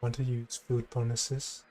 want to use food bonuses.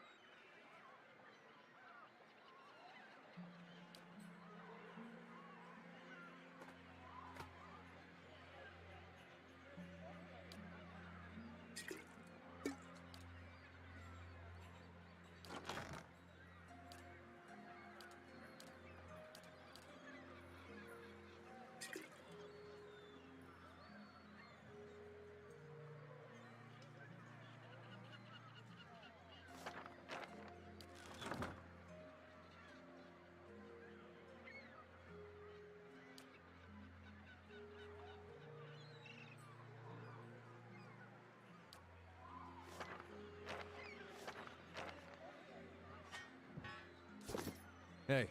Hey.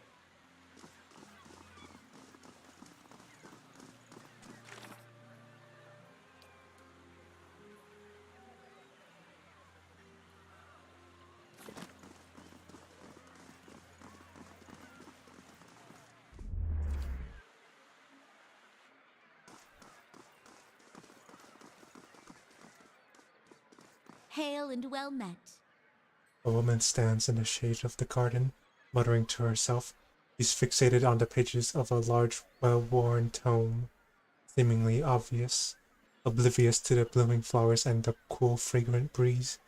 Hail and well met. A woman stands in the shade of the garden, muttering to herself. She's fixated on the pages of a large, well-worn tome, seemingly oblivious to the blooming flowers and the cool, fragrant breeze.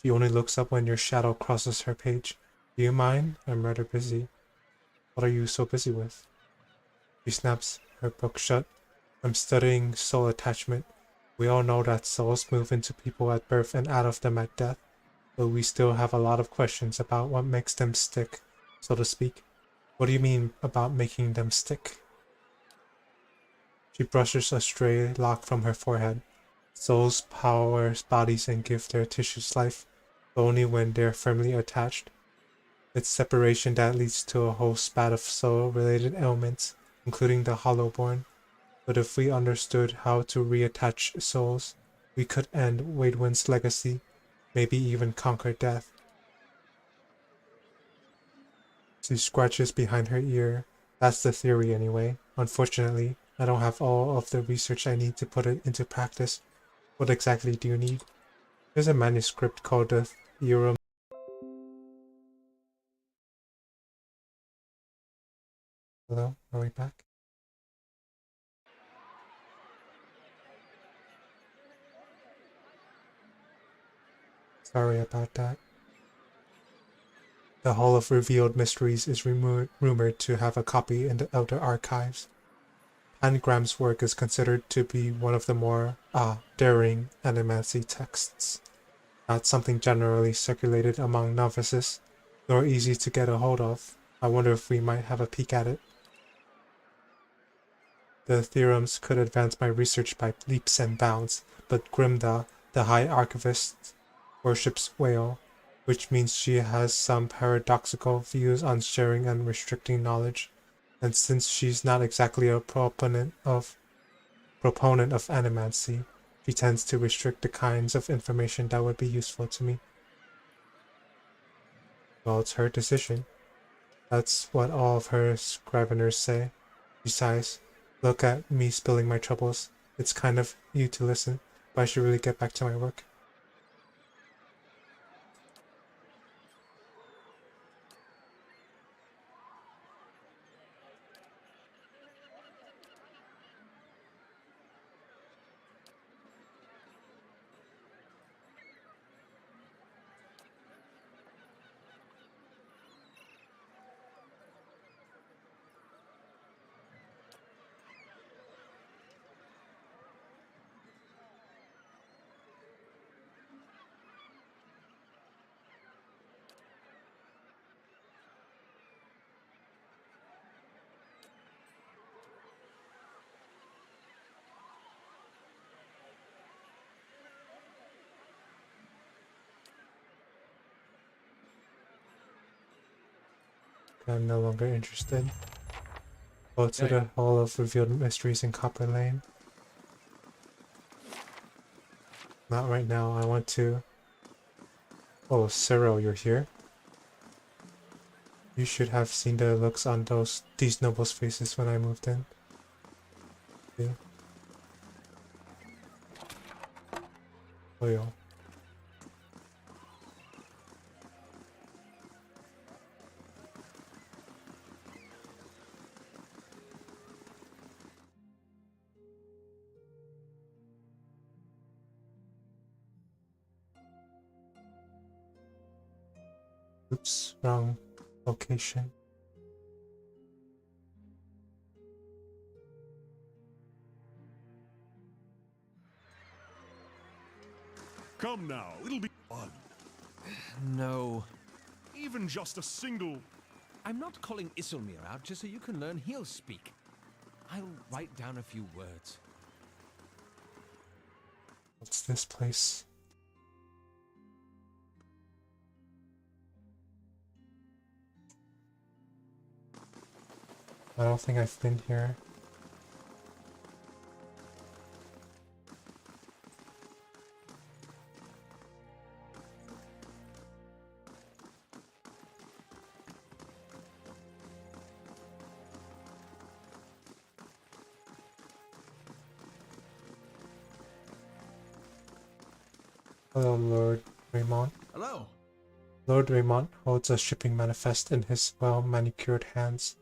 She only looks up when your shadow crosses her page. Do you mind? I'm rather busy. What are you so busy with? She snaps her book shut. I'm studying soul attachment. We all know that souls move into people at birth and out of them at death, but we still have a lot of questions about what makes them stick, so to speak. What do you mean about making them stick? She brushes a stray lock from her forehead. Souls power bodies and give their tissues life, but only when they're firmly attached. It's separation that leads to a whole spat of soul-related ailments, including the hollowborn. But if we understood how to reattach souls, we could end Wadewynn's legacy, maybe even conquer death. She scratches behind her ear. That's the theory anyway. Unfortunately, I don't have all of the research I need to put it into practice. What exactly do you need? There's a manuscript called the Theorem. Hello, are we back? Sorry about that. The Hall of Revealed Mysteries is rumored to have a copy in the Elder Archives. Pangram's work is considered to be one of the more daring animancy texts, not something generally circulated among novices, nor easy to get a hold of. I wonder if we might have a peek at it. The theorems could advance my research by leaps and bounds, but Grimda, the High Archivist, worships whale, which means she has some paradoxical views on sharing and restricting knowledge. And since she's not exactly a proponent of animancy, she tends to restrict the kinds of information that would be useful to me. Well, it's her decision. That's what all of her scriveners say. She sighs. Look at me spilling my troubles. It's kind of you to listen, but I should really get back to my work. I'm no longer interested. Go to the Hall of Revealed Mysteries in Copper Lane. Not right now, I want to... Oh, Cyril, you're here? You should have seen the looks on these nobles' faces when I moved in. Yeah. Loyal. Oops, wrong location. Come now, it'll be fun. No. Even just a single... I'm not calling Isilmir out just so you can learn he'll speak. I'll write down a few words. What's this place? I don't think I've been here. Hello, Lord Raymond. Hello. Lord Raymond holds a shipping manifest in his well-manicured hands.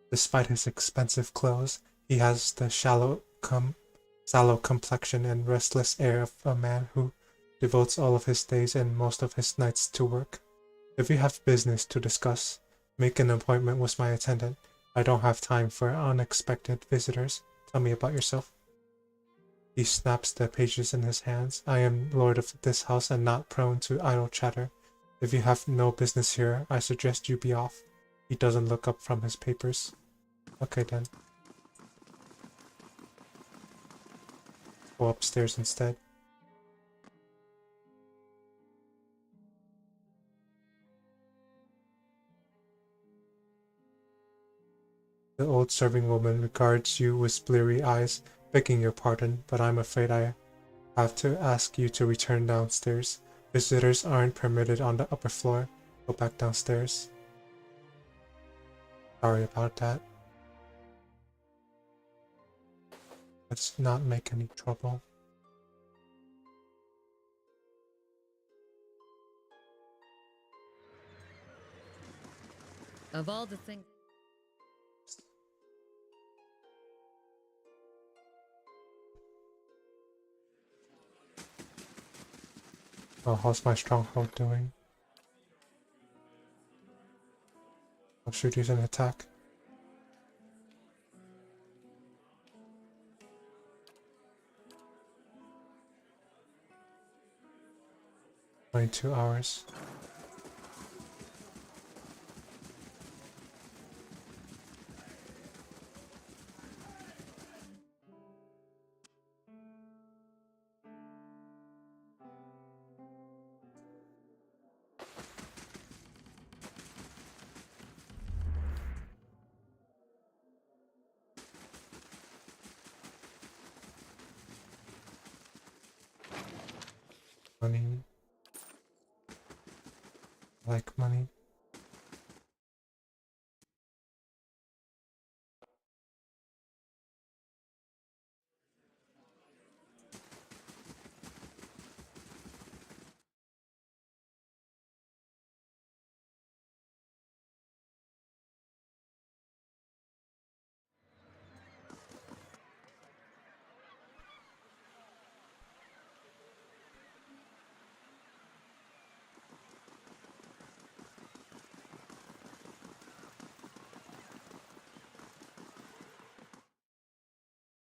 Despite his expensive clothes, he has the sallow complexion and restless air of a man who devotes all of his days and most of his nights to work. If you have business to discuss, make an appointment with my attendant. I don't have time for unexpected visitors. Tell me about yourself. He snaps the pages in his hands. I am lord of this house and not prone to idle chatter. If you have no business here, I suggest you be off. He doesn't look up from his papers. Okay then. Go upstairs instead. The old serving woman regards you with bleary eyes, begging your pardon, but I'm afraid I have to ask you to return downstairs. Visitors aren't permitted on the upper floor. Go back downstairs. Sorry about that. Let's not make any trouble. Of all the things. Oh, how's my stronghold doing? I'll shoot use an attack. Only 2 hours. Money. I like money.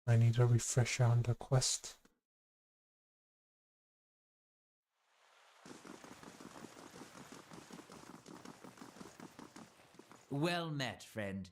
I need a refresher on the quest. Well met, friend.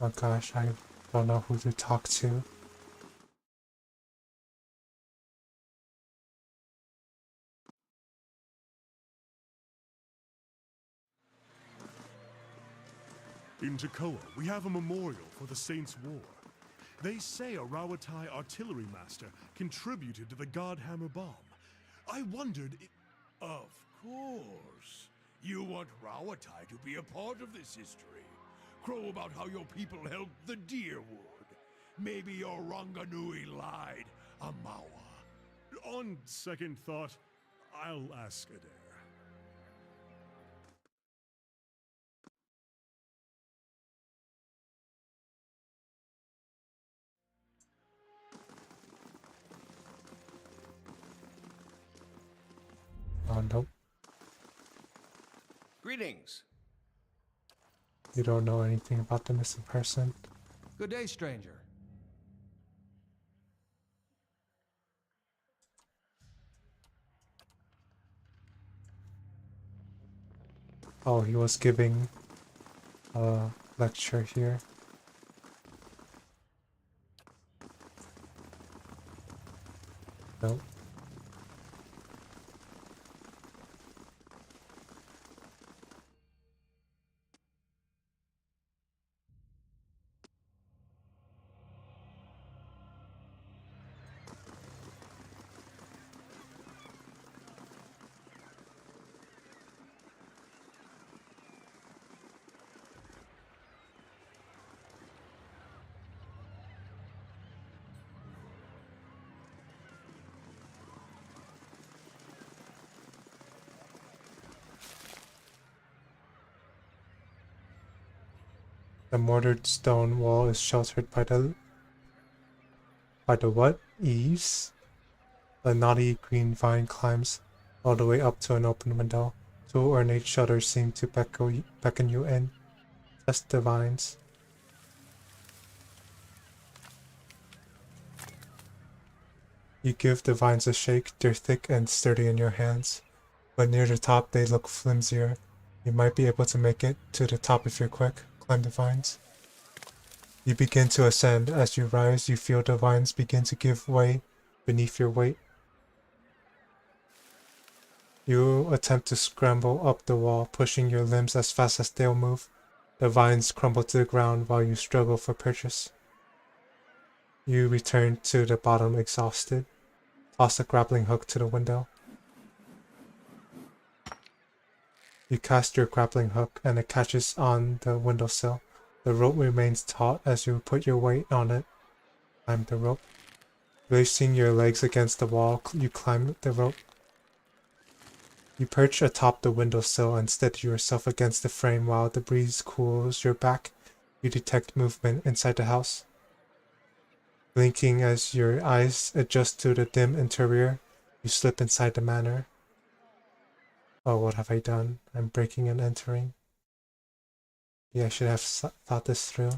Oh gosh, I don't know who to talk to. In Tekoa, we have a memorial for the Saints' War. They say a Rawatai artillery master contributed to the Godhammer bomb. I wondered if... Of course. You want Rawatai to be a part of this history. Crow about how your people helped the Deerwood. Maybe your Ranganui lied, Amawa. On second thought, I'll ask Adair. Oh, nope. Greetings. You don't know anything about the missing person. Good day, stranger. Oh, he was giving a lecture here. Nope. The mortared stone wall is sheltered by the what? Eaves? A knotty green vine climbs all the way up to an open window. Two ornate shutters seem to beckon you in. Test the vines. You give the vines a shake. They're thick and sturdy in your hands, but near the top they look flimsier. You might be able to make it to the top if you're quick. Climb the vines. You begin to ascend. As you rise, you feel the vines begin to give way beneath your weight. You attempt to scramble up the wall, pushing your limbs as fast as they'll move. The vines crumble to the ground while you struggle for purchase. You return to the bottom exhausted. Toss a grappling hook to the window. You cast your grappling hook and it catches on the windowsill. The rope remains taut as you put your weight on it. Climb the rope. Bracing your legs against the wall, you climb the rope. You perch atop the windowsill and steady yourself against the frame while the breeze cools your back. You detect movement inside the house. Blinking as your eyes adjust to the dim interior, you slip inside the manor. Oh, what have I done? I'm breaking and entering. Yeah, I should have thought this through.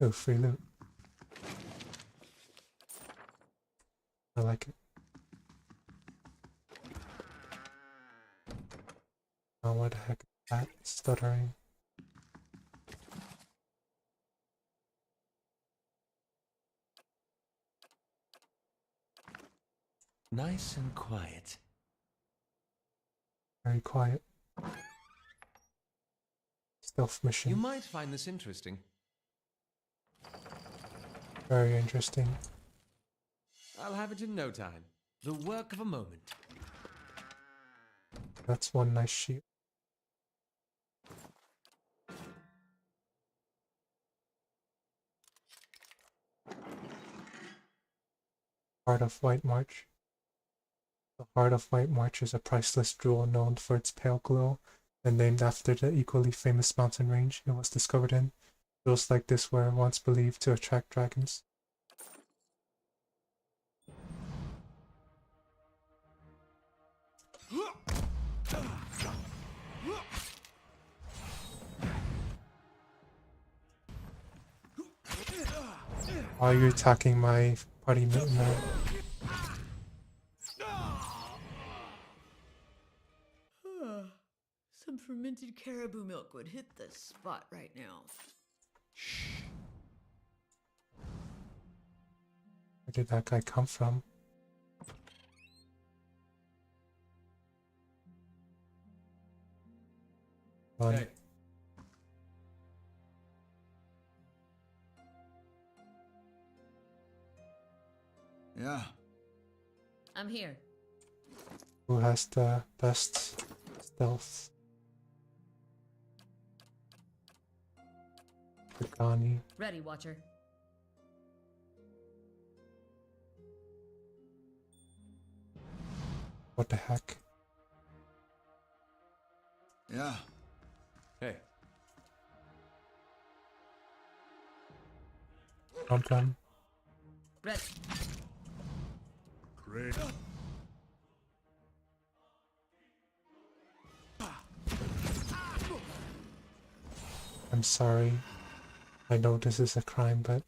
Oh, free loot. I like it. Oh, what the heck is that? Stuttering. Nice and quiet. Very quiet. Stealth mission. You might find this interesting. Very interesting. I'll have it in no time. The work of a moment. That's one nice sheep. Heart of White March. The Heart of White March is a priceless jewel known for its pale glow and named after the equally famous mountain range it was discovered in. Jewels like this were once believed to attract dragons. Why are you attacking my party member? Some fermented caribou milk would hit the spot right now. Where did that guy come from? Run. Hey. Yeah. I'm here. Who has the best stealth? Pagani. Ready, Watcher. What the heck? Yeah. Hey. Front run. Ready. Great. I'm sorry. I know this is a crime, but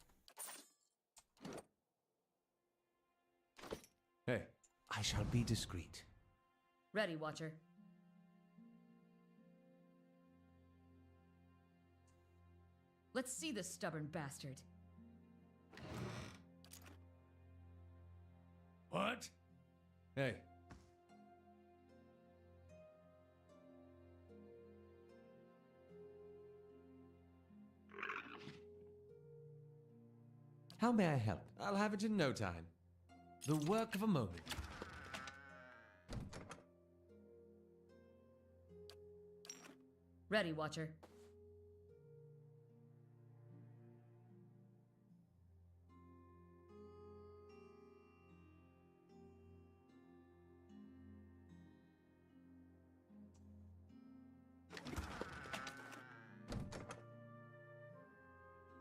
Hey. I shall be discreet. Ready, Watcher. Let's see this stubborn bastard. What? Hey. How may I help? I'll have it in no time. The work of a moment. Ready, Watcher.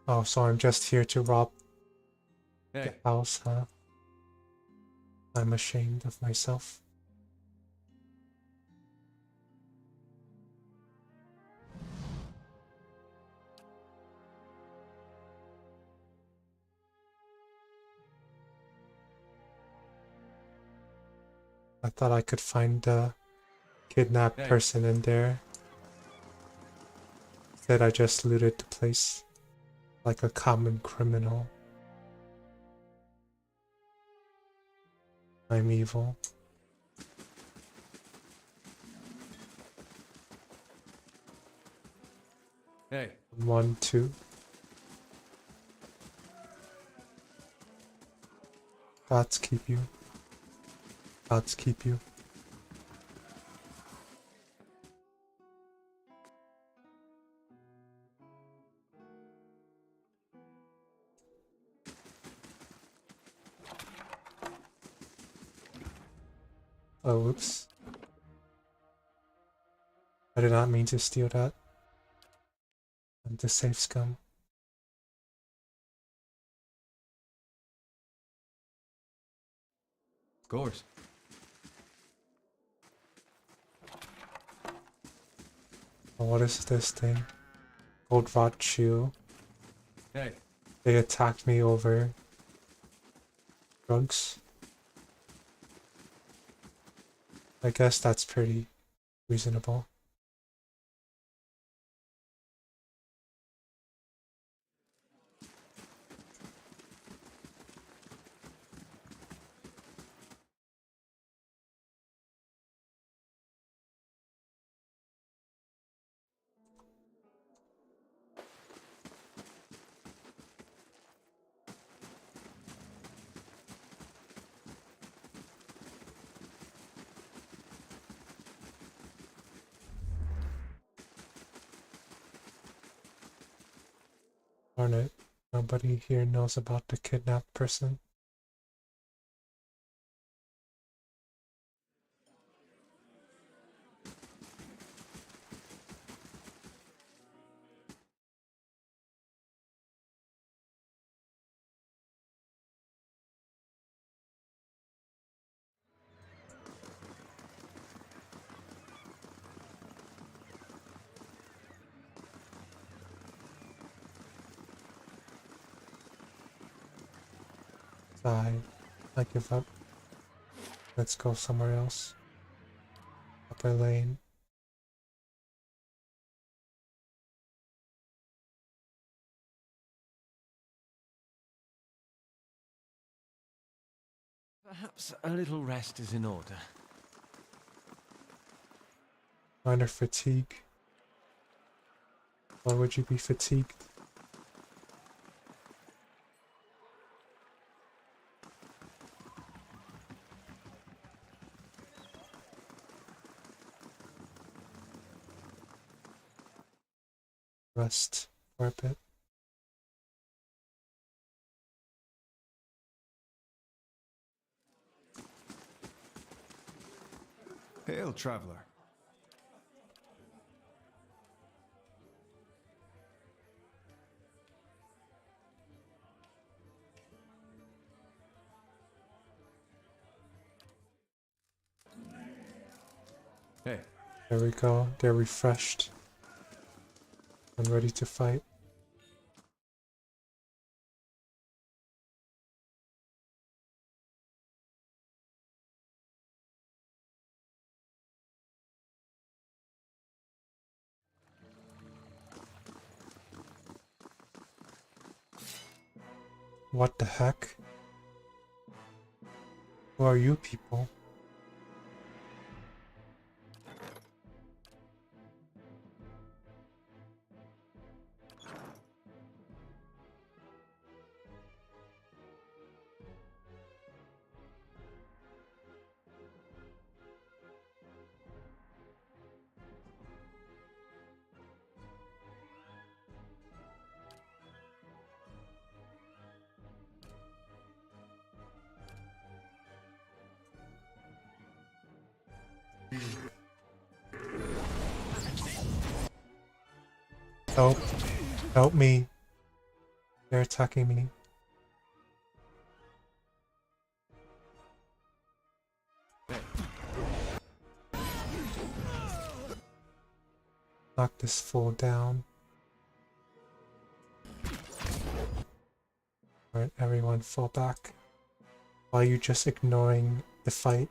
oh, so I'm just here to rob Hey. the house, huh? I'm ashamed of myself. I thought I could find the kidnapped Hey. person in there. Instead, I just looted the place like a common criminal. I'm evil. Hey. 1, 2. Gods keep you. Gods keep you. Oh, oops. I did not mean to steal that. I'm the safe scum. Of course. Oh, what is this thing? Gold rod shoe. Hey. They attacked me over drugs. I guess that's pretty reasonable. Darn it. Nobody here knows about the kidnapped person. I give up. Let's go somewhere else. Upper lane. Perhaps a little rest is in order. Minor fatigue. Why would you be fatigued? Rest for a bit. Hail, traveler. Hey. There we go. They're refreshed and ready to fight. What the heck? Who are you people? Help. Help me. They're attacking me. Knock this fool down. Alright, everyone fall back. Why are you just ignoring the fight?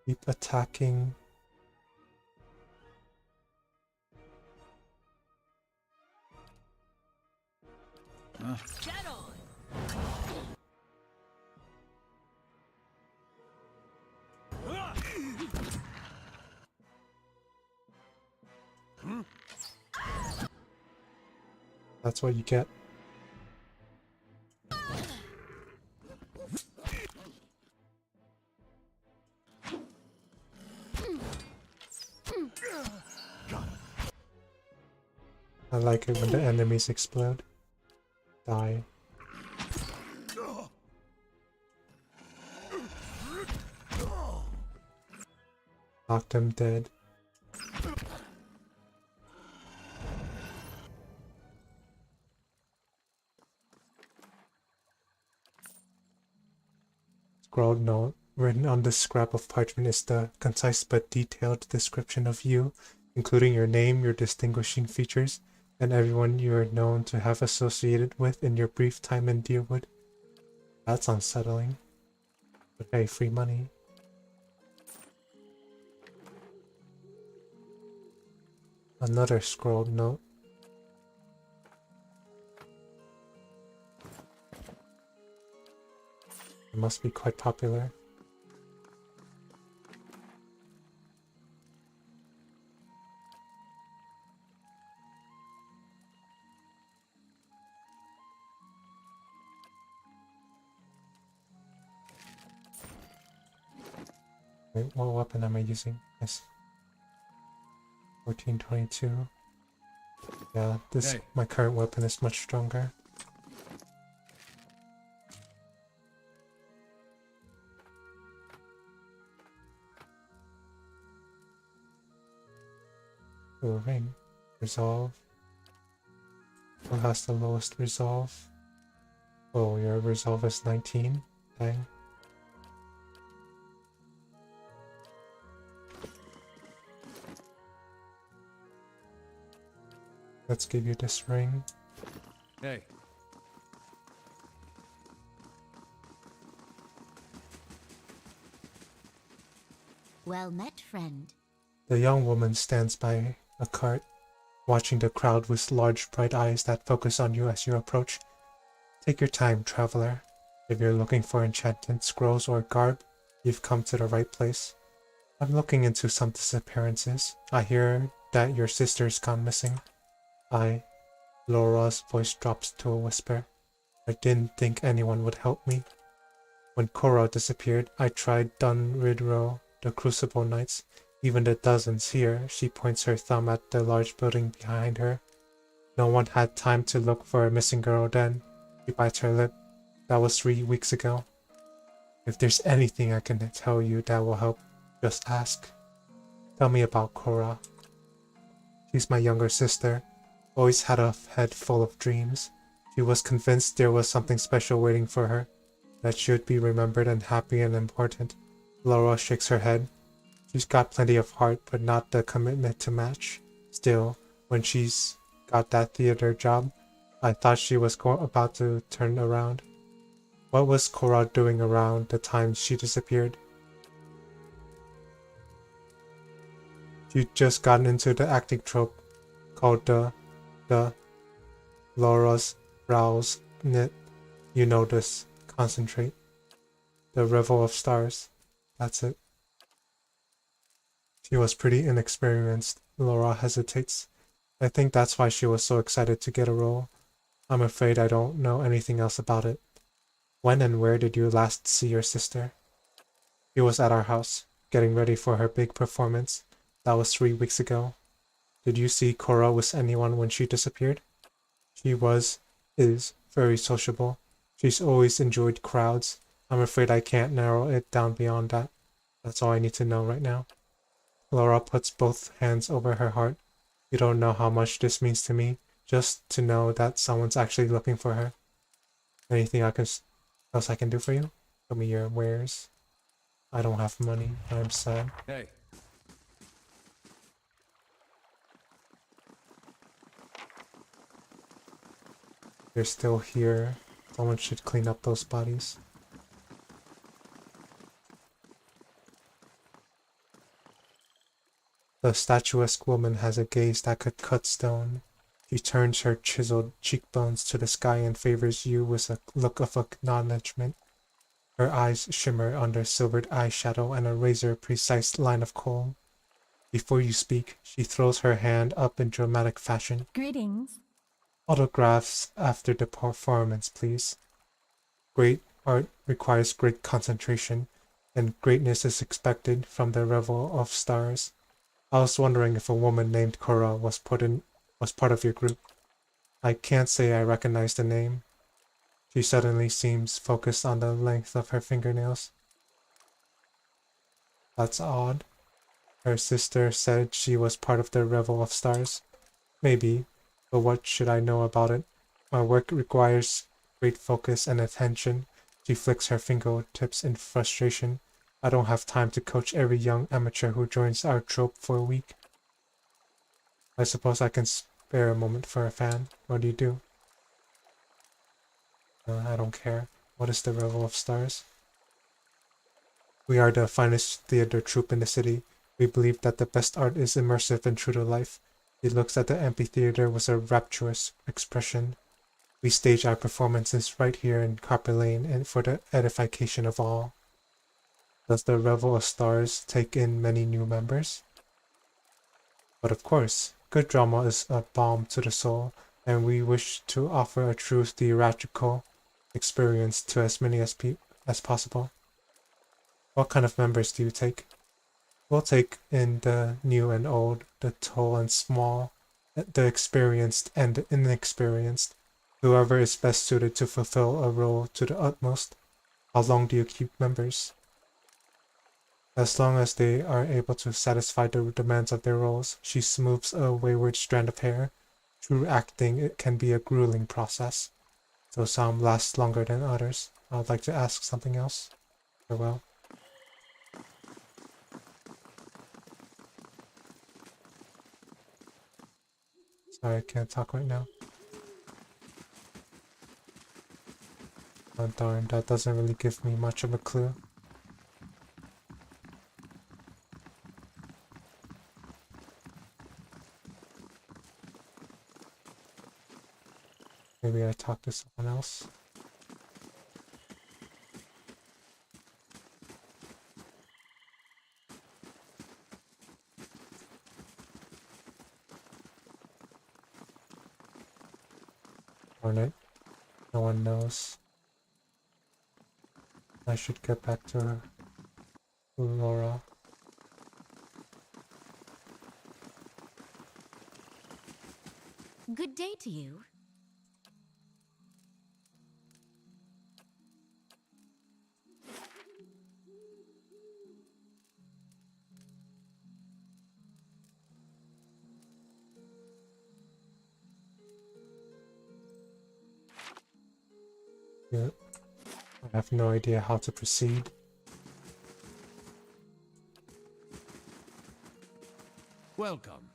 Keep attacking. That's what you get. I like it when the enemies explode. Die. Knock them dead. Scroll note. Written on this scrap of parchment is the concise but detailed description of you, including your name, your distinguishing features, and everyone you are known to have associated with in your brief time in Deerwood. That's unsettling. But hey, free money. Another scrolled note. It must be quite popular. Wait, what weapon am I using? Yes. 1422. Yeah, this my current weapon is much stronger. Ooh, ring. Resolve. Who has the lowest resolve? Oh, your resolve is 19? Dang. Let's give you this ring. Hey, Well met, friend. The young woman stands by a cart, watching the crowd with large bright eyes that focus on you as you approach. Take your time, traveler. If you're looking for enchanted scrolls or garb, you've come to the right place. I'm looking into some disappearances. I hear that your sister's gone missing. Laura's voice drops to a whisper. I didn't think anyone would help me. When Cora disappeared, I tried Dunridrow, the Crucible Knights, even the dozens here. She points her thumb at the large building behind her. No one had time to look for a missing girl then. She bites her lip. That was 3 weeks ago. If there's anything I can tell you that will help, just ask. Tell me about Cora. She's my younger sister. Always had a head full of dreams. She was convinced there was something special waiting for her, that should be remembered and happy and important. Laura shakes her head. She's got plenty of heart, but not the commitment to match. Still, when she's got that theater job, I thought she was about to turn around. What was Cora doing around the time she disappeared? She'd just gotten into the acting troupe called the Laura's brows knit. You know this. Concentrate. The Revel of Stars. That's it. She was pretty inexperienced. Laura hesitates. I think that's why she was so excited to get a role. I'm afraid I don't know anything else about it. When and where did you last see your sister? She was at our house, getting ready for her big performance. That was 3 weeks ago. Did you see Cora with anyone when she disappeared? She is very sociable. She's always enjoyed crowds. I'm afraid I can't narrow it down beyond that. That's all I need to know right now. Laura puts both hands over her heart. You don't know how much this means to me, just to know that someone's actually looking for her. Anything else I can do for you? Show me your wares. I don't have money. I'm sad. hey. You're still here. Someone should clean up those bodies. The statuesque woman has a gaze that could cut stone. She turns her chiseled cheekbones to the sky and favors you with a look of acknowledgement. Her eyes shimmer under silvered eyeshadow and a razor-precise line of kohl. Before you speak, she throws her hand up in dramatic fashion. Greetings. Autographs after the performance, please. Great art requires great concentration, and greatness is expected from the Revel of Stars. I was wondering if a woman named Cora was part of your group. I can't say I recognize the name. She suddenly seems focused on the length of her fingernails. That's odd. Her sister said she was part of the Revel of Stars. Maybe, but what should I know about it? My work requires great focus and attention. She flicks her fingertips in frustration. I don't have time to coach every young amateur who joins our troupe for a week. I suppose I can spare a moment for a fan. What do you do? I don't care. What is the Revel of Stars? We are the finest theater troupe in the city. We believe that the best art is immersive and true to life. He looks at the amphitheater with a rapturous expression. We stage our performances right here in Carper Lane and for the edification of all. Does the Revel of Stars take in many new members? But of course, good drama is a balm to the soul, and we wish to offer a true theatrical experience to as many as possible. What kind of members do you take? We'll take in the new and old, the tall and small, the experienced and the inexperienced, whoever is best suited to fulfill a role to the utmost. How long do you keep members? As long as they are able to satisfy the demands of their roles, she smooths a wayward strand of hair. True acting, it can be a grueling process, so some last longer than others. I would like to ask something else. Farewell. Sorry, I can't talk right now. Oh darn, that doesn't really give me much of a clue. Maybe I talk to someone else. Darn it. No one knows. I should get back to her. Laura. Good day to you. Yeah. I have no idea how to proceed. Welcome.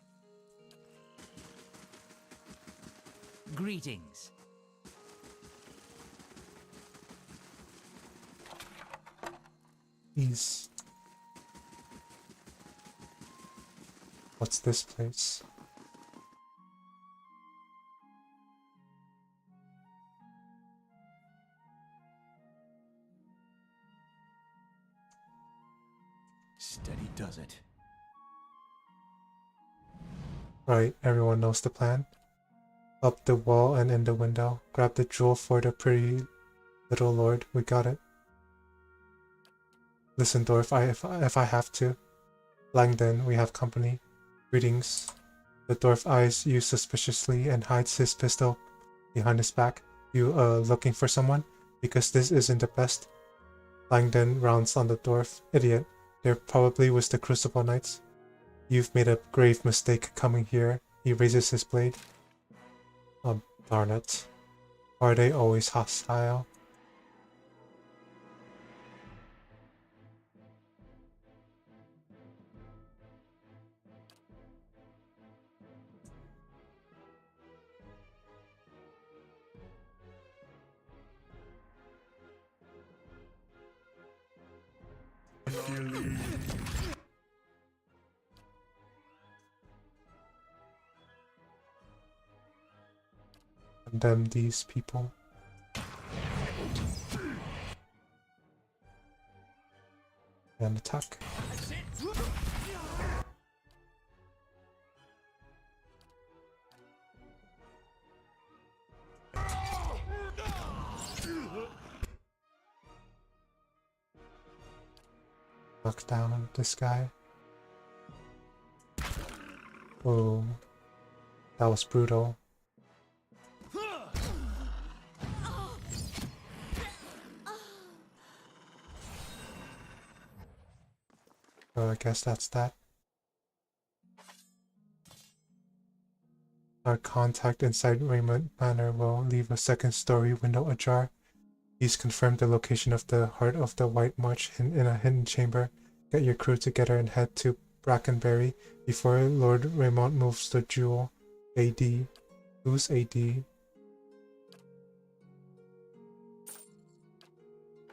Greetings. Please. What's this place? Steady does it. Right, everyone knows the plan. Up the wall and in the window. Grab the jewel for the pretty little lord. We got it. Listen, dwarf, if I have to. Langdon, we have company. Greetings. The dwarf eyes you suspiciously and hides his pistol behind his back. You, looking for someone? Because this isn't the best. Langdon rounds on the dwarf. Idiot. There probably was the Crucible Knights. You've made a grave mistake coming here. He raises his blade. Oh, darn it. Are they always hostile? Condemn these people. And attack. Knock down this guy. Oh, that was brutal. So I guess that's that. Our contact inside Raymond Manor will leave a second story window ajar. He's confirmed the location of the Heart of the White March in a hidden chamber. Get your crew together and head to Brackenberry before Lord Raymond moves the jewel. AD. Who's AD?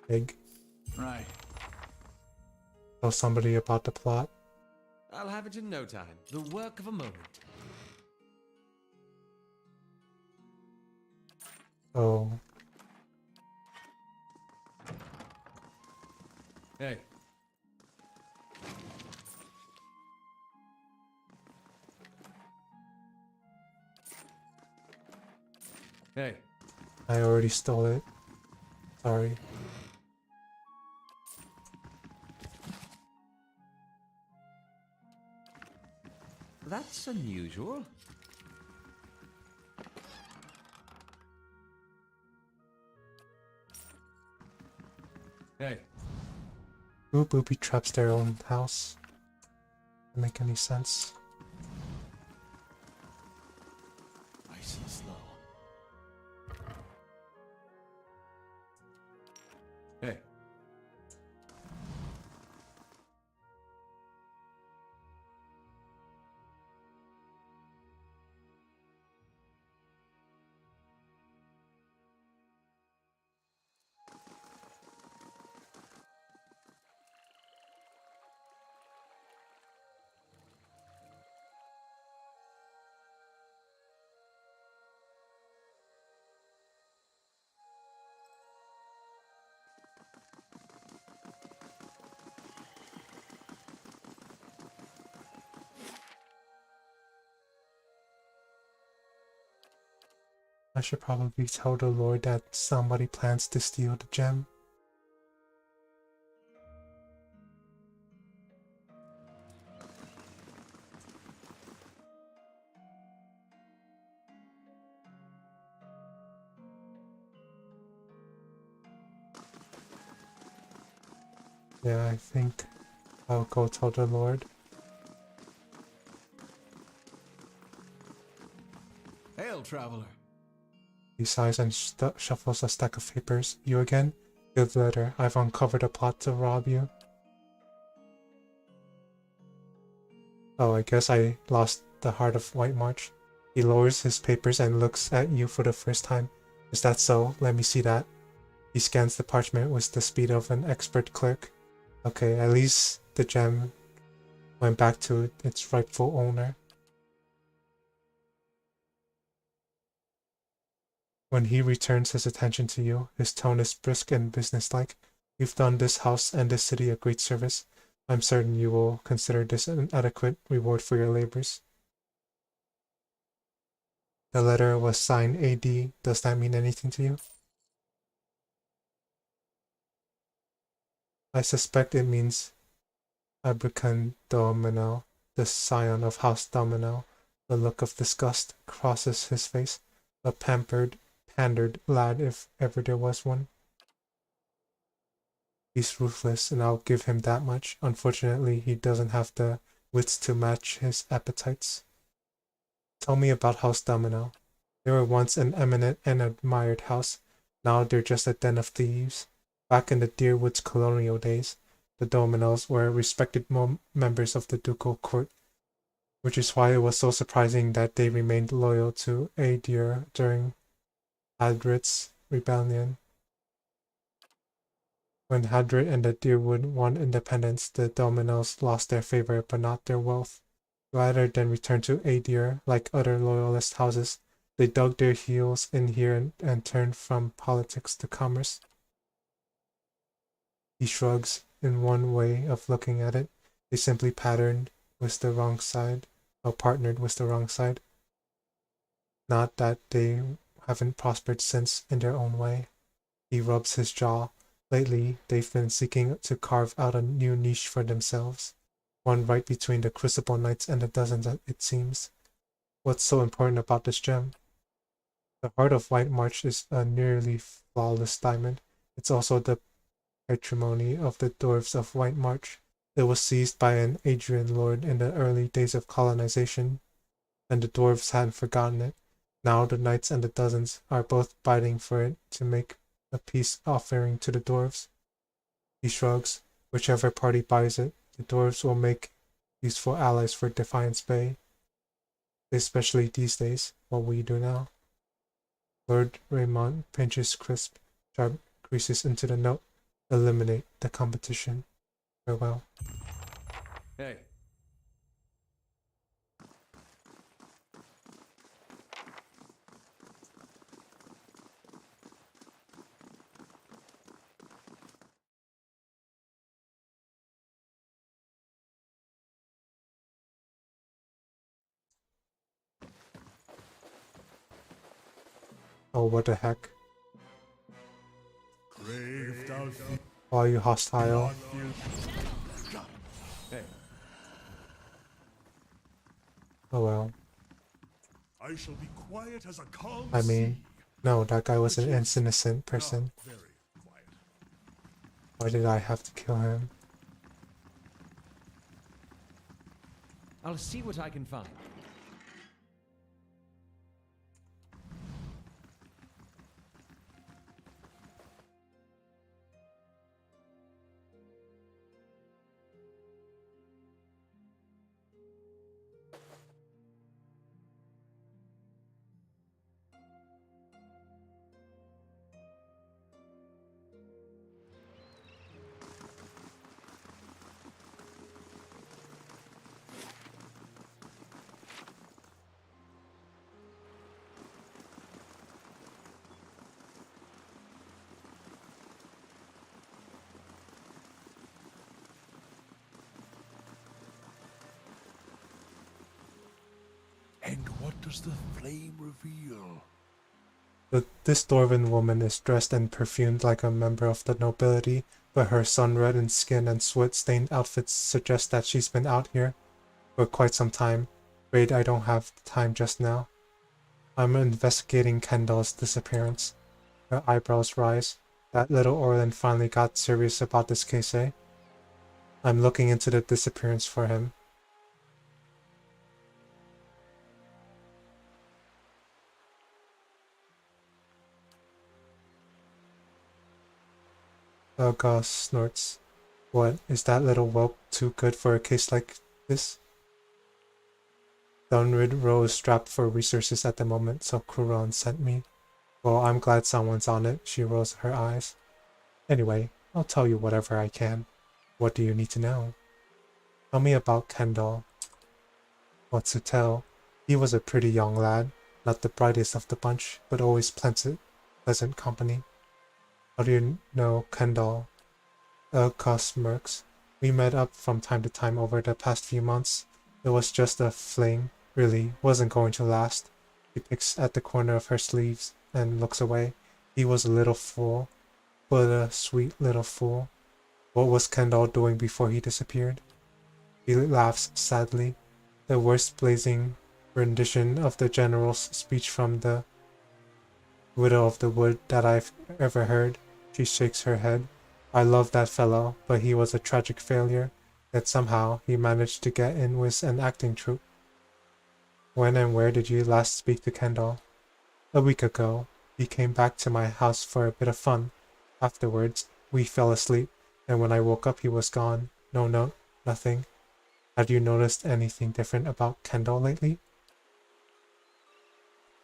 Big. Right. Tell somebody about the plot. I'll have it in no time. The work of a moment. Oh, Hey. Hey. I already stole it. Sorry. That's unusual. Hey. Who booby traps their own house? Doesn't make any sense. Icy slow. Hey. I should probably tell the Lord that somebody plans to steal the gem. Yeah, I think I'll go tell the Lord. Hail, traveler. He sighs and shuffles a stack of papers. You again? Good letter. I've uncovered a plot to rob you. Oh, I guess I lost the heart of White March. He lowers his papers and looks at you for the first time. Is that so? Let me see that. He scans the parchment with the speed of an expert clerk. Okay, at least the gem went back to its rightful owner. When he returns his attention to you, his tone is brisk and businesslike. You've done this house and this city a great service. I'm certain you will consider this an adequate reward for your labors. The letter was signed AD. Does that mean anything to you? I suspect it means Abracan Domino, the scion of House Domino. The look of disgust crosses his face. A pandered lad if ever there was one. He's ruthless, and I'll give him that much. Unfortunately, he doesn't have the wits to match his appetites. Tell me about House Domino. They were once an eminent and admired house. Now they're just a den of thieves. Back in the Deerwood's colonial days, the Dominos were respected members of the ducal court, which is why it was so surprising that they remained loyal to Adir during Hadrit's rebellion. When Hadrit and the Deerwood won independence, the Dominos lost their favor but not their wealth. Rather than return to Adir like other loyalist houses, they dug their heels in here and turned from politics to commerce. He shrugs. In one way of looking at it, they simply partnered with the wrong side. Not that they haven't prospered since in their own way. He rubs his jaw. Lately, they've been seeking to carve out a new niche for themselves. One right between the Crucible Knights and the Dozens, it seems. What's so important about this gem? The heart of White March is a nearly flawless diamond. It's also the patrimony of the dwarves of White March. It was seized by an Adrian lord in the early days of colonization, and the dwarves hadn't forgotten it. Now the knights and the Dozens are both biting for it to make a peace offering to the dwarves. He shrugs. Whichever party buys it, the dwarves will make useful allies for Defiance Bay. Especially these days. What will you do now? Lord Raymond pinches crisp, sharp creases into the note. Eliminate the competition. Farewell. Hey. Oh, what the heck? Grave thou thief, Why are you hostile? Hey. Oh well. I shall be quiet as a calm I mean, sea. no, that guy was an Which is innocent person. Not very quiet. Why did I have to kill him? I'll see what I can find. And what does the flame reveal? This dwarven woman is dressed and perfumed like a member of the nobility, but her sun-reddened skin and sweat-stained outfits suggest that she's been out here for quite some time. Afraid I don't have time just now. I'm investigating Kendall's disappearance. Her eyebrows rise. That little Orland finally got serious about this case, eh? I'm looking into the disappearance for him. Gus snorts. What, is that little whelp too good for a case like this? Dunrid Row is strapped for resources at the moment, so Kuron sent me. Well, I'm glad someone's on it, she rolls her eyes. Anyway, I'll tell you whatever I can. What do you need to know? Tell me about Kendall. What's to tell? He was a pretty young lad, not the brightest of the bunch, but always pleasant company. How do you know Kendall? Gus smirks. We met up from time to time over the past few months. It was just a fling, really, wasn't going to last. She picks at the corner of her sleeves and looks away. He was a little fool, but a sweet little fool. What was Kendall doing before he disappeared? He laughs sadly. The worst blazing rendition of the general's speech from the Widow of the Wood that I've ever heard. She shakes her head. I love that fellow, but he was a tragic failure. Yet somehow he managed to get in with an acting troupe. When and where did you last speak to Kendall? A week ago. He came back to my house for a bit of fun. Afterwards, we fell asleep, and when I woke up he was gone. No note, nothing. Have you noticed anything different about Kendall lately?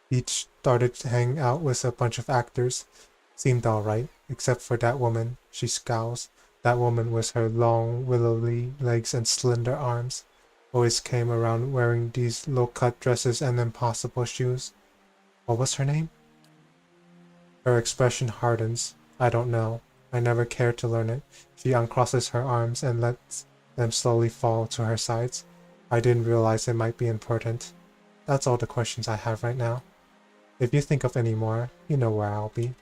He started to hang out with a bunch of actors. Seemed alright, except for that woman. She scowls. That woman with her long, willowy legs and slender arms. Always came around wearing these low-cut dresses and impossible shoes. What was her name? Her expression hardens. I don't know. I never cared to learn it. She uncrosses her arms and lets them slowly fall to her sides. I didn't realize it might be important. That's all the questions I have right now. If you think of any more, you know where I'll be.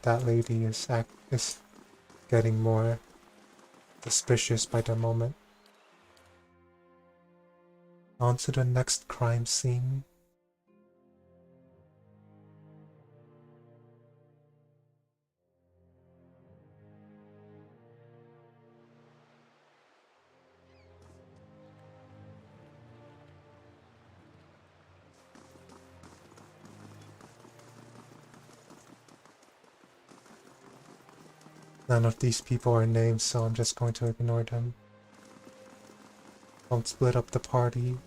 That lady is getting more suspicious by the moment. On to the next crime scene. None of these people are named, so I'm just going to ignore them. Don't split up the party.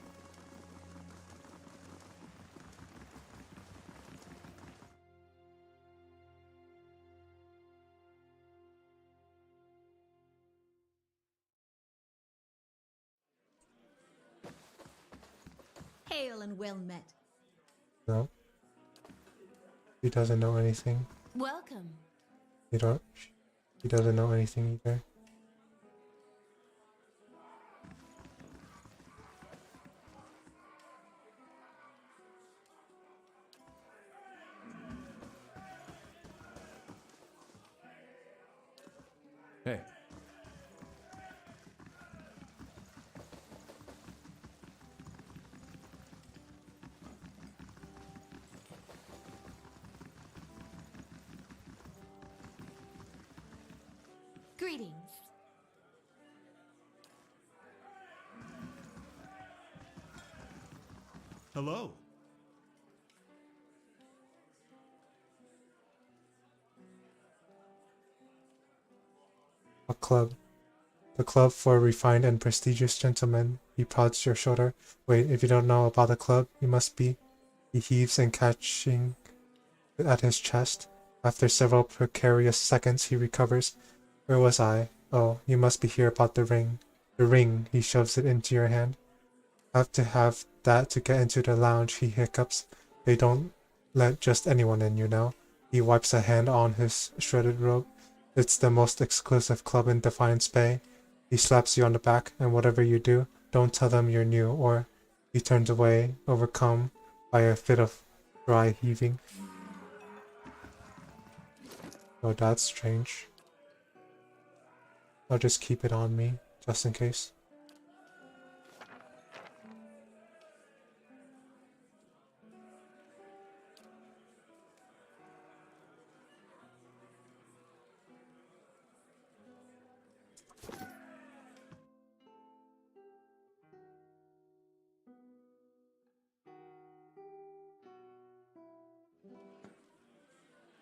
Hail and well met. No. She doesn't know anything. Welcome. She doesn't know anything either. Hey. Greetings. Hello. A club. The club for refined and prestigious gentlemen. He prods your shoulder. Wait, if you don't know about the club, you must be. He heaves and catching at his chest. After several precarious seconds, he recovers. Where was I? Oh, you must be here about the ring. The ring. He shoves it into your hand. Have to have that to get into the lounge, he hiccups. They don't let just anyone in, you know. He wipes a hand on his shredded robe. It's the most exclusive club in Defiance Bay. He slaps you on the back, and whatever you do, don't tell them you're new, or he turns away, overcome by a fit of dry heaving. Oh, that's strange. I'll just keep it on me, just in case.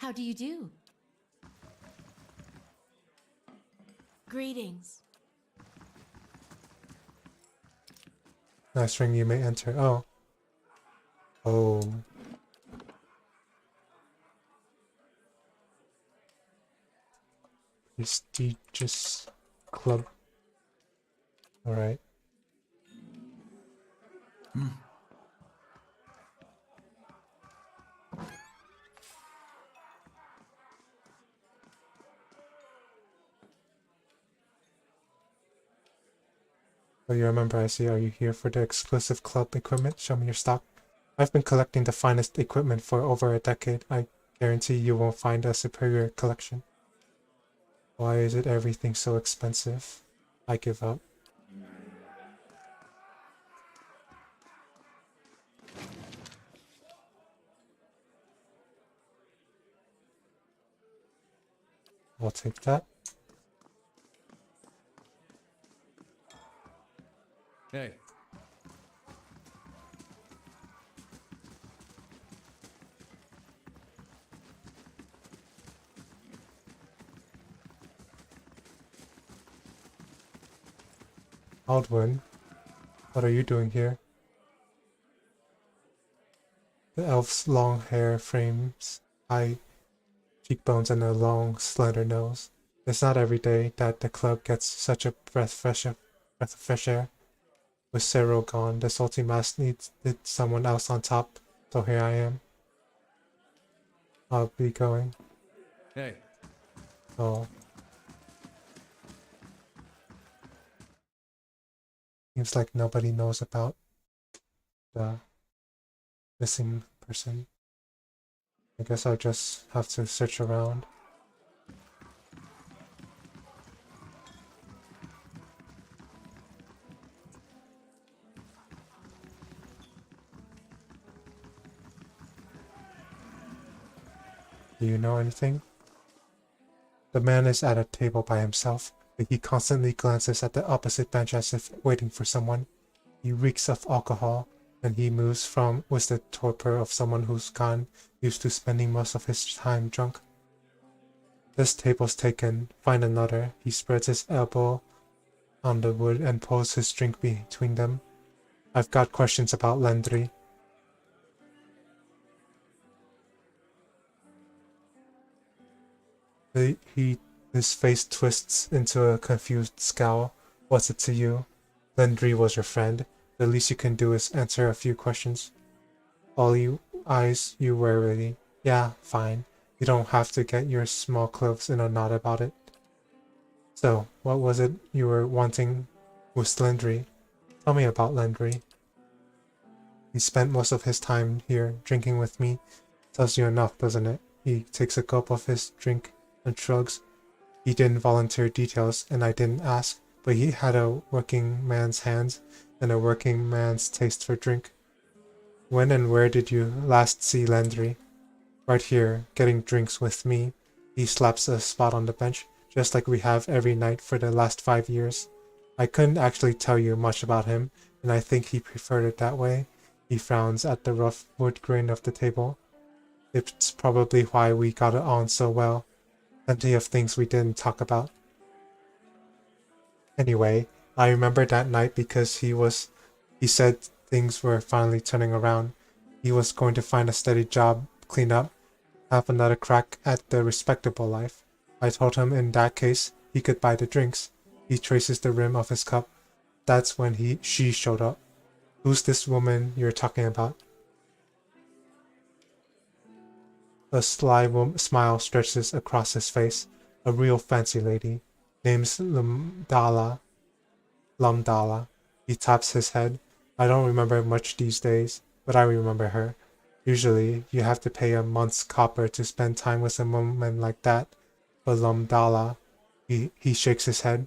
How do you do? Greetings. Nice ring, you may enter. Oh. Oh. Prestigious club. Alright. Oh, you remember, I see. Are you here for the exclusive club equipment? Show me your stock. I've been collecting the finest equipment for over a decade. I guarantee you won't find a superior collection. Why is it everything so expensive? I give up. I'll take that. Hey. Aldwin, what are you doing here? The elf's long hair frames high cheekbones and a long, slender nose. It's not every day that the club gets such a breath of fresh air. With Cyril gone, the salty mask needed someone else on top, so here I am. I'll be going. Hey. Oh. Seems like nobody knows about the missing person. I guess I'll just have to search around. Do you know anything? The man is at a table by himself, but he constantly glances at the opposite bench as if waiting for someone. He reeks of alcohol, and he moves from with the torpor of someone who's gone used to spending most of his time drunk. This table's taken. Find another. He spreads his elbow on the wood and pulls his drink between them. I've got questions about Landry. His face twists into a confused scowl. What's it to you? Landry was your friend. The least you can do is answer a few questions. All you eyes you warily. Yeah, fine. You don't have to get your small clothes in a knot about it. So, what was it you were wanting with Landry? Tell me about Landry. He spent most of his time here drinking with me. Tells you enough, doesn't it? He takes a gulp of his drink and shrugs. He didn't volunteer details, and I didn't ask, but he had a working man's hands and a working man's taste for drink. When and where did you last see Landry? Right here, getting drinks with me. He slaps a spot on the bench, just like we have every night for the last 5 years. I couldn't actually tell you much about him, and I think he preferred it that way. He frowns at the rough wood grain of the table. It's probably why we got on so well. Plenty of things we didn't talk about. Anyway, I remember that night because he said things were finally turning around. He was going to find a steady job, clean up, have another crack at the respectable life. I told him in that case, he could buy the drinks. He traces the rim of his cup. That's when she showed up. Who's this woman you're talking about? A sly smile stretches across his face. A real fancy lady. Name's Lumdala. He taps his head. I don't remember much these days, but I remember her. Usually, you have to pay a month's copper to spend time with a woman like that. But Lumdala, he shakes his head.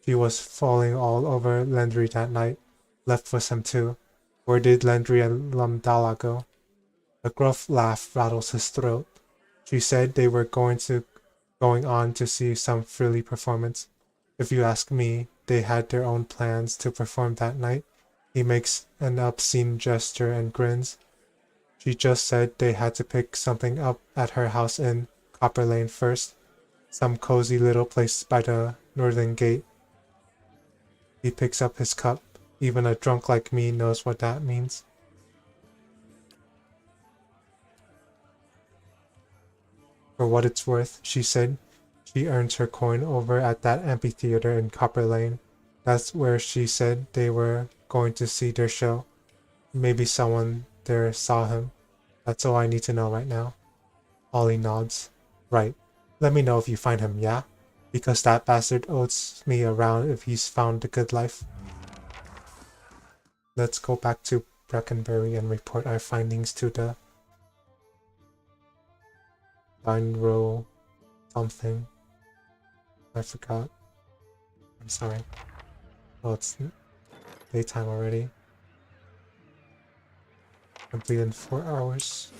She was falling all over Landry that night. Left with him too. Where did Landry and Lumdala go? A gruff laugh rattles his throat. She said they were going on to see some frilly performance. If you ask me, they had their own plans to perform that night. He makes an obscene gesture and grins. She just said they had to pick something up at her house in Copper Lane first. Some cozy little place by the northern gate. He picks up his cup. Even a drunk like me knows what that means. For what it's worth, she said, she earns her coin over at that amphitheater in Copper Lane. That's where she said they were going to see their show. Maybe someone there saw him. That's all I need to know right now. Ollie nods. Right. Let me know if you find him, yeah? Because that bastard owes me a round if he's found the good life. Let's go back to Breckenbury and report our findings to the Row something. I forgot. I'm sorry. Oh, it's daytime already. Complete in 4 hours.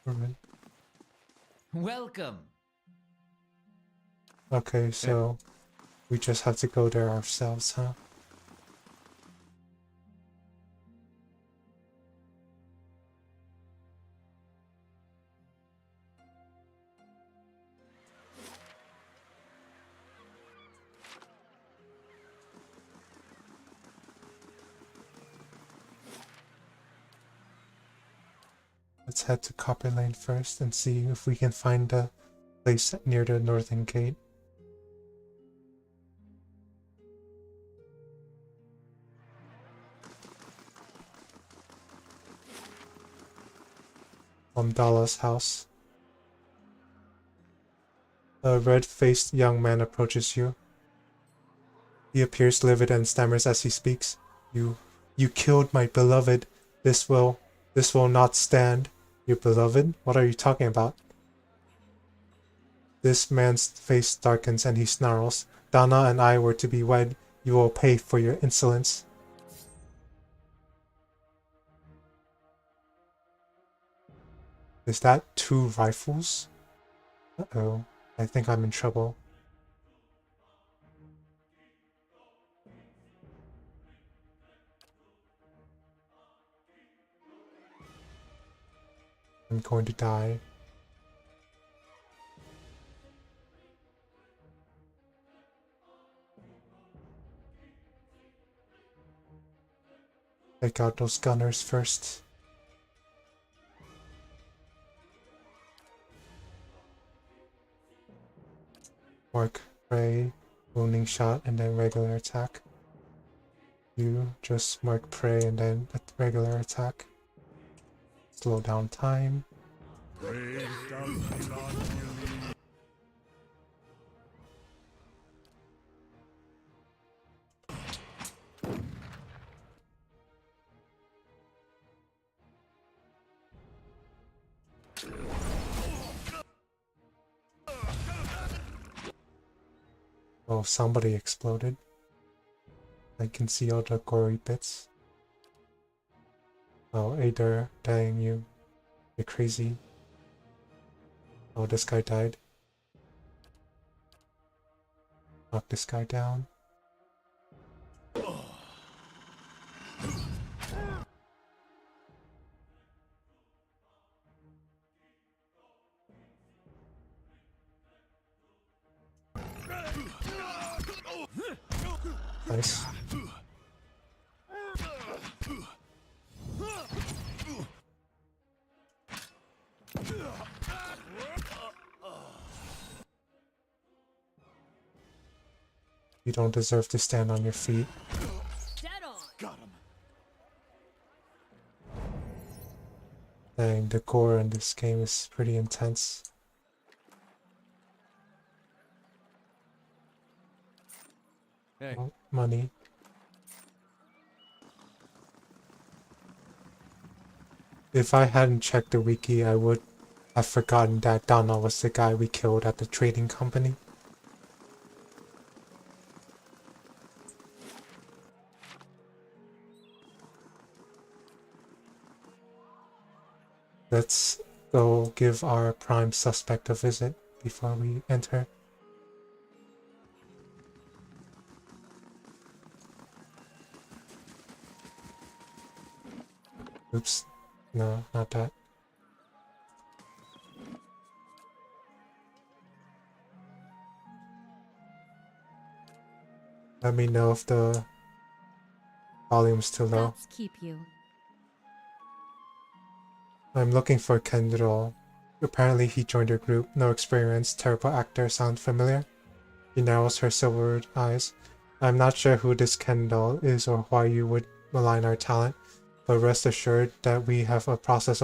Alright. Welcome. Okay, so we just have to go there ourselves, huh? Let's head to Copper Lane first and see if we can find the place near the northern gate. Dala's house. A red-faced young man approaches you. He appears livid and stammers as he speaks. You killed my beloved. This will not stand. Your beloved? What are you talking about? This man's face darkens and he snarls. Dana and I were to be wed. You will pay for your insolence. Is that 2 rifles? Uh-oh. I think I'm in trouble. I'm going to die. Take out those gunners first. Mark, pray. wounding shot and then regular attack. You just mark prey and then a regular attack. Slow down time. Oh, somebody exploded. I can see all the gory bits. Oh, Ader, dang you. You're crazy. Oh, this guy died. Knock this guy down. Nice. You don't deserve to stand on your feet. Dead on. Got him. Dang, the gore in this game is pretty intense. Hey. Oh, money. If I hadn't checked the wiki, I would have forgotten that Donna was the guy we killed at the trading company. Let's go give our prime suspect a visit before we enter. Oops. No, not that. Let me know if the volume's too low. Gods keep you. I'm looking for Kendall. Apparently he joined your group. No experience, terrible actor, sound familiar? She narrows her silvered eyes. I'm not sure who this Kendall is or why you would malign our talent, but rest assured that we have a process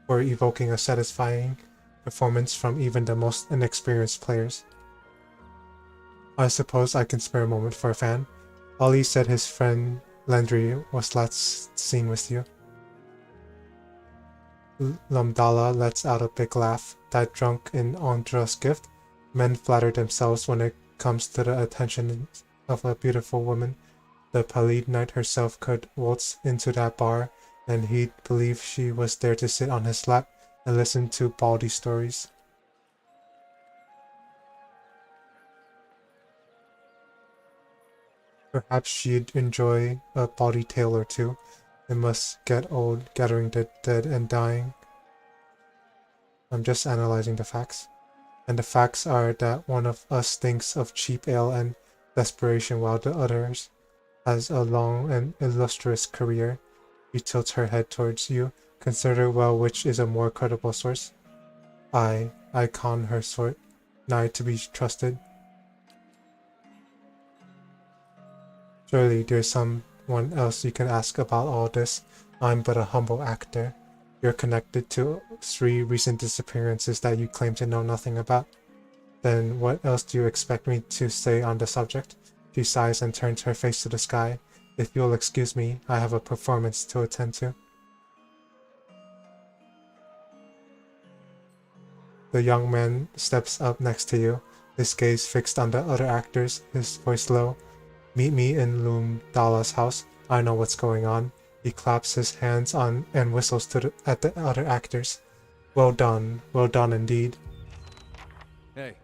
for evoking a satisfying performance from even the most inexperienced players. I suppose I can spare a moment for a fan. Ollie said his friend Landry was last seen with you. Lumdala lets out a big laugh. That drunk in Andra's gift. Men flatter themselves when it comes to the attention of a beautiful woman. The Palid Knight herself could waltz into that bar, and he'd believe she was there to sit on his lap and listen to baldy stories. Perhaps she'd enjoy a bawdy tale or two. It must get old gathering the dead and dying. I'm just analyzing the facts. And the facts are that one of us thinks of cheap ale and desperation while the others has a long and illustrious career. She tilts her head towards you. Consider well which is a more credible source. I con her sort, nigh to be trusted. Surely there's someone else you can ask about all this. I'm but a humble actor. You're connected to 3 recent disappearances that you claim to know nothing about. Then what else do you expect me to say on the subject? She sighs and turns her face to the sky. If you'll excuse me, I have a performance to attend to. The young man steps up next to you, his gaze fixed on the other actors, his voice low. Meet me in Lumdala's house. I know what's going on. He claps his hands on and whistles at the other actors. Well done indeed. Hey.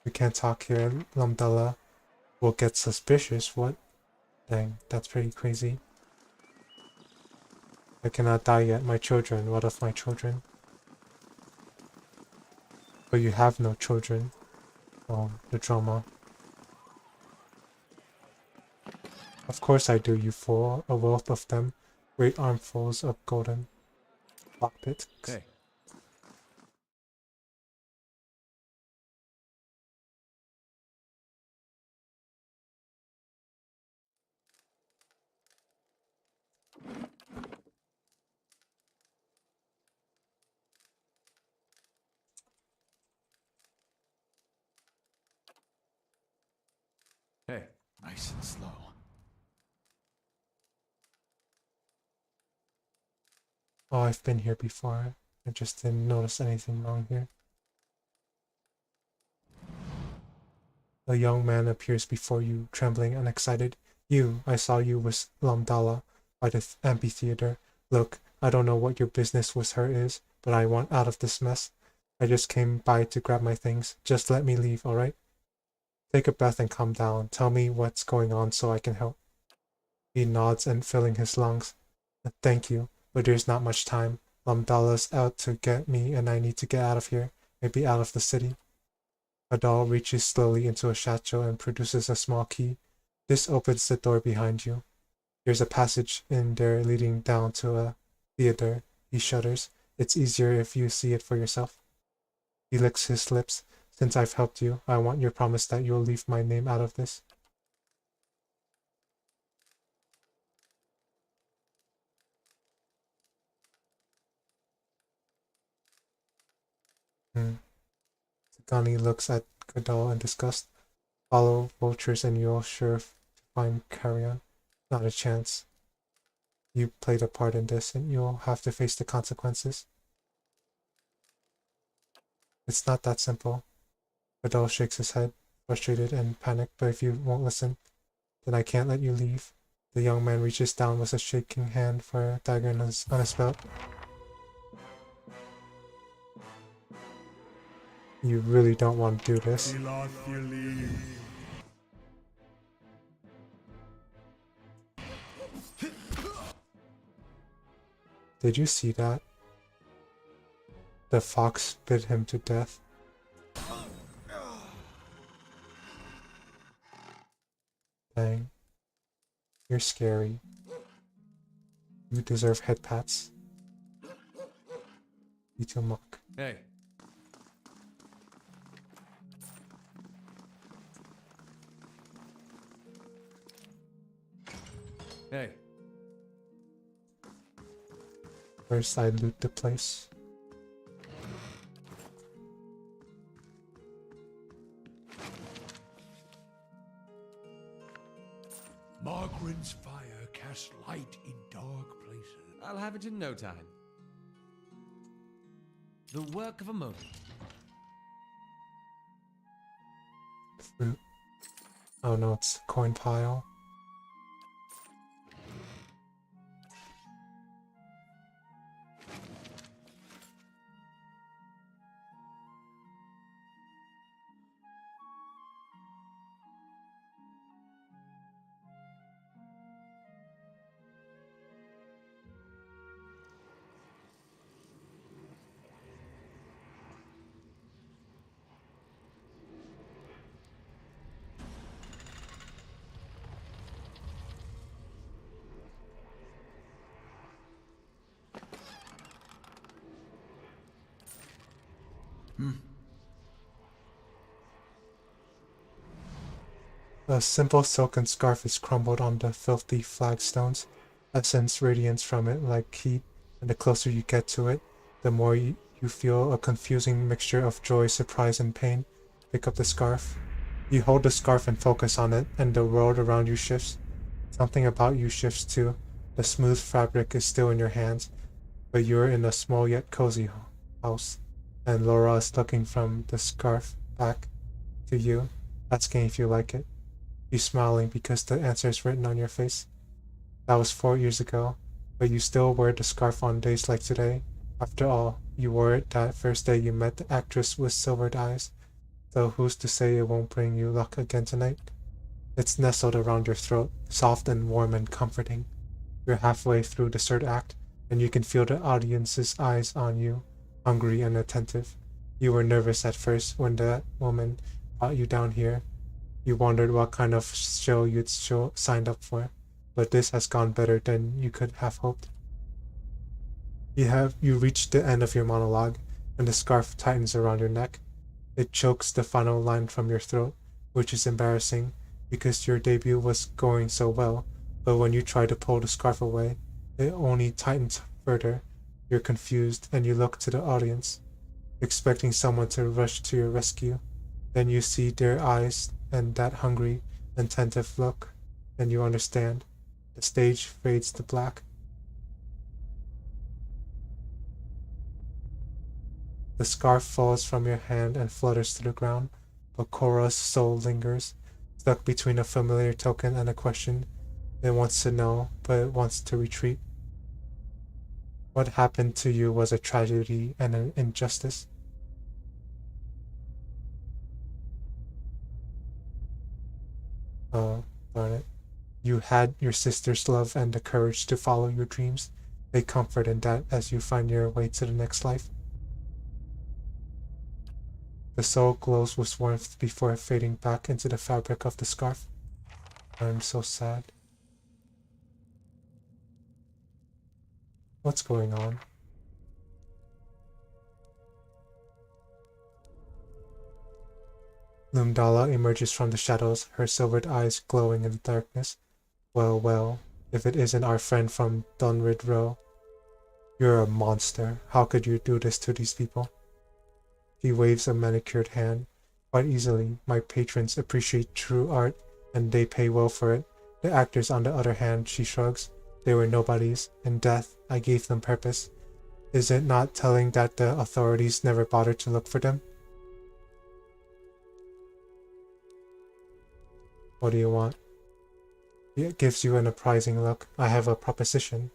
We can't talk here, Lumdala. We'll get suspicious, what? Dang, that's pretty crazy. I cannot die yet, my children. What of my children? But you have no children. Oh, the drama. Of course I do, you fool. A wealth of them. Great armfuls of golden lockpicks. Hey. Nice and slow. Oh, I've been here before. I just didn't notice anything wrong here. A young man appears before you, trembling and excited. You, I saw you with Lamdala by the amphitheater. Look, I don't know what your business with her is, but I want out of this mess. I just came by to grab my things. Just let me leave, alright? Take a breath and calm down. Tell me what's going on so I can help. He nods and filling his lungs. Thank you, but there's not much time. Lamdala's out to get me and I need to get out of here. Maybe out of the city. Adal reaches slowly into a satchel and produces a small key. This opens the door behind you. There's a passage in there leading down to a theater. He shudders. It's easier if you see it for yourself. He licks his lips. Since I've helped you, I want your promise that you'll leave my name out of this. Gani looks at Gadol in disgust. Follow vultures and you'll sure to find carrion. Not a chance. You played a part in this and you'll have to face the consequences. It's not that simple. Gadol shakes his head, frustrated and panicked, but if you won't listen, then I can't let you leave. The young man reaches down with a shaking hand for a dagger on his belt. You really don't want to do this. Did you see that? The fox bit him to death. Dang. You're scary. You deserve head pats. Itomak. Hey. Hey. First I loot the place. Margaret's fire casts light in dark places. I'll have it in no time. The work of a moment. Fruit. Oh no, it's a coin pile. A simple silken scarf is crumbled on the filthy flagstones. Essence radiates from it like heat, and the closer you get to it, the more you feel a confusing mixture of joy, surprise, and pain. Pick up the scarf. You hold the scarf and focus on it, and the world around you shifts. Something about you shifts too. The smooth fabric is still in your hands, but you're in a small yet cozy house, and Laura is looking from the scarf back to you, asking if you like it. You smiling because the answer is written on your face. That was 4 years ago, but you still wear the scarf on days like today. After all, you wore it that first day you met the actress with silvered eyes, so who's to say it won't bring you luck again tonight? It's nestled around your throat, soft and warm and comforting. You're halfway through the third act, and you can feel the audience's eyes on you, hungry and attentive. You were nervous at first when that woman brought you down here. You wondered what kind of show you'd signed up for, but this has gone better than you could have hoped. You reached the end of your monologue, and the scarf tightens around your neck. It chokes the final line from your throat, which is embarrassing, because your debut was going so well, but when you try to pull the scarf away, it only tightens further. You're confused, and you look to the audience, expecting someone to rush to your rescue. Then you see their eyes, and that hungry, attentive look, and you understand. The stage fades to black. The scarf falls from your hand and flutters to the ground, but Korra's soul lingers, stuck between a familiar token and a question. It wants to know, but it wants to retreat. What happened to you was a tragedy and an injustice. Oh, darn it. You had your sister's love and the courage to follow your dreams. Take comfort in that as you find your way to the next life. The soul glows with warmth before fading back into the fabric of the scarf. I'm so sad. What's going on? Lumdala emerges from the shadows, her silvered eyes glowing in the darkness. Well, well, if it isn't our friend from Dunrid Row. You're a monster. How could you do this to these people? He waves a manicured hand. Quite easily, my patrons appreciate true art, and they pay well for it. The actors, on the other hand, she shrugs. They were nobodies. In death, I gave them purpose. Is it not telling that the authorities never bothered to look for them? What do you want? It gives you an apprising look. I have a proposition.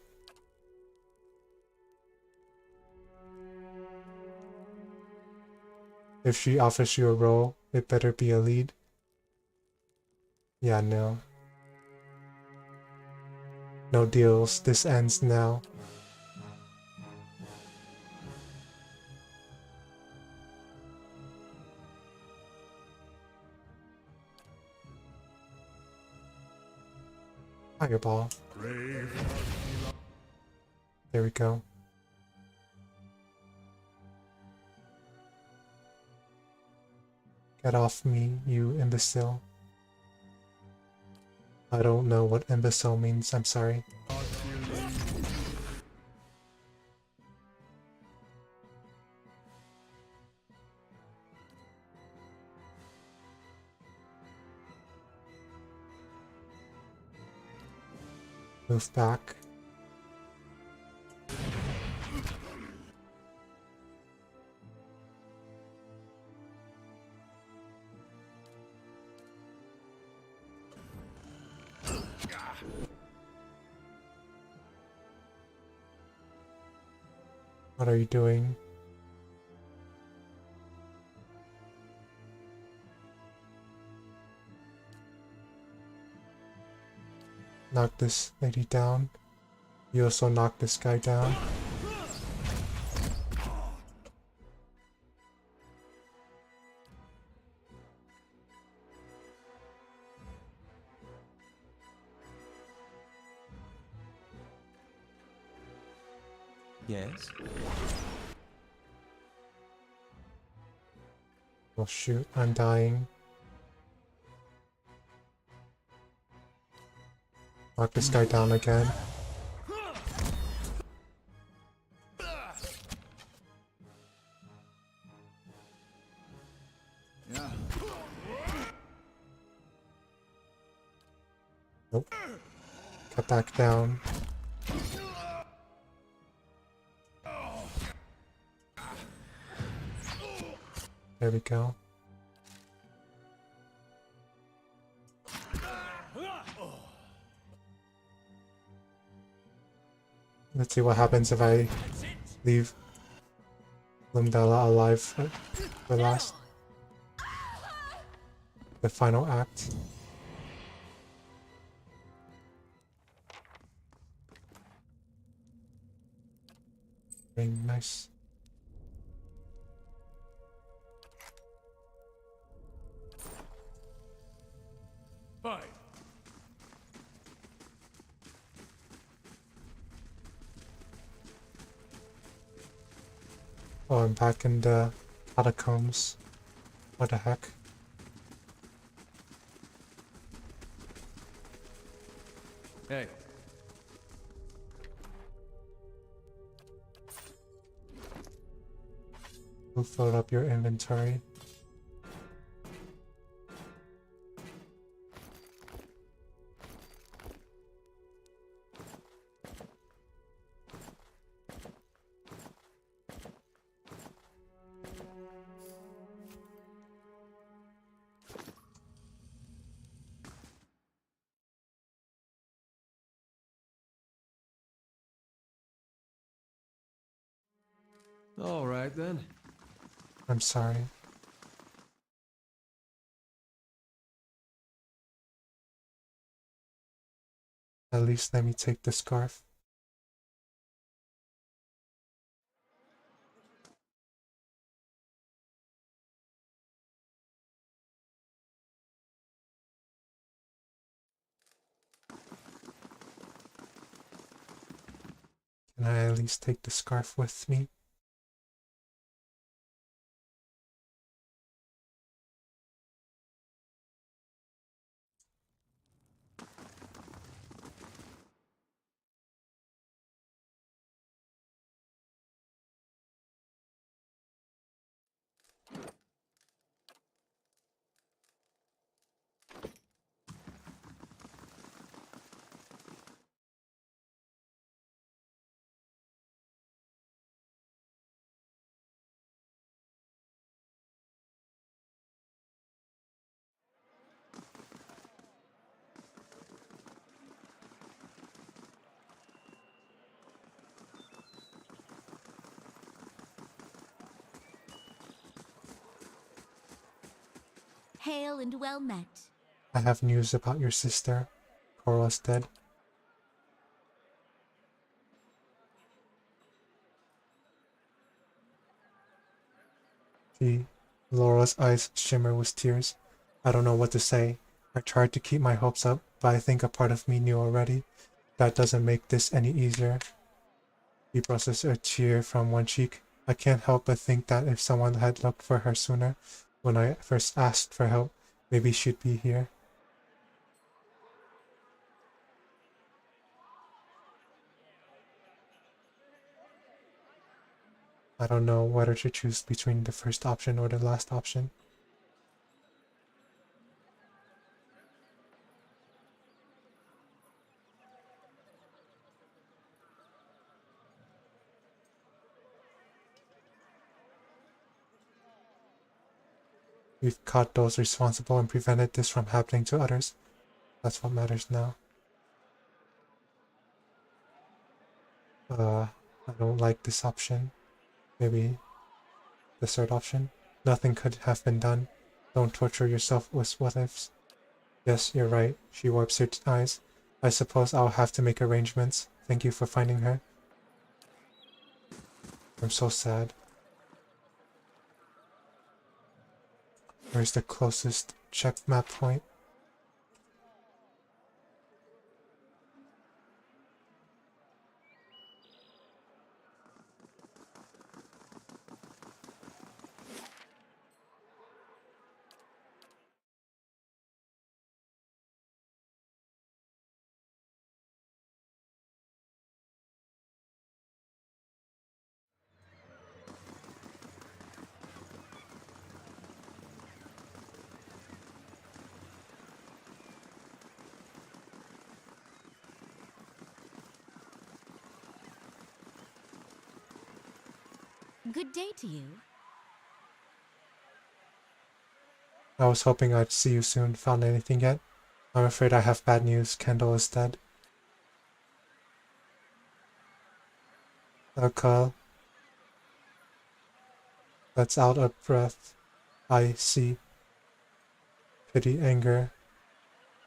If she offers you a role, it better be a lead. Yeah, no. No deals. This ends now. Fireball. There we go. Get off me, you imbecile. I don't know what imbecile means, I'm sorry. Move back. What are you doing? Knock this lady down. You also knock this guy down. Yes? Oh shoot, I'm dying. Knock this guy down again. Nope. Cut back down. There we go. Let's see what happens if I leave Lumdala alive for last. The final act. Very nice. Fine. Oh, I'm back in the catacombs. What the heck? Hey. We'll fill up your inventory. All right, then. I'm sorry. At least let me take the scarf. Can I at least take the scarf with me? Hail and well met. I have news about your sister. Cora's dead. Laura's eyes shimmer with tears. I don't know what to say. I tried to keep my hopes up, but I think a part of me knew already. That doesn't make this any easier. He brushes a tear from one cheek. I can't help but think that if someone had looked for her sooner, when I first asked for help, maybe she'd be here. I don't know whether to choose between the first option or the last option. We've caught those responsible and prevented this from happening to others. That's what matters now. I don't like this option. Maybe the third option. Nothing could have been done. Don't torture yourself with what ifs. Yes, you're right. She wipes her eyes. I suppose I'll have to make arrangements. Thank you for finding her. I'm so sad. Where's the closest check map point? Good day to you. I was hoping I'd see you soon. Found anything yet? I'm afraid I have bad news. Kendall is dead. Carl, that's out of breath. I see pity, anger,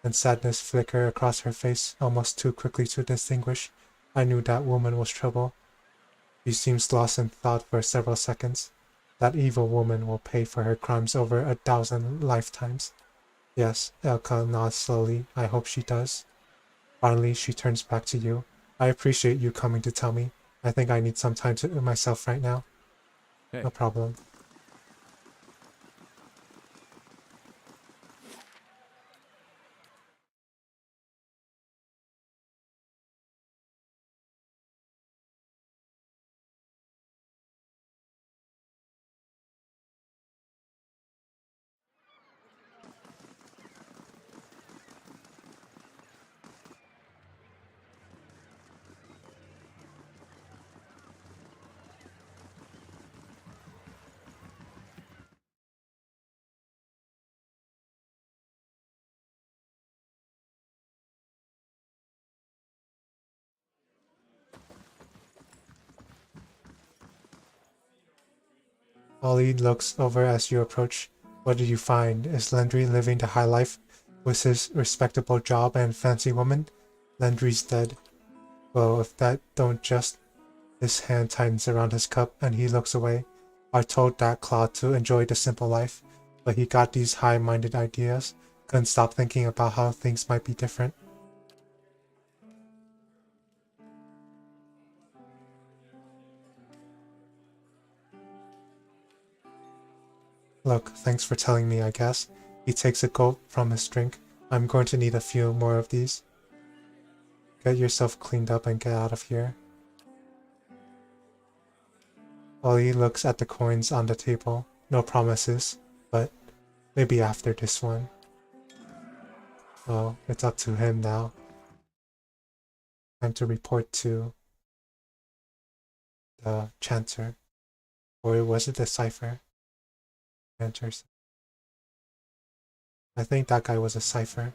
and sadness flicker across her face almost too quickly to distinguish. I knew that woman was trouble. She seems lost in thought for several seconds. That evil woman will pay for her crimes over 1,000 lifetimes. Yes, Elka nods slowly. I hope she does. Finally, she turns back to you. I appreciate you coming to tell me. I think I need some time to myself right now. Hey. No problem. Ollie looks over as you approach. What did you find? Is Landry living the high life with his respectable job and fancy woman? Landry's dead. Well, if that don't just... His hand tightens around his cup and he looks away. I told that cloud to enjoy the simple life, but he got these high-minded ideas. Couldn't stop thinking about how things might be different. Look, thanks for telling me, I guess. He takes a gulp from his drink. I'm going to need a few more of these. Get yourself cleaned up and get out of here. Ollie looks at the coins on the table. No promises, but maybe after this one. Oh, it's up to him now. Time to report to the chanter. Or was it the cipher? Chanters. I think that guy was a cipher.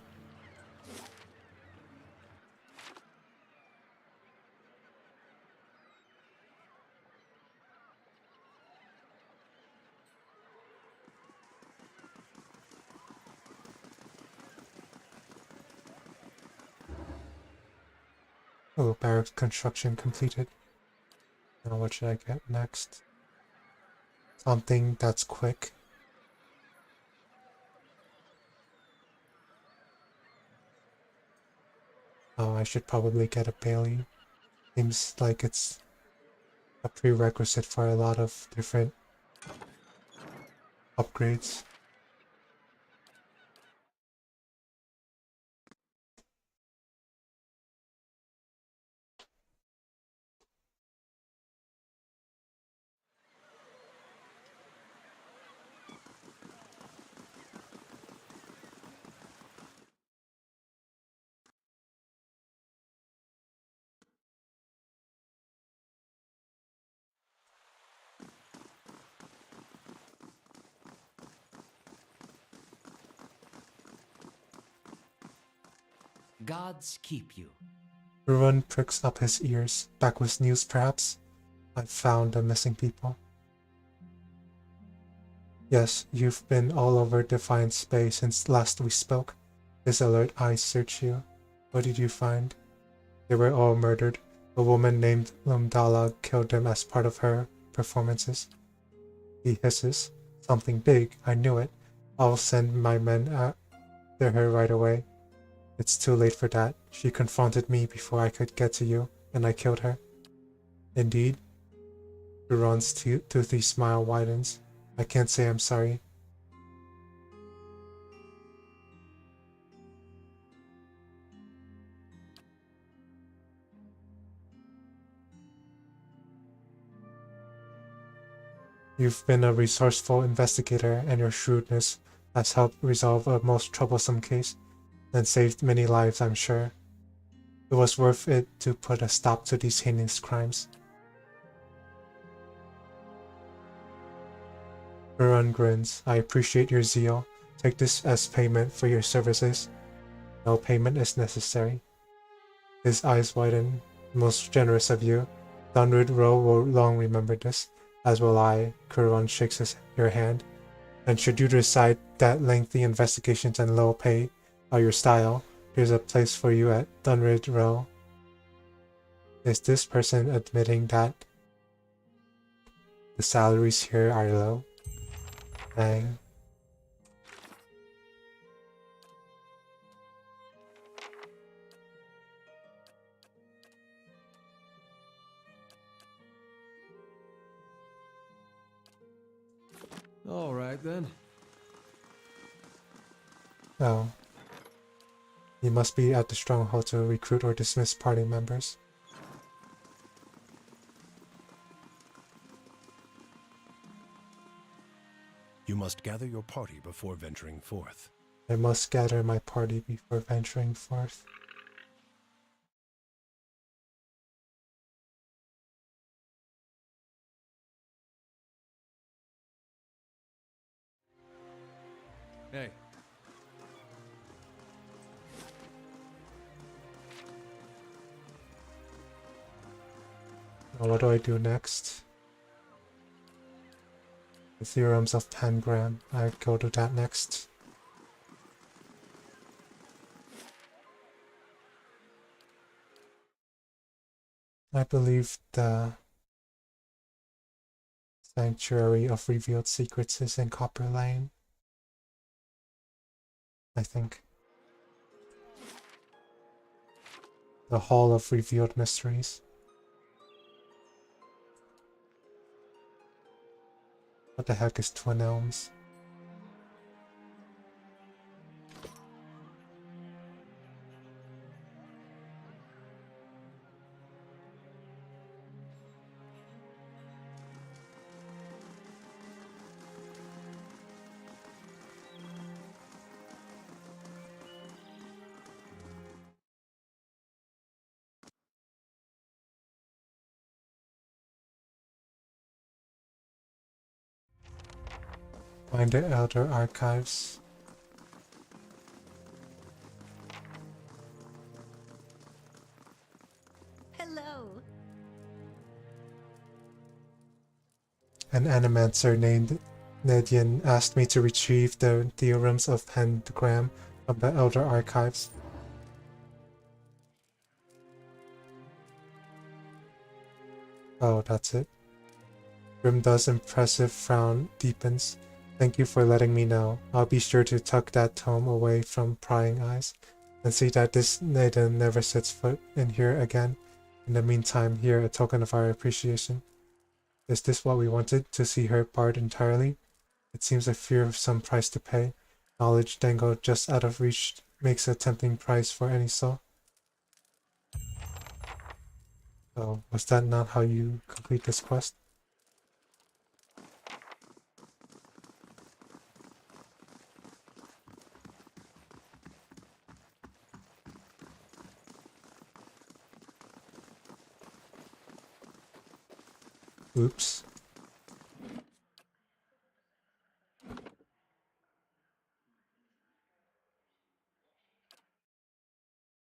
Oh, barracks construction completed. Now what should I get next? Something that's quick. Oh, I should probably get a Bailey. Seems like it's a prerequisite for a lot of different upgrades. Gods keep you. Ruan pricks up his ears. Back with news, perhaps? I've found the missing people. Yes, you've been all over Defiance Bay since last we spoke. This alert eyes search you. What did you find? They were all murdered. A woman named Lumdala killed them as part of her performances. He hisses. Something big, I knew it. I'll send my men after her right away. It's too late for that. She confronted me before I could get to you, and I killed her. Indeed? Duran's toothy smile widens. I can't say I'm sorry. You've been a resourceful investigator, and your shrewdness has helped resolve a most troublesome case, and saved many lives, I'm sure. It was worth it to put a stop to these heinous crimes. Duran grins. I appreciate your zeal. Take this as payment for your services. No payment is necessary. His eyes widen. Most generous of you. Dunrid Row will long remember this, as will I. Kuron shakes your hand. And should you decide that lengthy investigations and low pay are your style, there's a place for you at Dunrid Row. Is this person admitting that the salaries here are low? Dang. All right, then. Oh. You must be at the stronghold to recruit or dismiss party members. You must gather your party before venturing forth. I must gather my party before venturing forth. Hey. Now what do I do next? The theorems of Pangram. I'd go to that next. I believe the Sanctuary of Revealed Secrets is in Copper Lane. I think. The Hall of Revealed Mysteries. What the heck is Twin Elms? Find the Elder Archives. Hello. An animancer named Nedian asked me to retrieve the theorems of Pangram from the Elder Archives. Oh, that's it. Grimda's impressive frown deepens. Thank you for letting me know. I'll be sure to tuck that tome away from prying eyes, and see that this Naden never sets foot in here again. In the meantime, here a token of our appreciation. Is this what we wanted? To see her barred entirely? It seems a fear of some price to pay. Knowledge dangled just out of reach makes a tempting price for any soul. Oh, was that not how you complete this quest? Oops.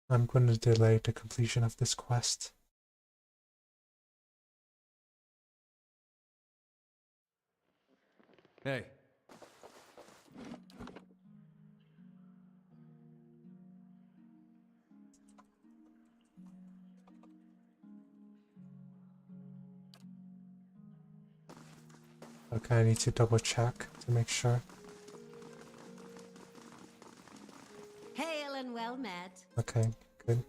I'm going to delay the completion of this quest. Hey. Okay, I need to double check to make sure. Hail and well met. Okay, good.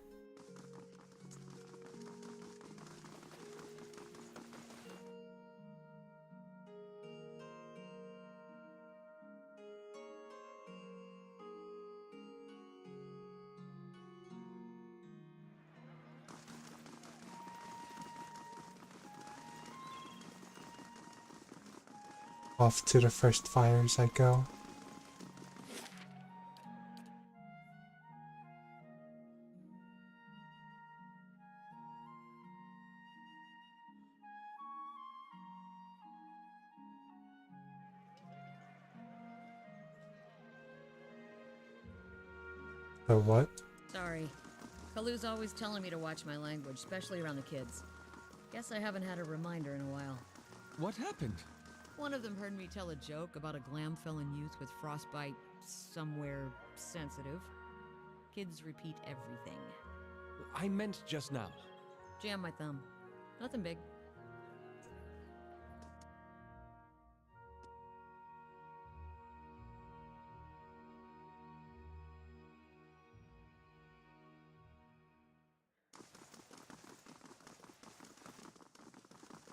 Off to the first fires I go. The what? Sorry. Kalu's always telling me to watch my language, especially around the kids. Guess I haven't had a reminder in a while. What happened? One of them heard me tell a joke about a glam-felon youth with frostbite somewhere sensitive. Kids repeat everything. I meant just now. Jam my thumb. Nothing big.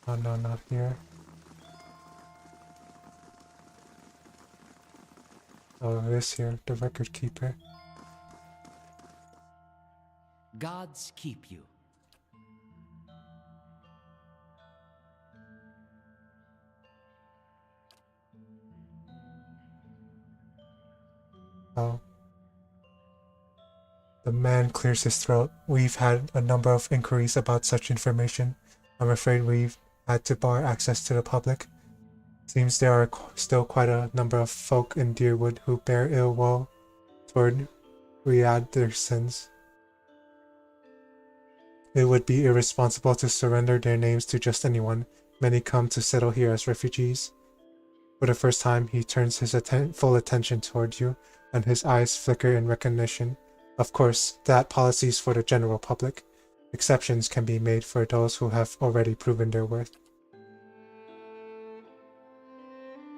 Oh no, not here. Oh, it is here, the record keeper. Gods keep you. Oh. The man clears his throat. We've had a number of inquiries about such information. I'm afraid we've had to bar access to the public. Seems there are still quite a number of folk in Deerwood who bear ill will toward their sins. It would be irresponsible to surrender their names to just anyone. Many come to settle here as refugees. For the first time, he turns his full attention toward you, and his eyes flicker in recognition. Of course, that policy is for the general public. Exceptions can be made for those who have already proven their worth.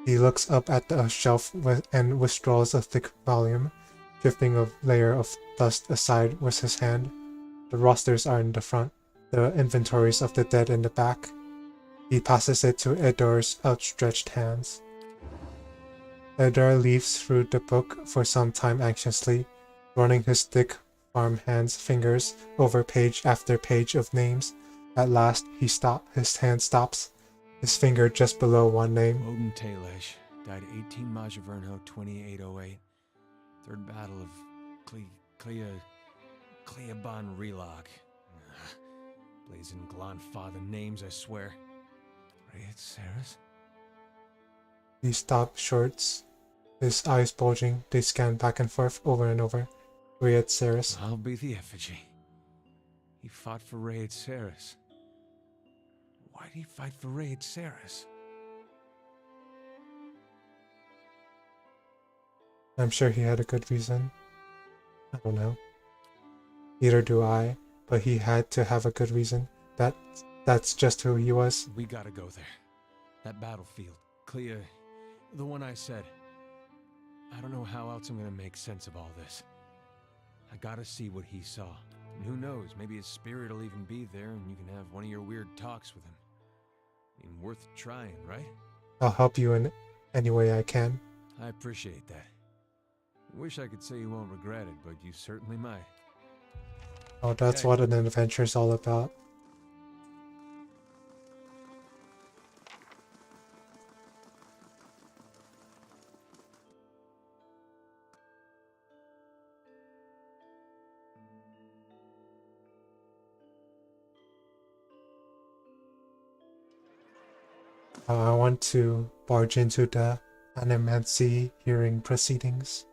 He looks up at the shelf and withdraws a thick volume, shifting a layer of dust aside with his hand. The rosters are in the front, the inventories of the dead in the back. He passes it to Edor's outstretched hands. Edor leaves through the book for some time anxiously, running his thick farmhand's fingers over page after page of names. At last, his hand stops, his finger just below one name. Odin Talesh died 18 Majavernho 2808. Third Battle of Cleaban Relog. Blazing Glanfather names, I swear. Rayet Saris? He stops short, his eyes bulging. They scan back and forth over and over. Rayet Saris. I'll be the effigy. He fought for Rayet Saris. Why'd he fight for Rayet Saris? I'm sure he had a good reason. I don't know. Neither do I, but he had to have a good reason. That's just who he was. We gotta go there. That battlefield. Clea, the one I said. I don't know how else I'm gonna make sense of all this. I gotta see what he saw. And who knows, maybe his spirit will even be there and you can have one of your weird talks with him. I mean, worth trying, right? I'll help you in any way I can. I appreciate that. Wish I could say you won't regret it, but you certainly might. Oh, that's what an adventure is all about. I want to barge into the animancy hearing proceedings.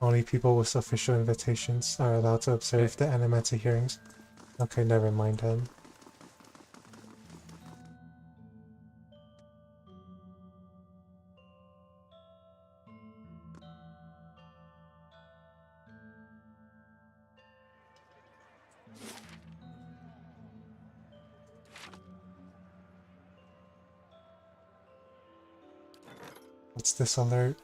Only people with official invitations are allowed to observe the animancy hearings. Okay, never mind then. What's this alert?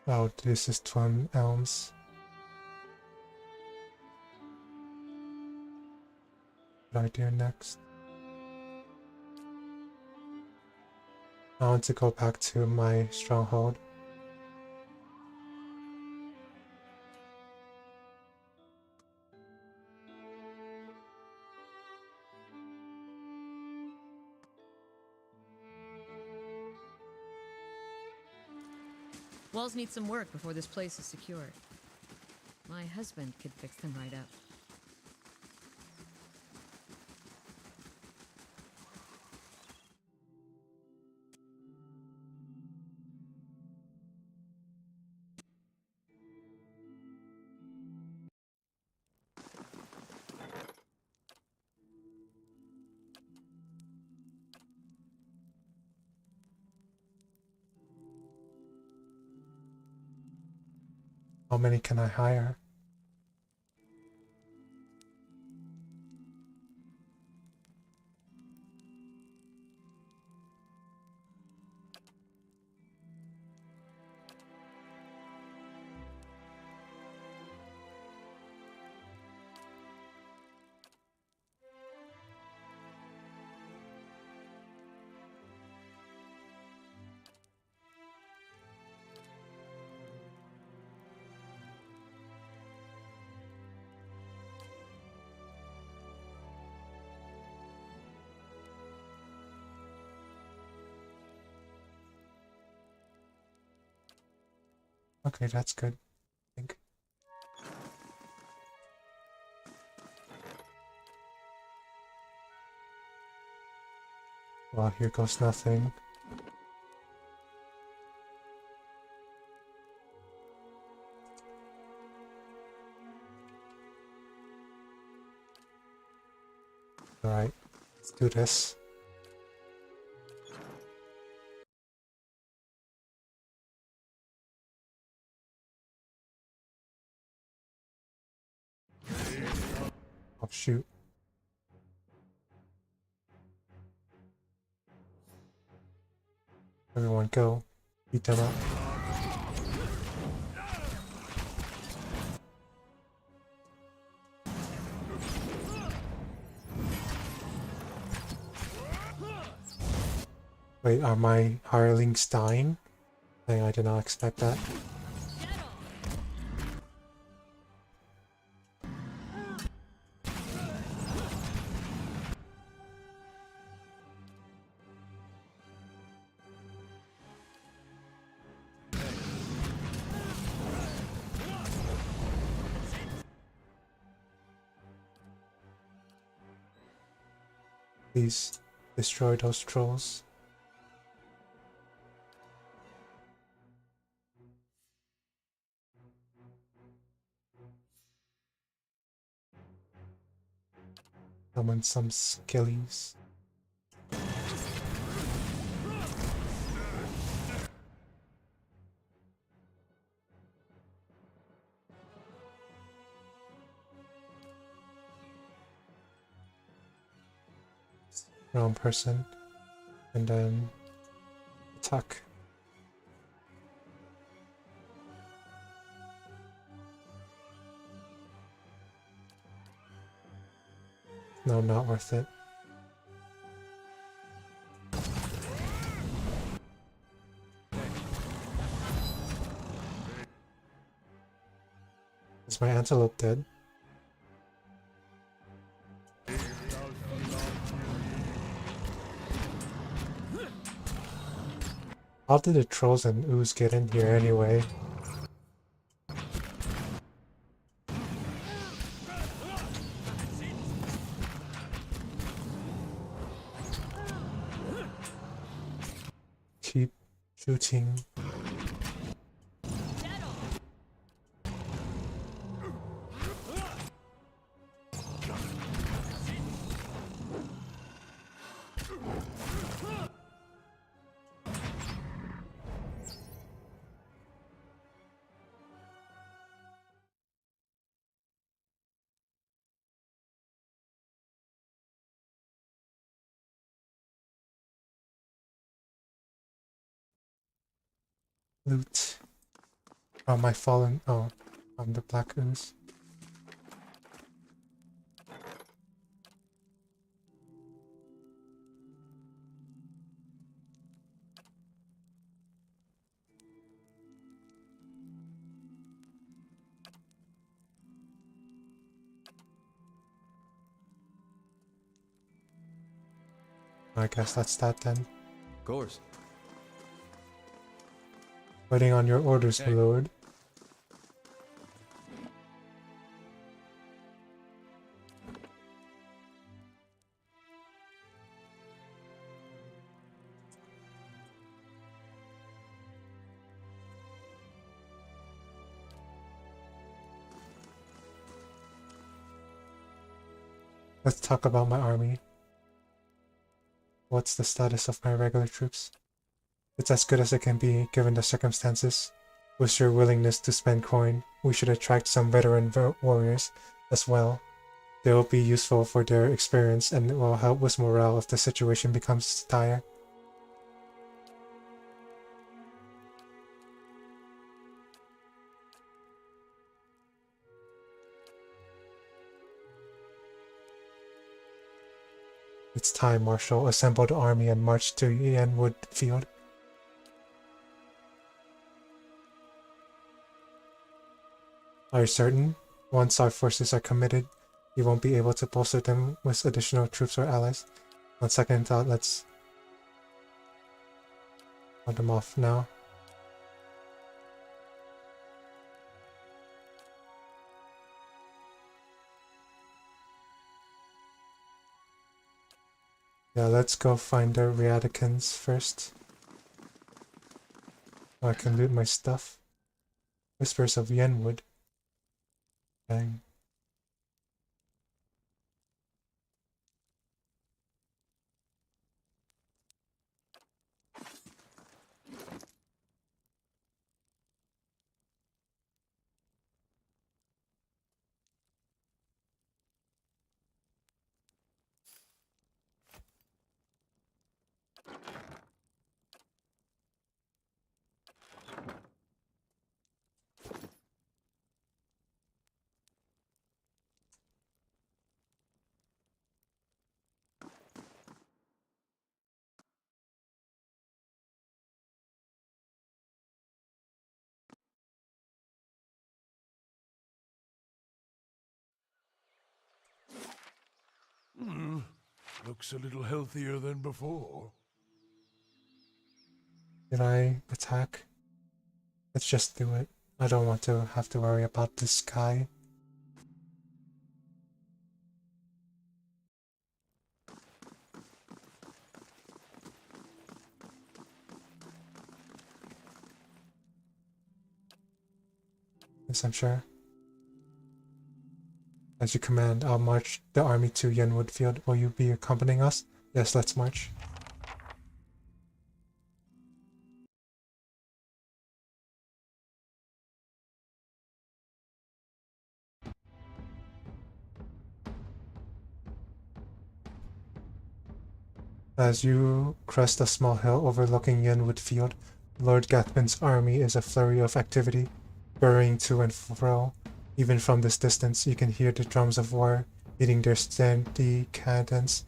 Oh, this is Twin Elms. What do I do next? I want to go back to my stronghold. Walls need some work before this place is secured. My husband could fix them right up. How many can I hire? Okay, that's good, I think. Well, here goes nothing. Alright, let's do this. Oh shoot. Everyone go. Beat them up. Wait, are my hirelings dying? I did not expect that. Please destroy those trolls. Summon some skillies. Wrong person. And then attack. No, not worth it. Is my antelope dead? How did the trolls and ooze get in here anyway? Keep shooting. Loot. Oh, my fallen. Oh, I'm the black ooze. I guess that's that then. Of course. Waiting on your orders, Hey. my lord. Let's talk about my army. What's the status of my regular troops? It's as good as it can be, given the circumstances. With your willingness to spend coin, we should attract some veteran warriors as well. They will be useful for their experience and will help with morale if the situation becomes dire. It's time, Marshal. Assemble the army and march to Yenwood field. Are you certain? Once our forces are committed, you won't be able to bolster them with additional troops or allies. On second thought, let's count them off now. Yeah, let's go find the Riadicans first. Oh, I can loot my stuff. Whispers of Yenwood. Bang. Looks a little healthier than before. Did I attack? Let's just do it. I don't want to have to worry about this guy. Yes, I'm sure. As you command, I'll march the army to Yenwood Field. Will you be accompanying us? Yes, let's march. As you crest a small hill overlooking Yenwood Field, Lord Gathman's army is a flurry of activity, scurrying to and fro. Even from this distance, you can hear the drums of war beating their steady cadence,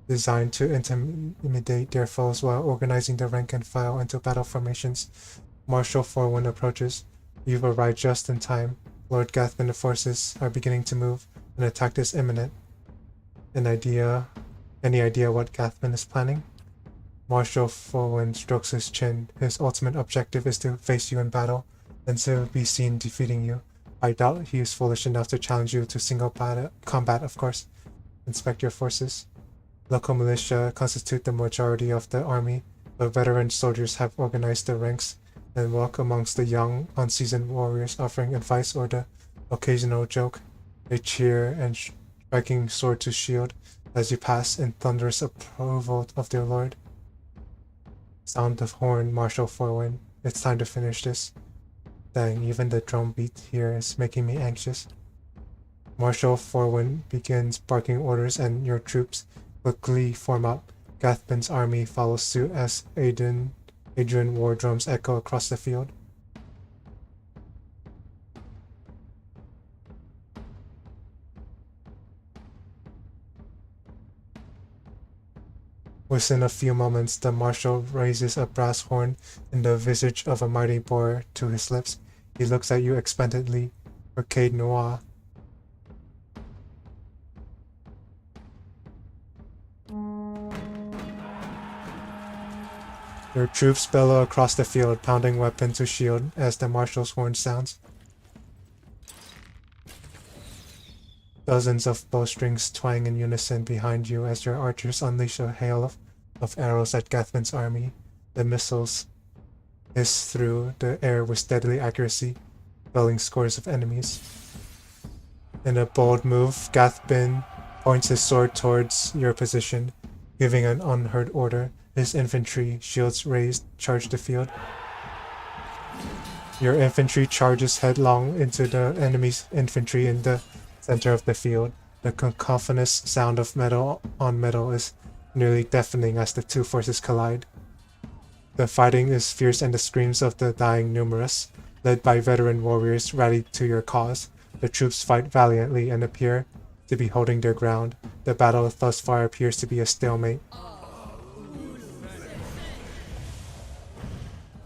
designed to intimidate their foes while organizing the rank and file into battle formations. Marshal Forwyn approaches. You've arrived just in time. Lord Gathman's forces are beginning to move. An attack is imminent. Any idea what Gathman is planning? Marshal Forwyn strokes his chin. His ultimate objective is to face you in battle, and to be seen defeating you. I doubt he is foolish enough to challenge you to single combat, of course. Inspect your forces. Local militia constitute the majority of the army, but veteran soldiers have organized their ranks and walk amongst the young, unseasoned warriors offering advice or the occasional joke. They cheer and striking sword to shield as you pass in thunderous approval of their lord. Sound of horn, Marshal Forwyn. It's time to finish this. Dang, even the drum beat here is making me anxious. Marshal Forwyn begins barking orders and your troops quickly form up. Gathman's army follows suit as Adrian war drums echo across the field. Within a few moments, the marshal raises a brass horn in the visage of a mighty boar to his lips. He looks at you expectantly. Arcade Noir. Your troops bellow across the field, pounding weapon to shield as the marshal's horn sounds. Dozens of bowstrings twang in unison behind you as your archers unleash a hail of arrows at Gathman's army. The missiles hiss through the air with deadly accuracy, felling scores of enemies. In a bold move, Gathman points his sword towards your position, giving an unheard order. His infantry, shields raised, charge the field. Your infantry charges headlong into the enemy's infantry in the center of the field. The cacophonous sound of metal on metal is nearly deafening as the two forces collide. The fighting is fierce and the screams of the dying numerous. Led by veteran warriors rallied to your cause, the troops fight valiantly and appear to be holding their ground. The battle thus far appears to be a stalemate.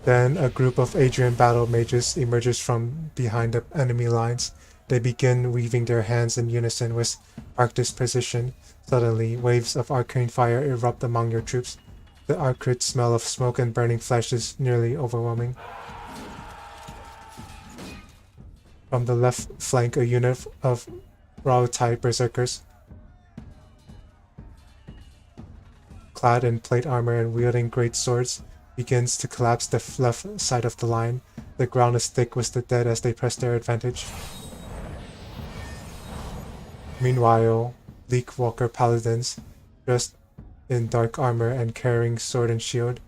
Then a group of Adrian battle mages emerges from behind the enemy lines. They begin weaving their hands in unison with arctic precision. Suddenly, waves of arcane fire erupt among your troops. The acrid smell of smoke and burning flesh is nearly overwhelming. From the left flank, a unit of Rautai berserkers clad in plate armor and wielding great swords, begins to collapse the left side of the line. The ground is thick with the dead as they press their advantage. Meanwhile, Leak Walker paladins, dressed in dark armor and carrying sword and shield,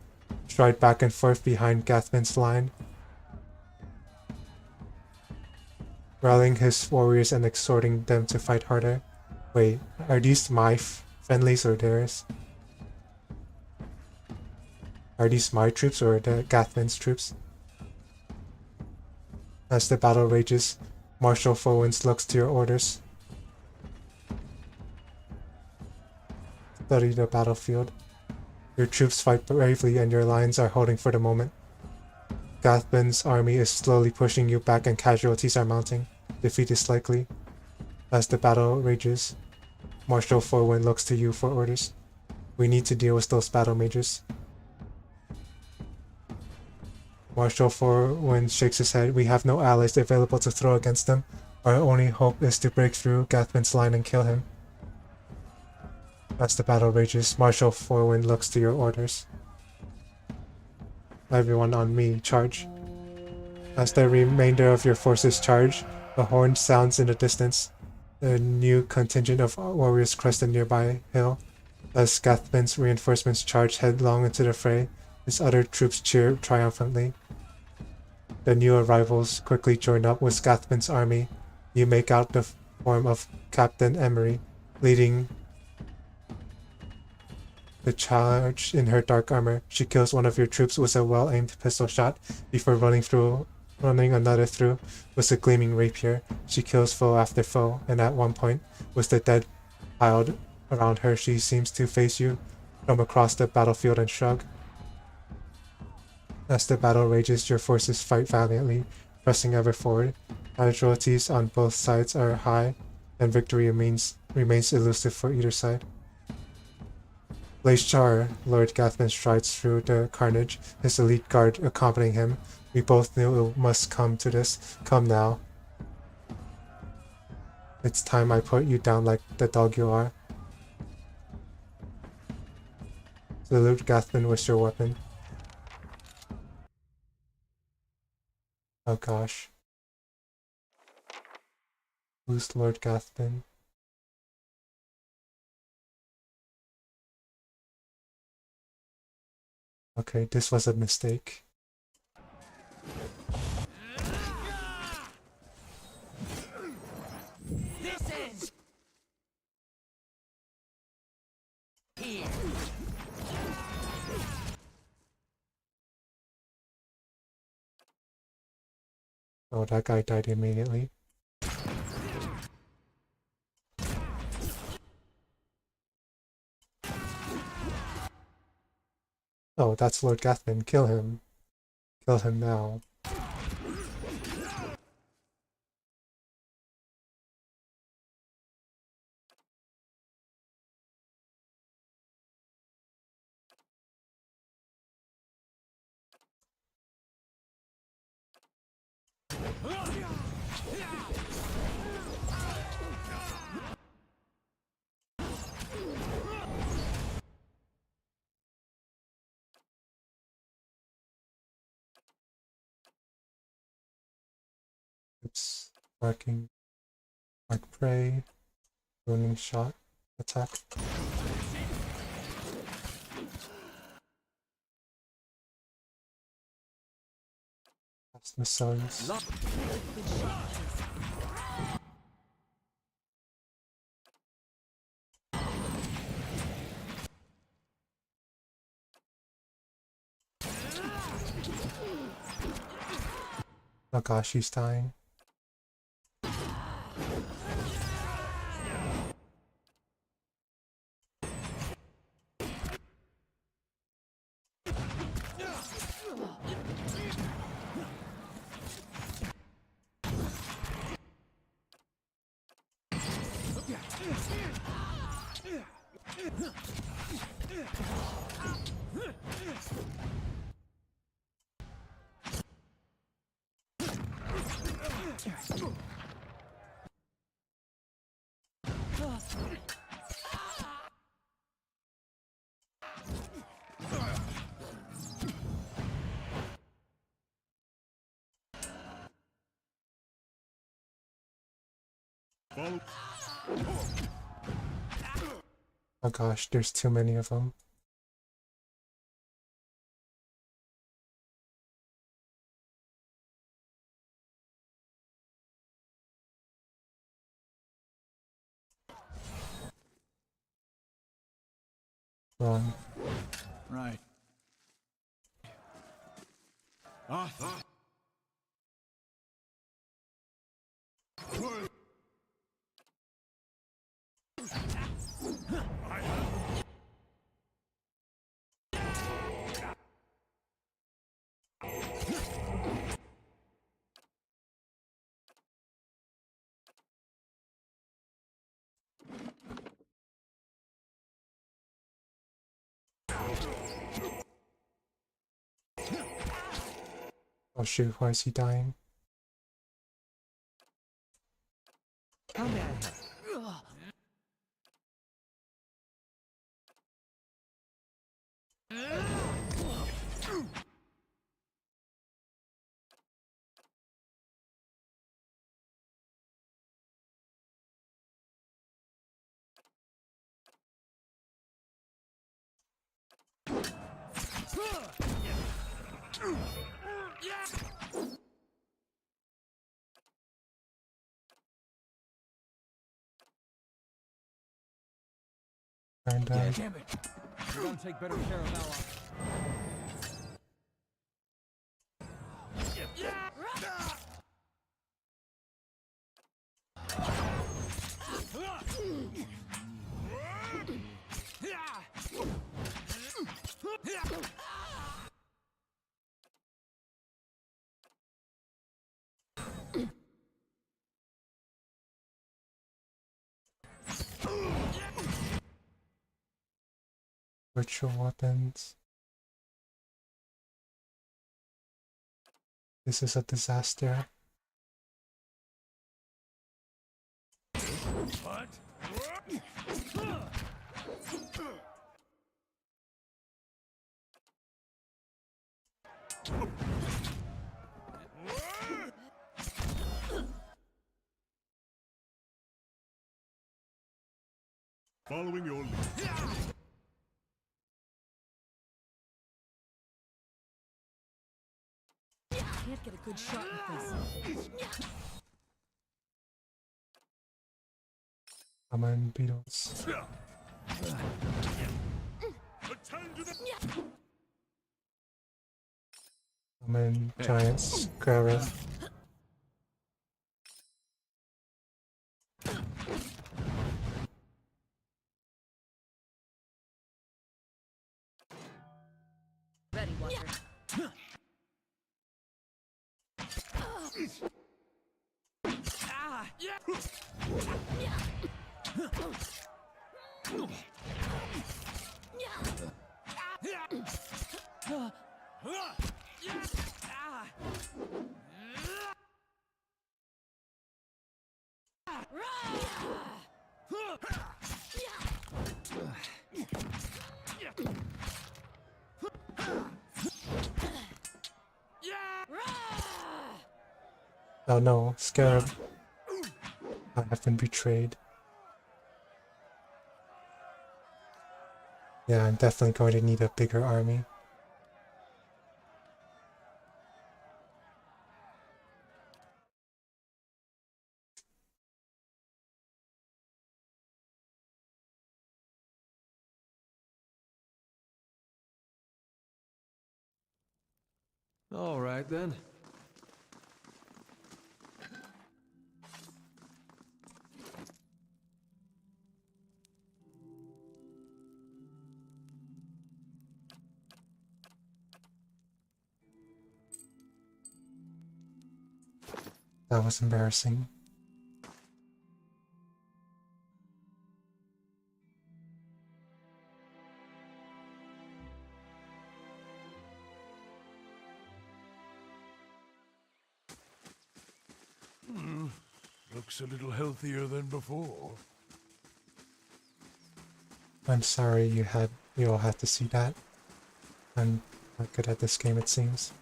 stride back and forth behind Gathman's line, rallying his warriors and exhorting them to fight harder. Wait, are these my friendlies or theirs? Are these my troops or the Gathman's troops? As the battle rages, Marshal Fowens looks to your orders. Study the battlefield. Your troops fight bravely and your lines are holding for the moment. Gathman's army is slowly pushing you back and casualties are mounting. Defeat is likely. As the battle rages, Marshal Fowen looks to you for orders. We need to deal with those battle mages. Marshal Fowen shakes his head. We have no allies available to throw against them. Our only hope is to break through Gathman's line and kill him. As the battle rages, Marshal Fowen looks to your orders. Everyone on me, charge. As the remainder of your forces charge, a horn sounds in the distance. A new contingent of warriors crest a nearby hill. As Gathman's reinforcements charge headlong into the fray, his other troops cheer triumphantly. The new arrivals quickly join up with Gathman's army. You make out the form of Captain Emery, leading the charge in her dark armor. She kills one of your troops with a well-aimed pistol shot before running another through with a gleaming rapier. She kills foe after foe, and at one point, with the dead piled around her, she seems to face you from across the battlefield and shrug. As the battle rages, your forces fight valiantly, pressing ever forward. Casualties on both sides are high, and victory remains elusive for either side. Blaze Char, Lord Gathman strides through the carnage, his elite guard accompanying him. We both knew it must come to this. Come now. It's time I put you down like the dog you are. Salute Gathman with your weapon. Oh gosh. Who's Lord Gathman? Okay, this was a mistake. Oh, that guy died immediately. Oh, that's Lord Gathman. Kill him. Kill him now. Oops. Marking. Mark prey. Running shot. Attack. Cast missiles. Oh gosh, he's dying. Follow. Oh gosh, there's too many of them. Run. Right. Arthur. Oh shoot, why is he dying? How may I help? And Damn it! We gotta take better care of Ally. virtual weapons. This is a disaster. What? Following your lead. Can't get a good shot with this. Come on, beetles. Attend to the. Come in, giants. Grab Ready, Watcher. Oh no, Scarab. I have been betrayed. Yeah, I'm definitely going to need a bigger army. All right then. That was embarrassing. Looks a little healthier than before. I'm sorry you all had to see that. I'm not good at this game, it seems.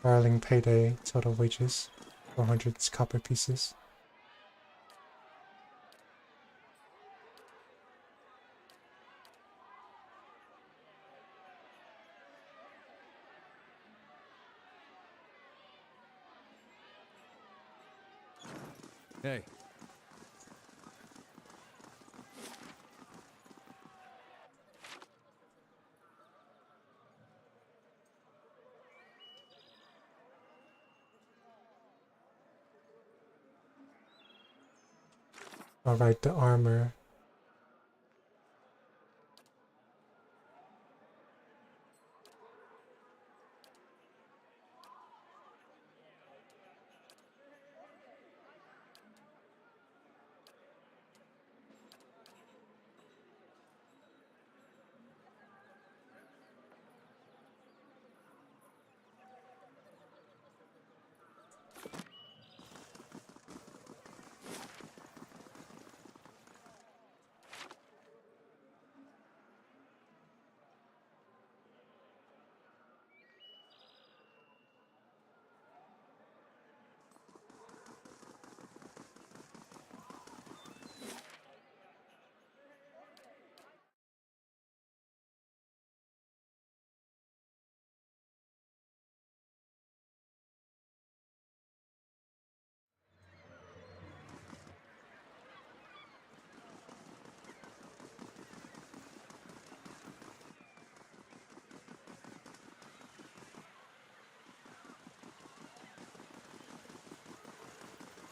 Hireling payday, total wages, 400 copper pieces. Hey. Alright, the armor.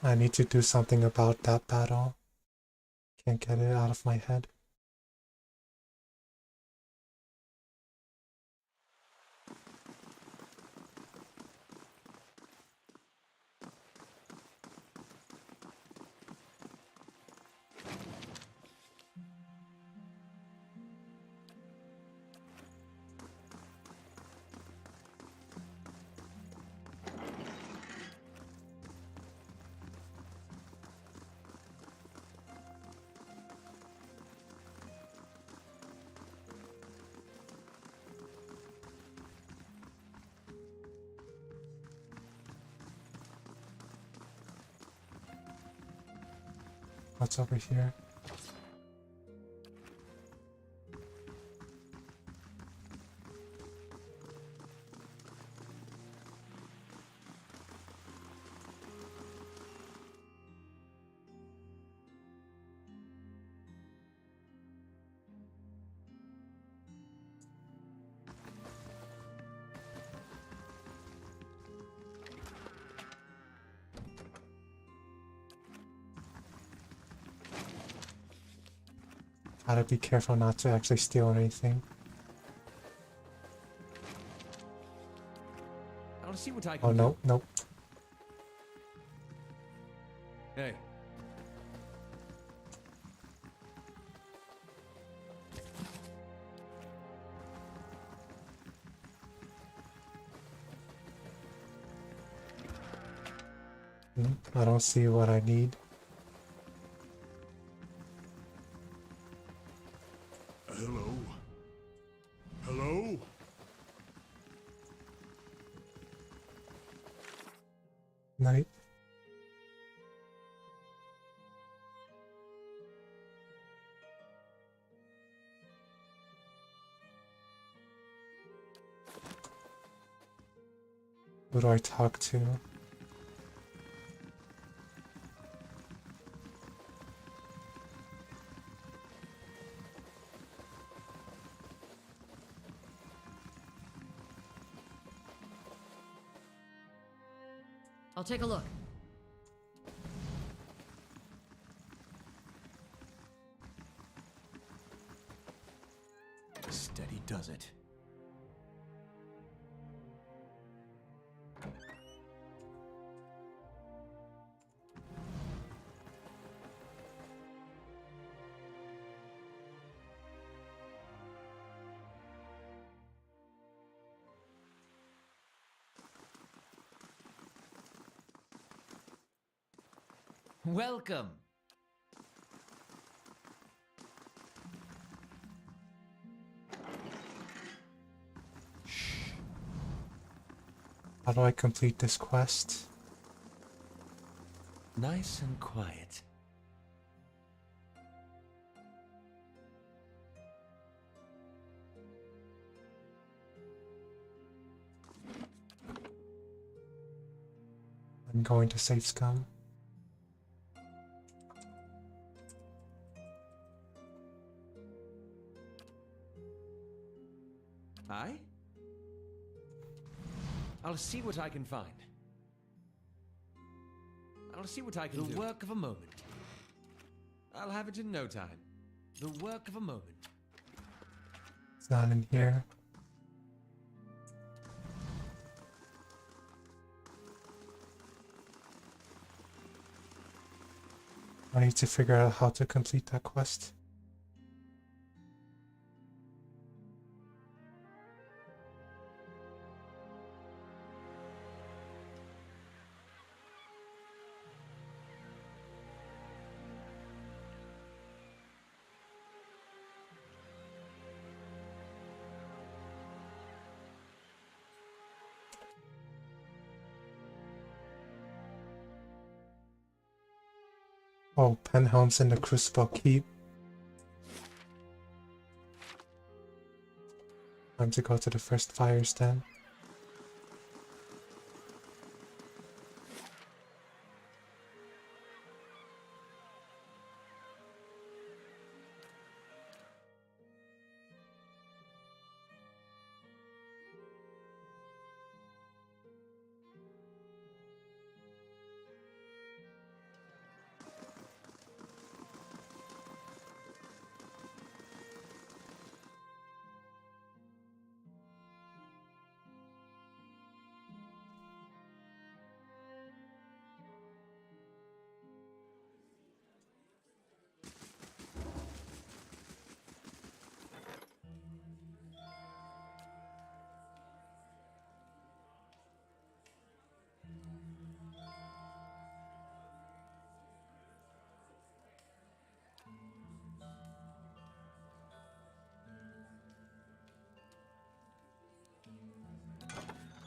I need to do something about that battle. Can't get it out of my head. What's over here? Gotta be careful not to actually steal anything. I'll see what I can Oh, do. no, nope. Hey. I don't see what I need. Hello? Hello? Night. Who do I talk to? I'll take a look. Steady does it. Welcome. How How do I complete this quest? Nice and quiet. I'm going to save scum. I? I'll see what I can find. I'll see what I can do. The work of a moment. I'll have it in no time. The work of a moment. It's not in here. I need to figure out how to complete that quest. Oh, Penhelm's in the Crucible Keep. Time to go to the first fire stand.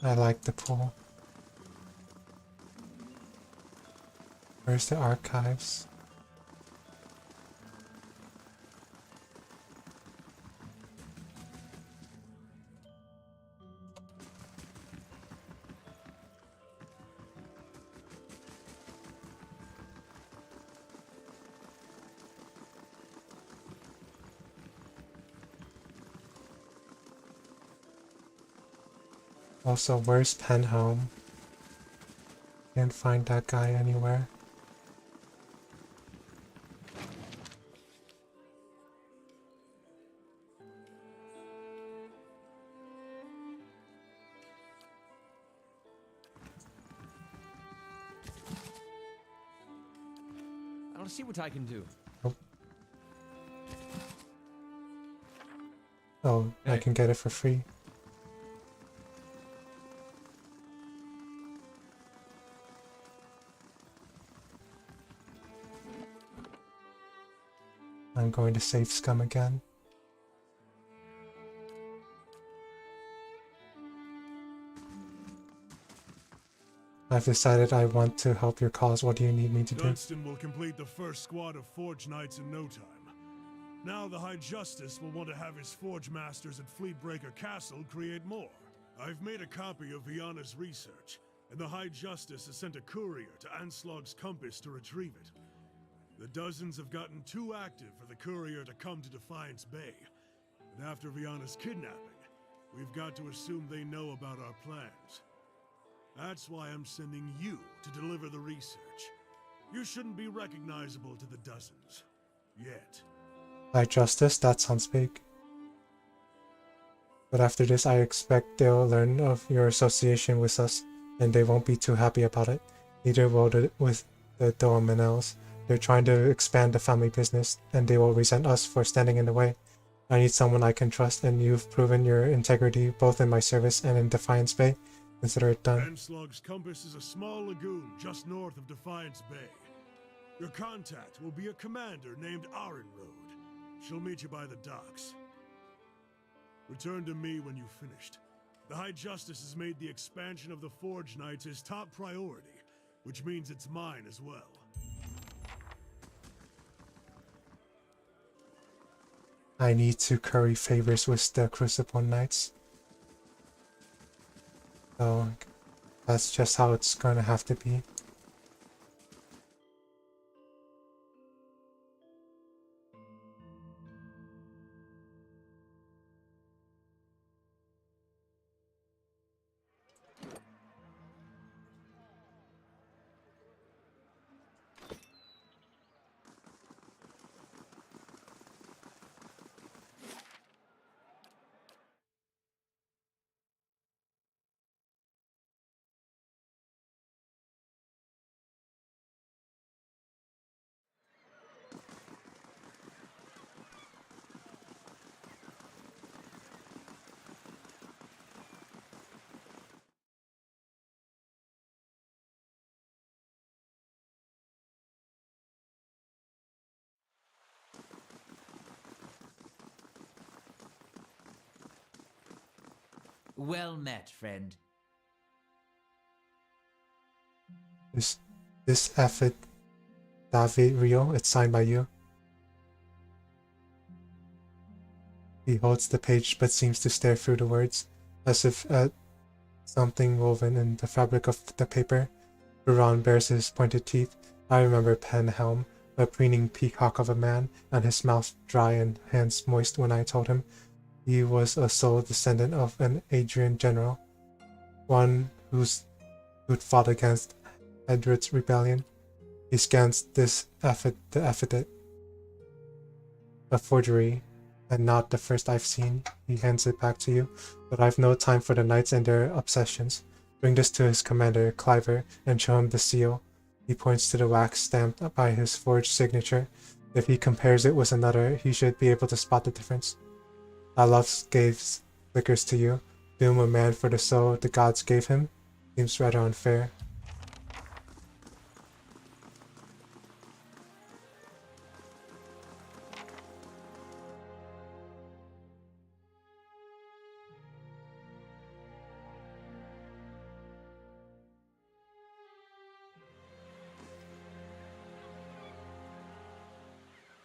I like the pool. Where's the archives? Also, where's Penhelm? Can't find that guy anywhere. I'll see what I can do. Oh, I Hey. can get it for free. I'm going to save scum again. I've decided I want to help your cause. What do you need me to do? Dunstan will complete the first squad of Forge Knights in no time. Now the High Justice will want to have his Forge Masters at Fleetbreaker Castle create more. I've made a copy of Viana's research, and the High Justice has sent a courier to Anslog's Compass to retrieve it. The dozens have gotten too active for the courier to come to Defiance Bay, and after Viana's kidnapping, we've got to assume they know about our plans. That's why I'm sending you to deliver the research. You shouldn't be recognizable to the dozens. Yet. High Justice? That sounds big. But after this, I expect they'll learn of your association with us, and they won't be too happy about it. Neither will with the Dormanels. They're trying to expand the family business, and they will resent us for standing in the way. I need someone I can trust, and you've proven your integrity both in my service and in Defiance Bay. Consider it done. Anslog's Compass is a small lagoon just north of Defiance Bay. Your contact will be a commander named Arenroad. She'll meet you by the docks. Return to me when you've finished. The High Justice has made the expansion of the Forge Knights his top priority, which means it's mine as well. I need to curry favors with the Crucible Knights. So that's just how it's gonna have to be. Well met, friend. This effort, David Rio, it's signed by you. He holds the page but seems to stare through the words, as if at something woven in the fabric of the paper. Buran bares his pointed teeth. I remember Penhelm, a preening peacock of a man, and his mouth dry and hands moist when I told him he was a sole descendant of an Adrian general, one who'd fought against Edward's rebellion. He scans the affidavit. A forgery, and not the first I've seen. He hands it back to you, but I've no time for the knights and their obsessions. Bring this to his commander, Cliver, and show him the seal. He points to the wax stamped by his forged signature. If he compares it with another, he should be able to spot the difference. Alof's gaze flickers to you. Doom a man for the soul the gods gave him? Seems rather unfair.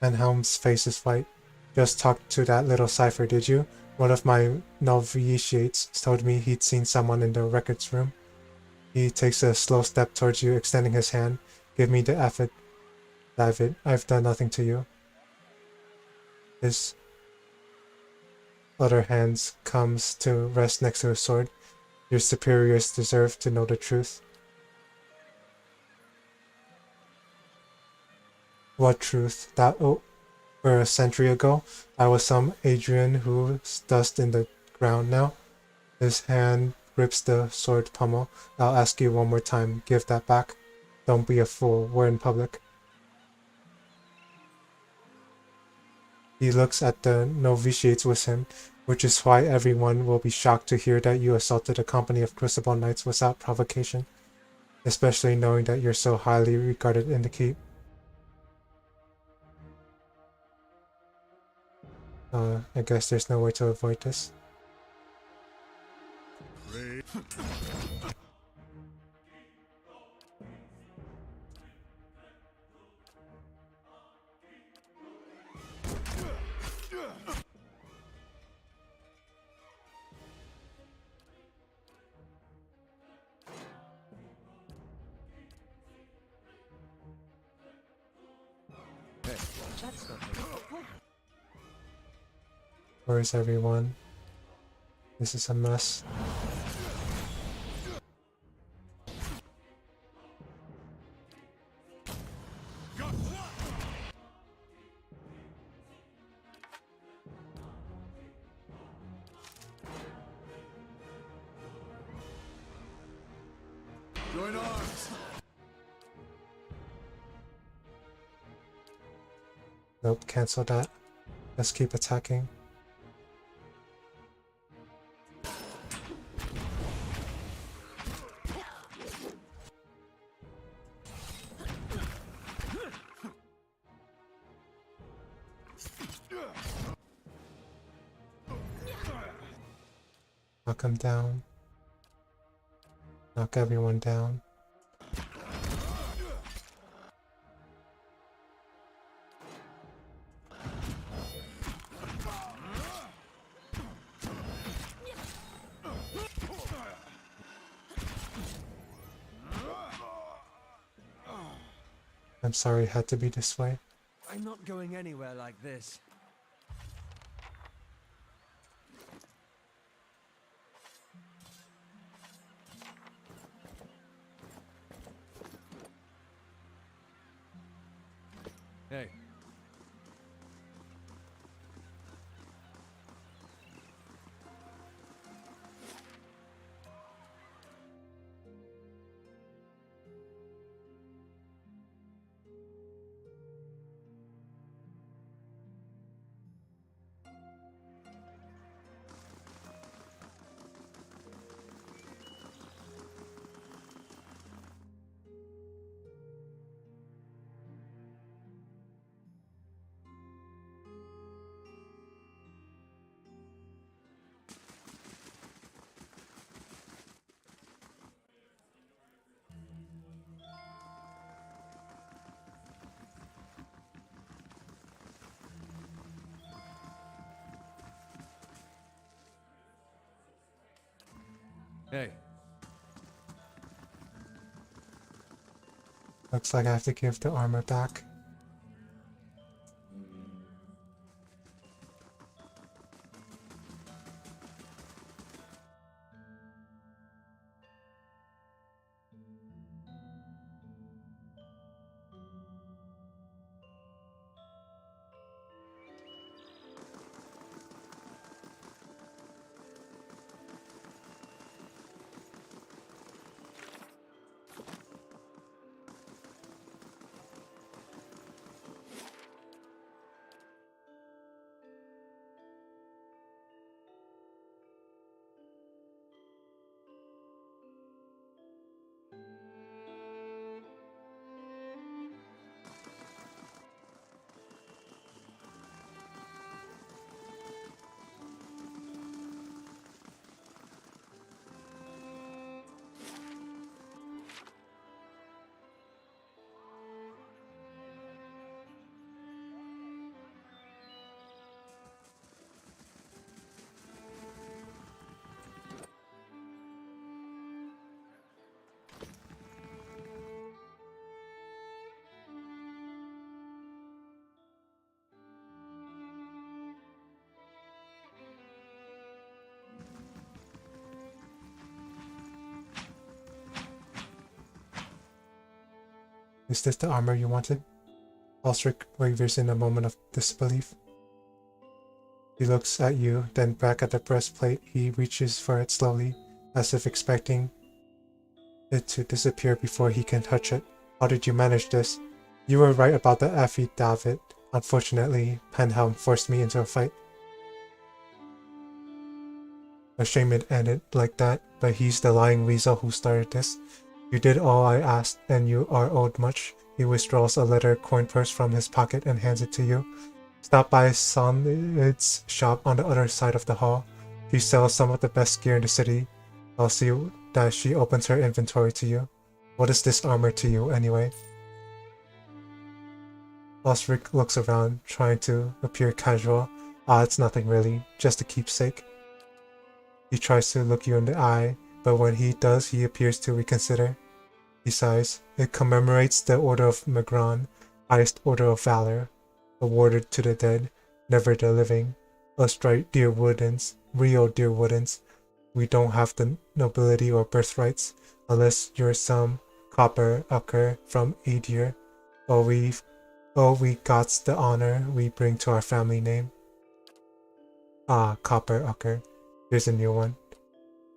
And Helm's face is white. Just talked to that little cipher, did you? One of my novitiates told me he'd seen someone in the records room. He takes a slow step towards you, extending his hand. Give me the effort, David. I've done nothing to you. His other hand comes to rest next to his sword. Your superiors deserve to know the truth. What truth? That over a century ago, I was some Adrian who's dust in the ground now. His hand grips the sword pommel. I'll ask you one more time. Give that back. Don't be a fool. We're in public. He looks at the novitiates with him, which is why everyone will be shocked to hear that you assaulted a company of Crucible Knights without provocation, especially knowing that you're so highly regarded in the keep. I guess there's no way to avoid this. Where is everyone? This is a mess. Join arms! Nope, cancel that. Let's keep attacking. Knock him down. Knock everyone down. I'm sorry it had to be this way. I'm not going anywhere like this. Hey. Hey. Looks like I have to give the armor back. Is this the armor you wanted? Ulrich wavers in a moment of disbelief. He looks at you, then back at the breastplate. He reaches for it slowly, as if expecting it to disappear before he can touch it. How did you manage this? You were right about the affidavit. Unfortunately, Penhelm forced me into a fight. A shame it ended like that, but he's the lying weasel who started this. You did all I asked, and you are owed much. He withdraws a leather coin purse from his pocket and hands it to you. Stop by Sonid's shop on the other side of the hall. She sells some of the best gear in the city. I'll see that she opens her inventory to you. What is this armor to you, anyway? Osric looks around, trying to appear casual. Ah, it's nothing really, just a keepsake. He tries to look you in the eye, but when he does, he appears to reconsider. He sighs. It commemorates the Order of Magron, highest order of valor, awarded to the dead, never the living. Us right Deerwoodens, real Deerwoodens, we don't have the nobility or birthrights, unless you're some copper ucker from Adir. All we got's the honor we bring to our family name. Ah, copper ucker. Here's a new one.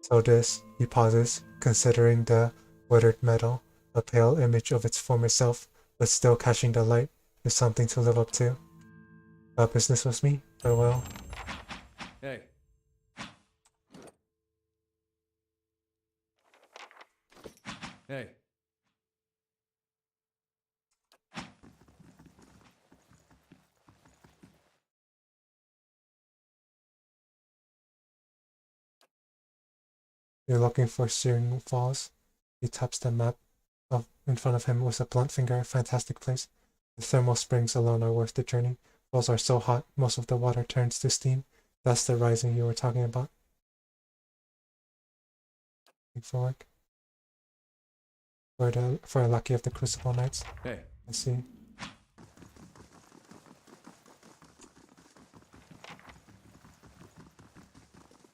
So this, he pauses, considering the weathered metal, a pale image of its former self, but still catching the light, is something to live up to. Business with me? Farewell. Hey. Hey. You're looking for Searing Falls. He taps the map in front of him with a blunt finger. Fantastic place. The thermal springs alone are worth the journey. Falls are so hot, most of the water turns to steam. That's the rising you were talking about. For work. For a lucky of the Crucible Knights. Hey. I see.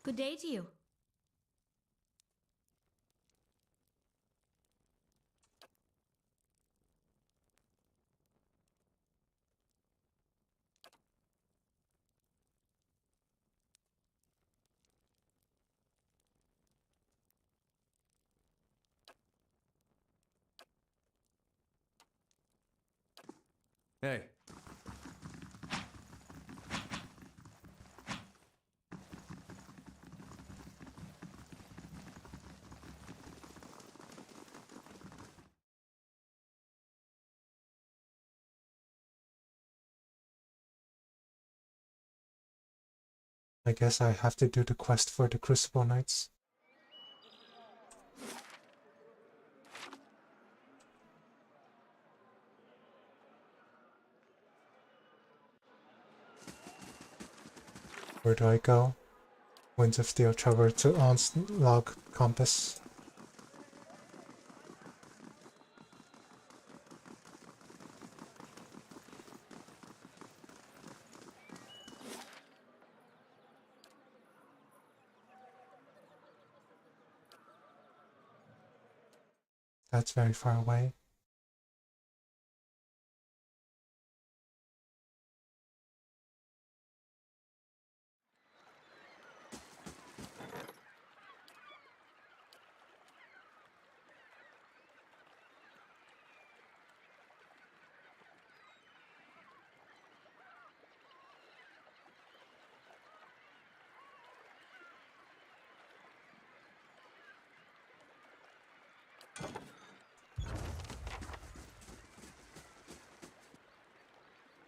Good day to you. Hey. I guess I have to do the quest for the Crucible Knights. Where do I go? Winds of Steel Trevor to Onslog Compass. That's very far away.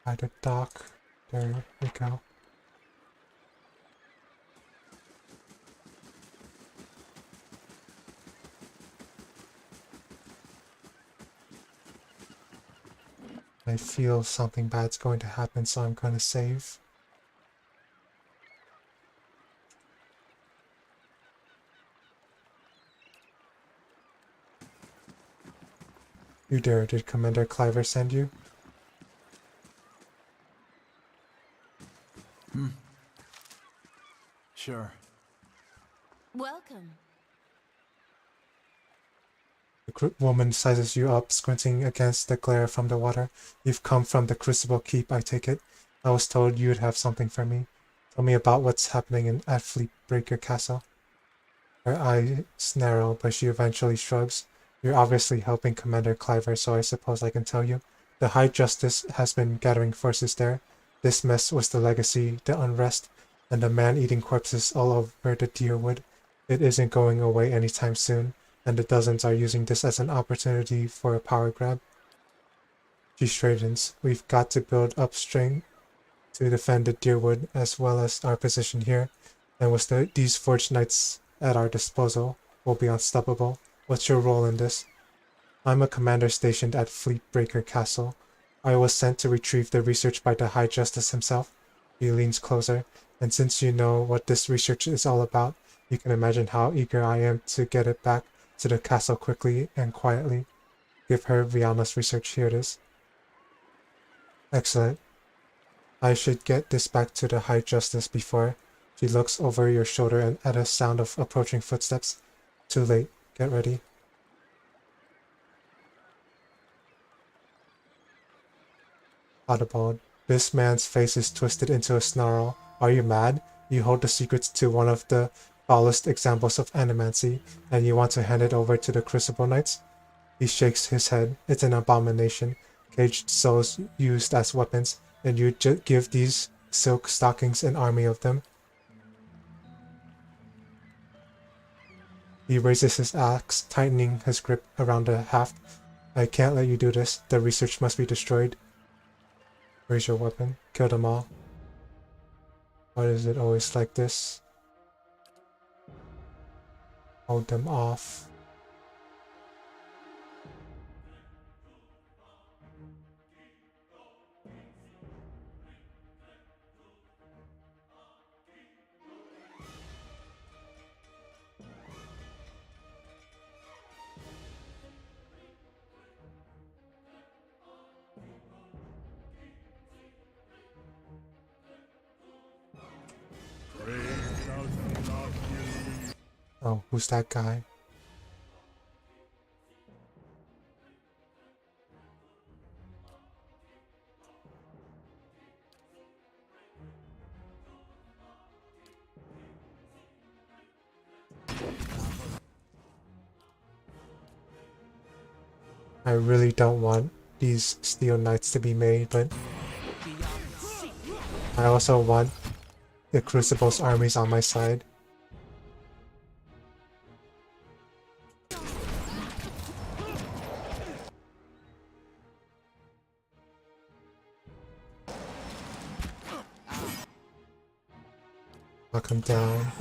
By the dock. There we go. I feel something bad's going to happen, so I'm going to save. You there, did Commander Cliver send you? Sure. Welcome. The woman sizes you up, squinting against the glare from the water. You've come from the Crucible Keep, I take it. I was told you'd have something for me. Tell me about what's happening at Fleetbreaker Castle. Her eyes narrow, but she eventually shrugs. You're obviously helping Commander Cliver, so I suppose I can tell you. The High Justice has been gathering forces there. This mess was the legacy, the unrest, and the man-eating corpses all over the Deerwood. It isn't going away anytime soon, and the dozens are using this as an opportunity for a power grab. She straightens. We've got to build up strength to defend the Deerwood as well as our position here, and with these Forged Knights at our disposal, we'll be unstoppable. What's your role in this? I'm a commander stationed at Fleetbreaker Castle. I was sent to retrieve the research by the High Justice himself. He leans closer, and since you know what this research is all about, you can imagine how eager I am to get it back to the castle quickly and quietly. Give her Viana's research. Here it is. Excellent. I should get this back to the High Justice before. She looks over your shoulder and at a sound of approaching footsteps. Too late. Get ready. Audible. This man's face is twisted into a snarl. Are you mad? You hold the secrets to one of the foulest examples of animancy, and you want to hand it over to the Crucible Knights? He shakes his head. It's an abomination. Caged souls used as weapons, and you give these silk stockings an army of them? He raises his axe, tightening his grip around the haft. I can't let you do this. The research must be destroyed. Raise your weapon. Kill them all. Why is it always like this? hold them off. Oh, who's that guy? I really don't want these Steel Knights to be made, but I also want the Crucible's armies on my side. Knock him down.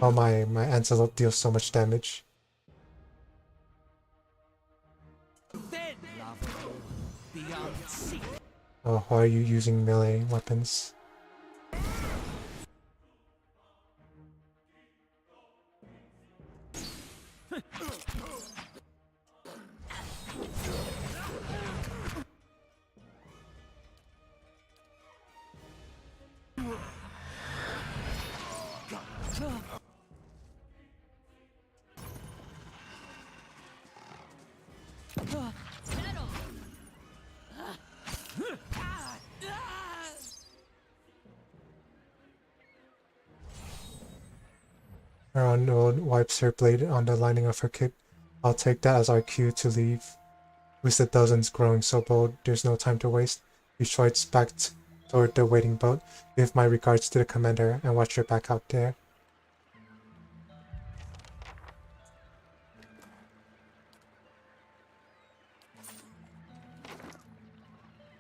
Oh my Antelope deals so much damage. Oh, why are you using melee weapons? Our unknown wipes her blade on the lining of her kit. I'll take that as our cue to leave. With the dozens growing so bold, there's no time to waste. We strides back toward the waiting boat. Give my regards to the commander and watch your back out there.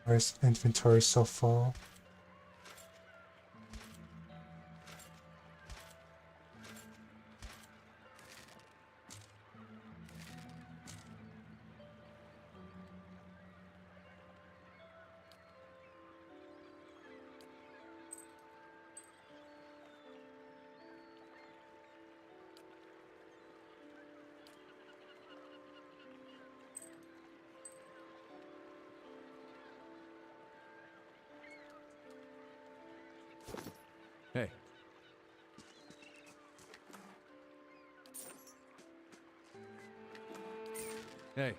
Our inventory so full. Hey. Hey.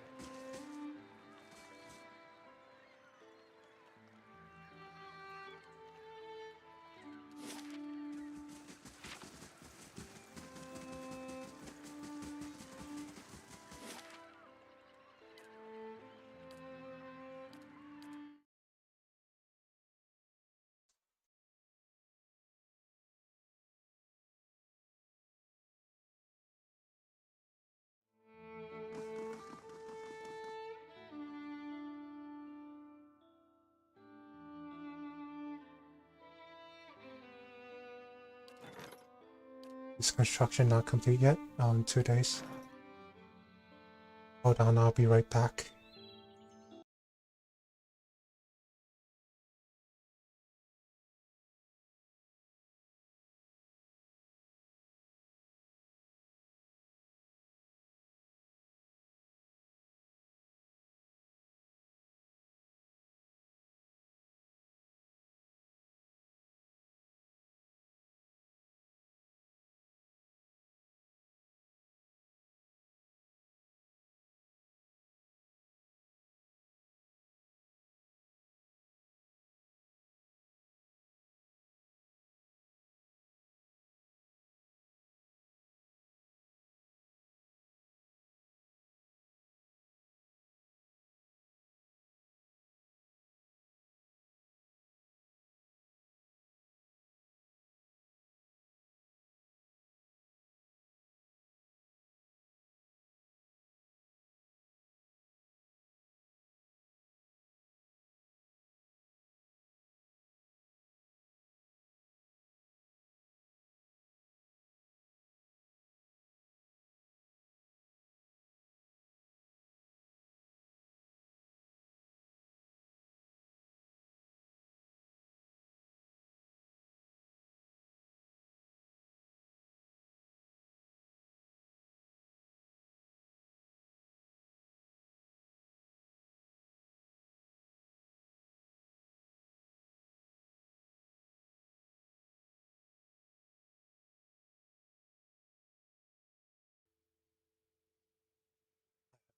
Is construction not complete yet? 2 days. Hold on, I'll be right back.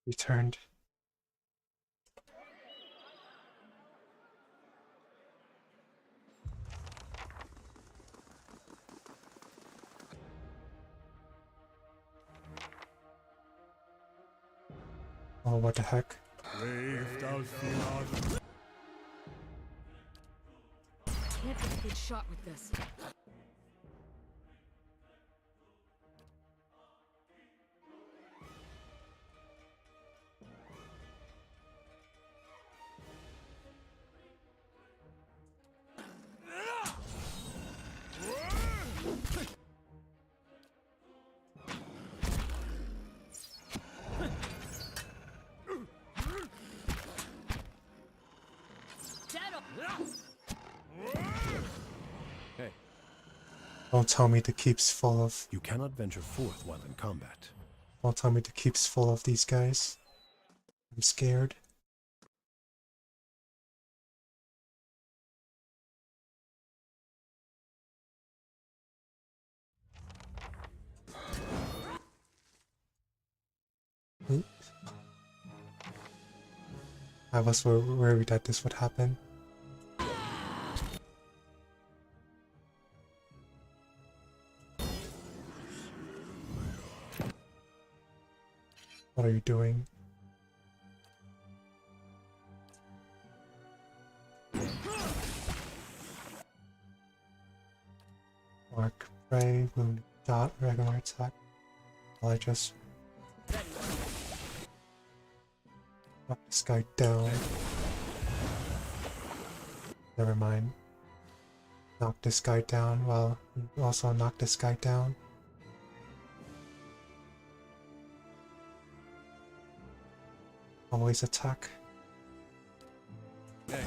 returned. Oh, what the heck? Brave thou Fianna. Can't get a good shot with this. Hey, Don't tell me the keep's full of. You cannot venture forth while in combat. Don't tell me the keep's full of these guys. I'm scared. Hmm. I was worried that this would happen. What are you doing? Mark, pray, wound, dot, regular attack. Well, I just knock this guy down. Never mind. Knock this guy down while you also knock this guy down. Always attack. hey.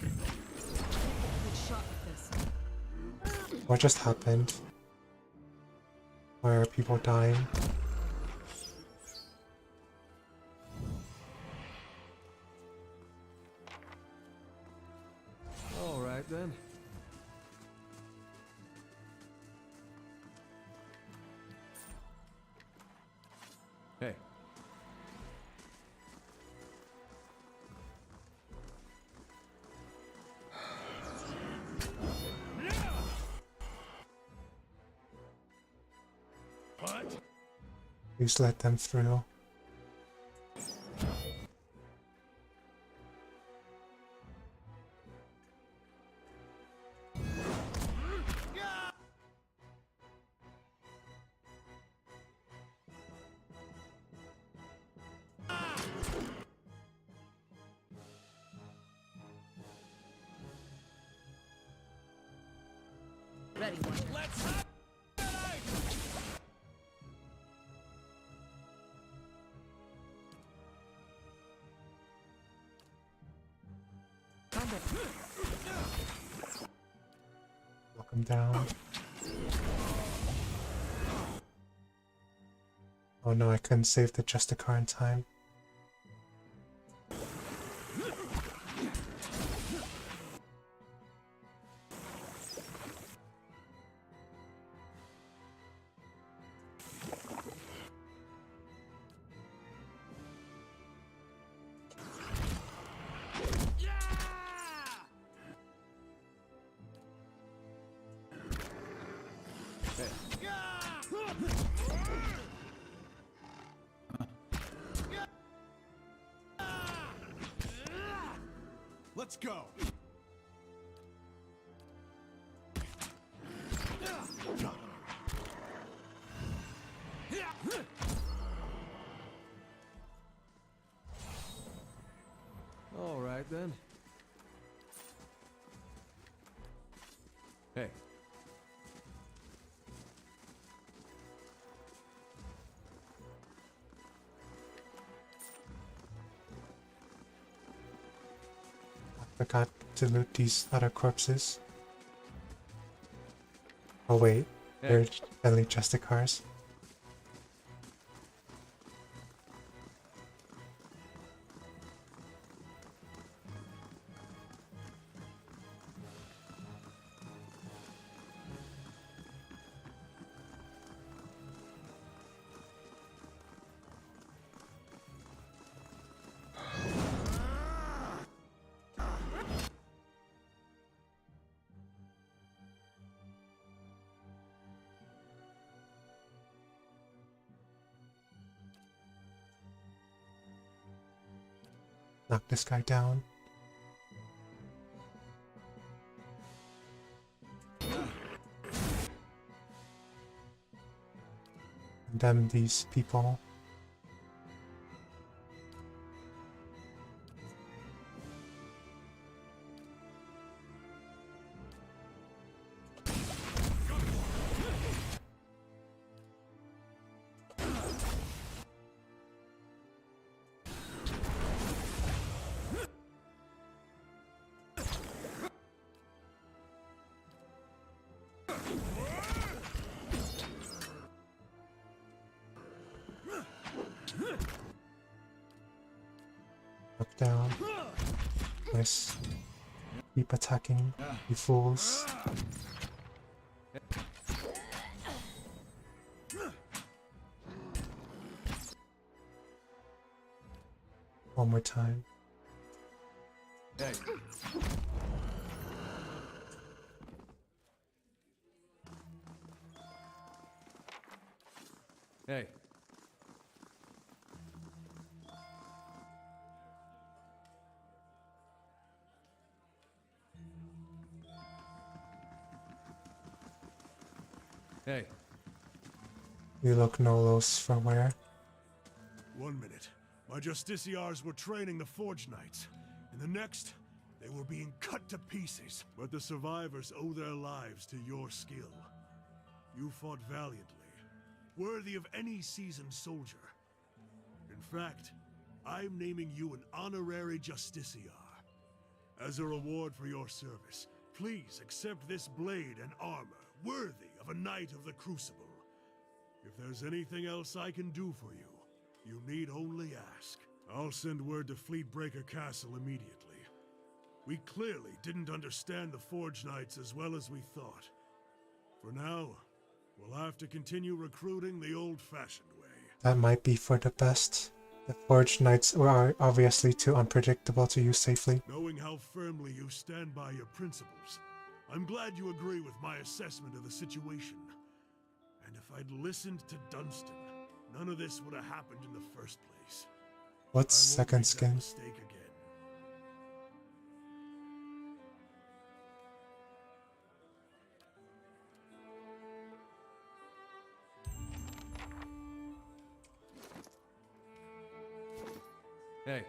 Good shot with this. What just happened? Why are people dying? All right then. Hey. What? Please let them through. Ready, one. Knock him down. Oh no, I couldn't save the Justicar in time. Let's go. All right then. Hey. I forgot to loot these other corpses. Oh wait, they're deadly Justicars. knock this guy down. Condemn these people. Knock down. Nice. Keep attacking, you fools. One more time. Hey. Hey. Hey. You look no loss for wear. 1 minute, my Justiciars were training the Forge Knights. In the next, they were being cut to pieces. But the survivors owe their lives to your skill. You fought valiantly, worthy of any seasoned soldier. In fact, I'm naming you an honorary Justiciar. As a reward for your service, please accept this blade and armor, worthy of a Knight of the Crucible. If there's anything else I can do for you, you need only ask. I'll send word to Fleetbreaker Castle immediately. We clearly didn't understand the Forge Knights as well as we thought. For now, we'll have to continue recruiting the old-fashioned way. That might be for the best. The Forge Knights are obviously too unpredictable to use safely. Knowing how firmly you stand by your principles, I'm glad you agree with my assessment of the situation. And if I'd listened to Dunstan, none of this would have happened in the first place. What's I won't second make that skin? mistake again. Hey.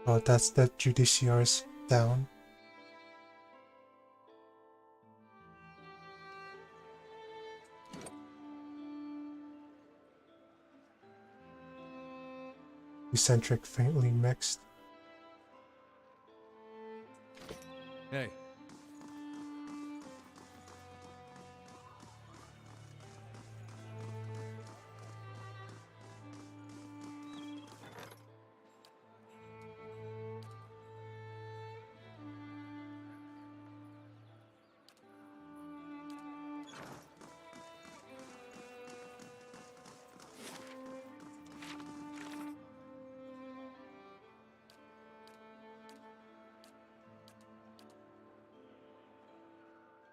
Oh, that's the Judiciaries down. Eccentric faintly mixed. Hey.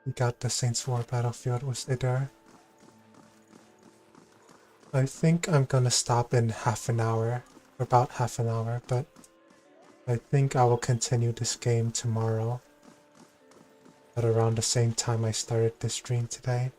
We got the Saints War battlefield with Idar. I think I'm gonna stop in half an hour, about half an hour, but I think I will continue this game tomorrow at around the same time I started this stream today.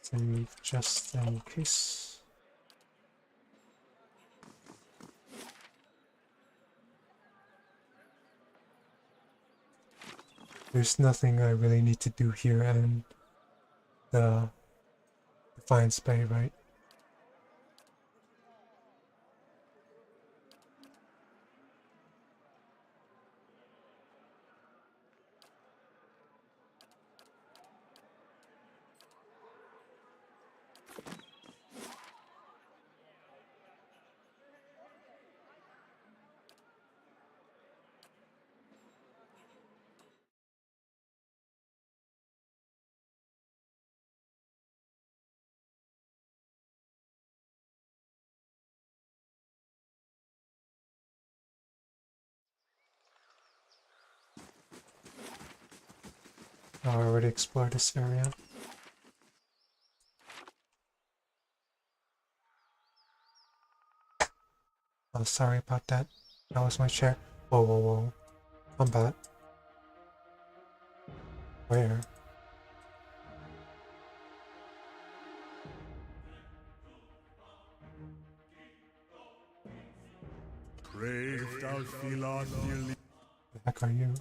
Save just in case. There's nothing I really need to do here in the Defiance Bay, right? Oh, I already explored this area. Oh, sorry about that. That was my chair. Whoa, whoa, whoa. Combat. Where? Brave thou Philos nearly. The heck are you?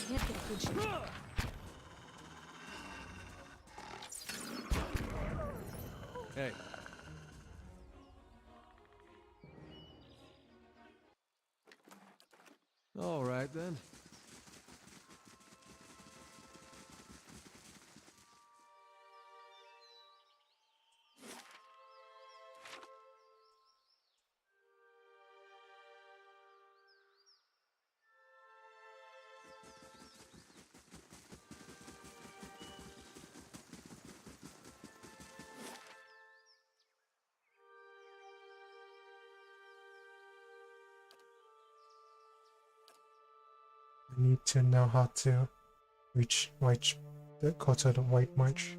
Can't get a good shot. Hey. All right then. I need to know how to go to the White March.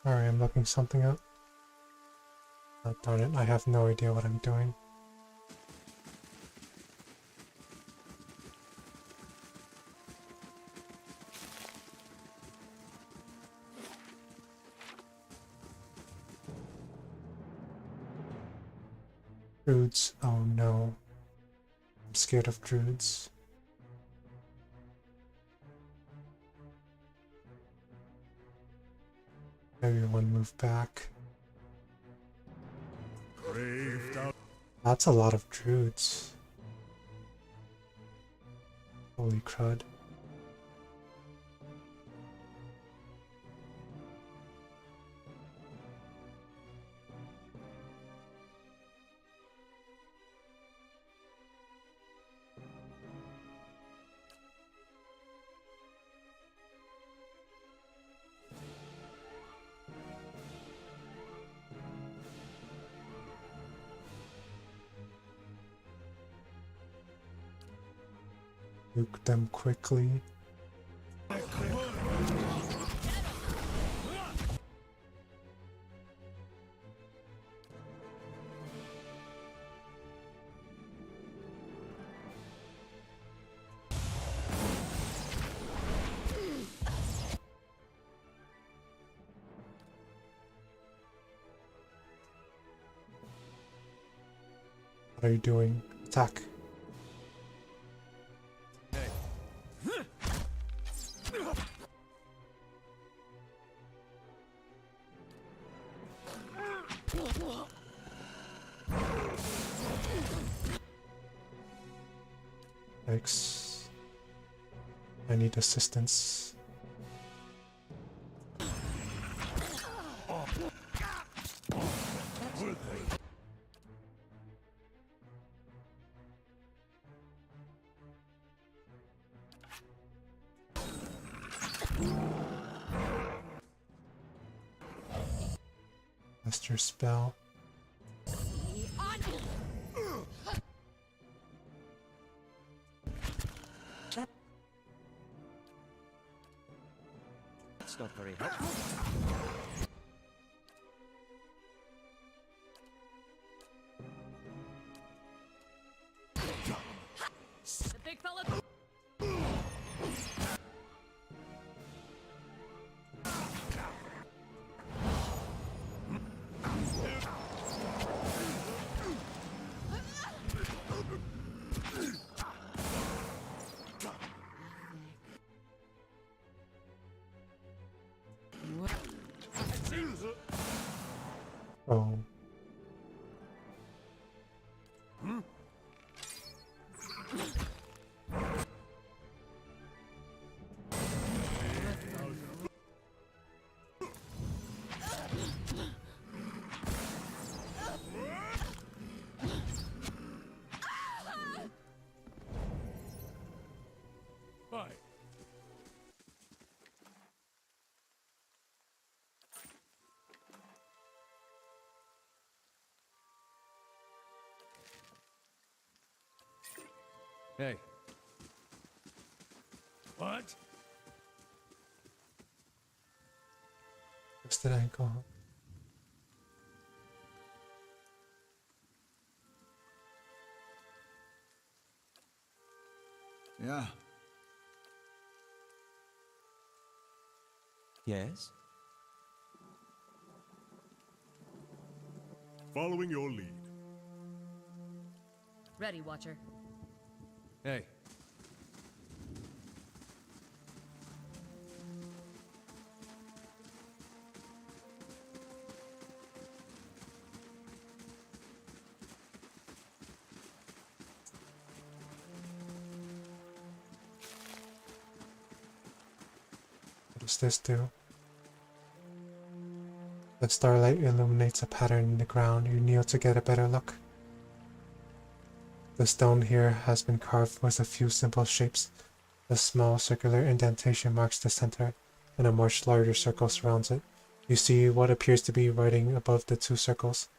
Sorry, I'm looking something up. Oh, darn it, I have no idea what I'm doing. Druids, oh no. I'm scared of druids. Everyone move back. Brave thou. That's a lot of druids. Holy crud. Nuke them quickly. What are you doing? Attack. Yikes. I need assistance. Cast your spell. That's not very helpful. The big fella. Oh. Bye. Hey, What? Twisted ankle. Yeah. Yes? Following your lead. Ready, Watcher. hey. What does this do? The starlight illuminates a pattern in the ground. You kneel to get a better look. The stone here has been carved with a few simple shapes. A small circular indentation marks the center, and a much larger circle surrounds it. You see what appears to be writing above the two circles.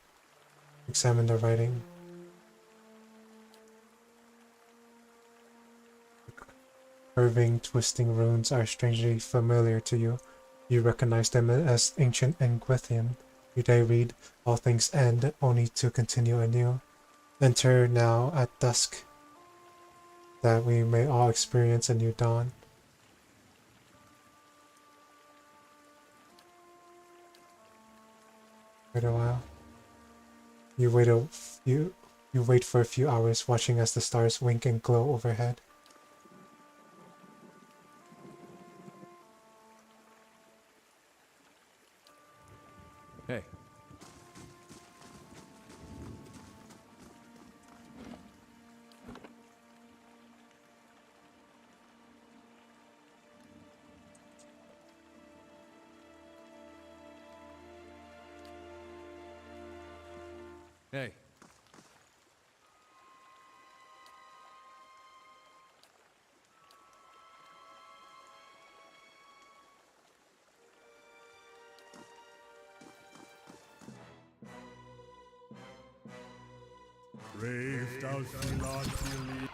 Examine the writing. Curving, twisting runes are strangely familiar to you. You recognize them as ancient Engwithian. They read, "All things end, only to continue anew. Enter now at dusk, that we may all experience a new dawn." Wait a while. You wait for a few hours, watching as the stars wink and glow overhead. Hey. Hey. Brave thou Philanthropy.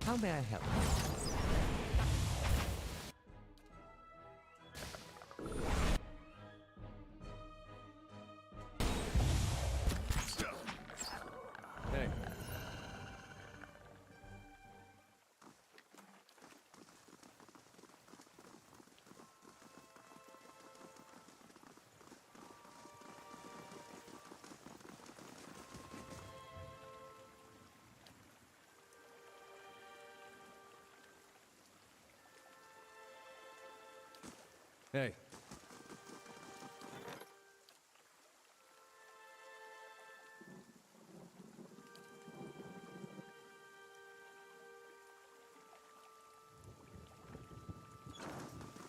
How may I help? Hey. Hey.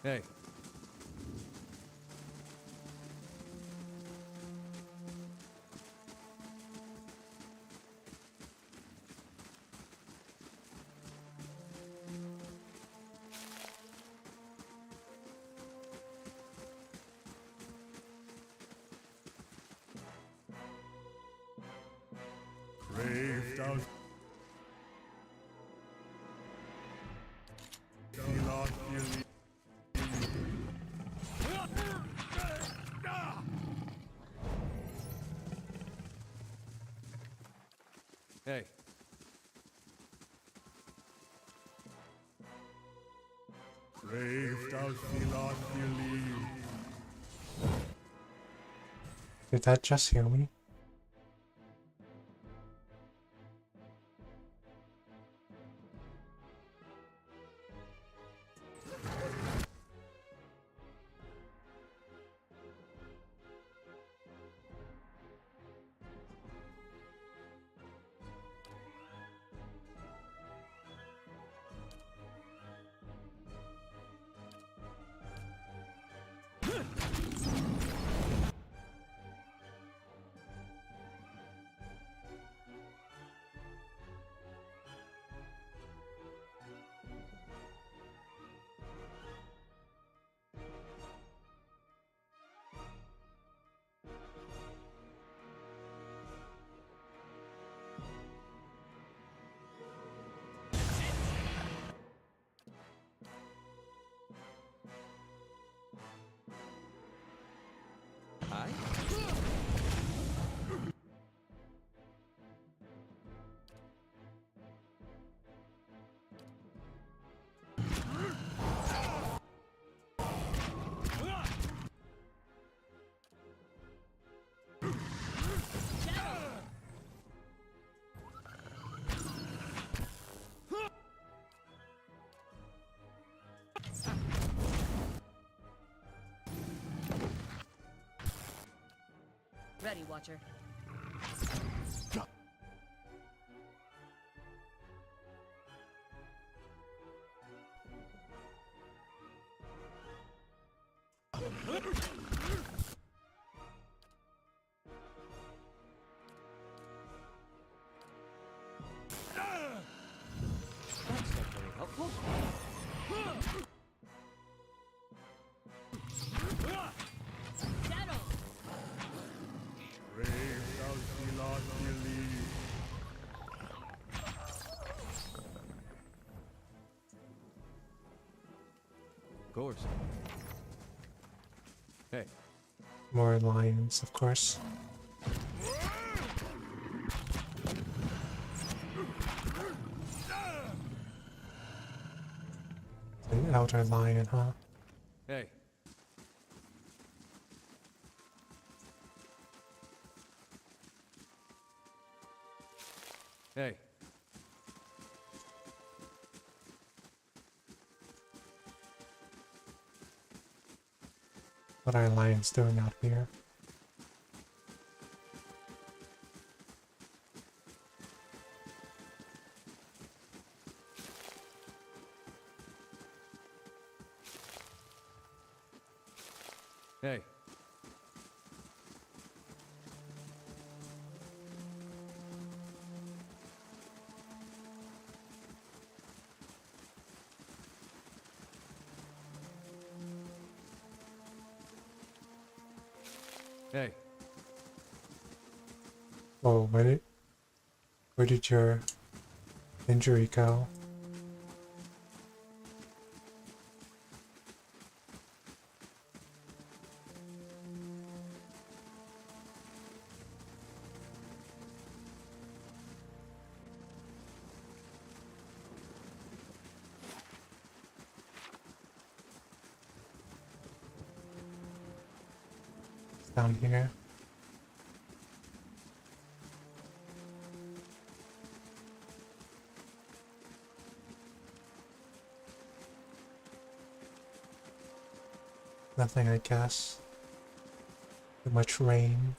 Hey. Braved out. Not believe. Hey. Braved out. Not believe. Did that just heal me? Hi. Ready, Watcher. That's not very helpful. Settle. Braved out. Not believe. Of course. Hey. More lions, of course. An elder lion, huh? Hey. Hey. What are lions doing out here? Hey. Hey. Oh, where did your injury go? down here. Nothing, I guess. Too much rain.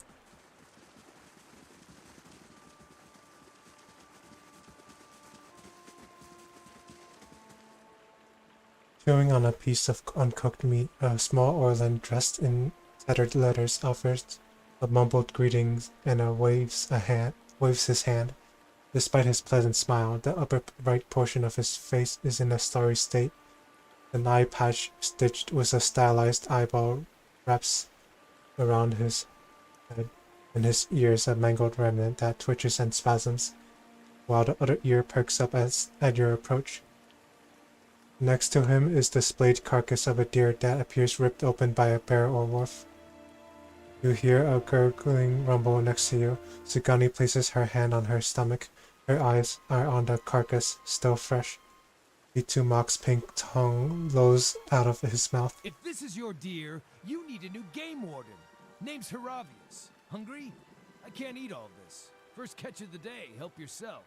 Chewing on a piece of uncooked meat, a small Orlan dressed in tattered letters offers a mumbled greetings and waves his hand. Despite his pleasant smile, the upper right portion of his face is in a starry state. An eye patch stitched with a stylized eyeball wraps around his head, and his ears a mangled remnant that twitches and spasms, while the other ear perks up at your approach. Next to him is the splayed carcass of a deer that appears ripped open by a bear or wolf. You hear a gurgling rumble next to you. Sugani places her hand on her stomach. Her eyes are on the carcass, still fresh. Itumak's pink tongue lolls out of his mouth. If this is your deer, you need a new game warden. Name's Haravius. Hungry? I can't eat all this. First catch of the day, help yourself.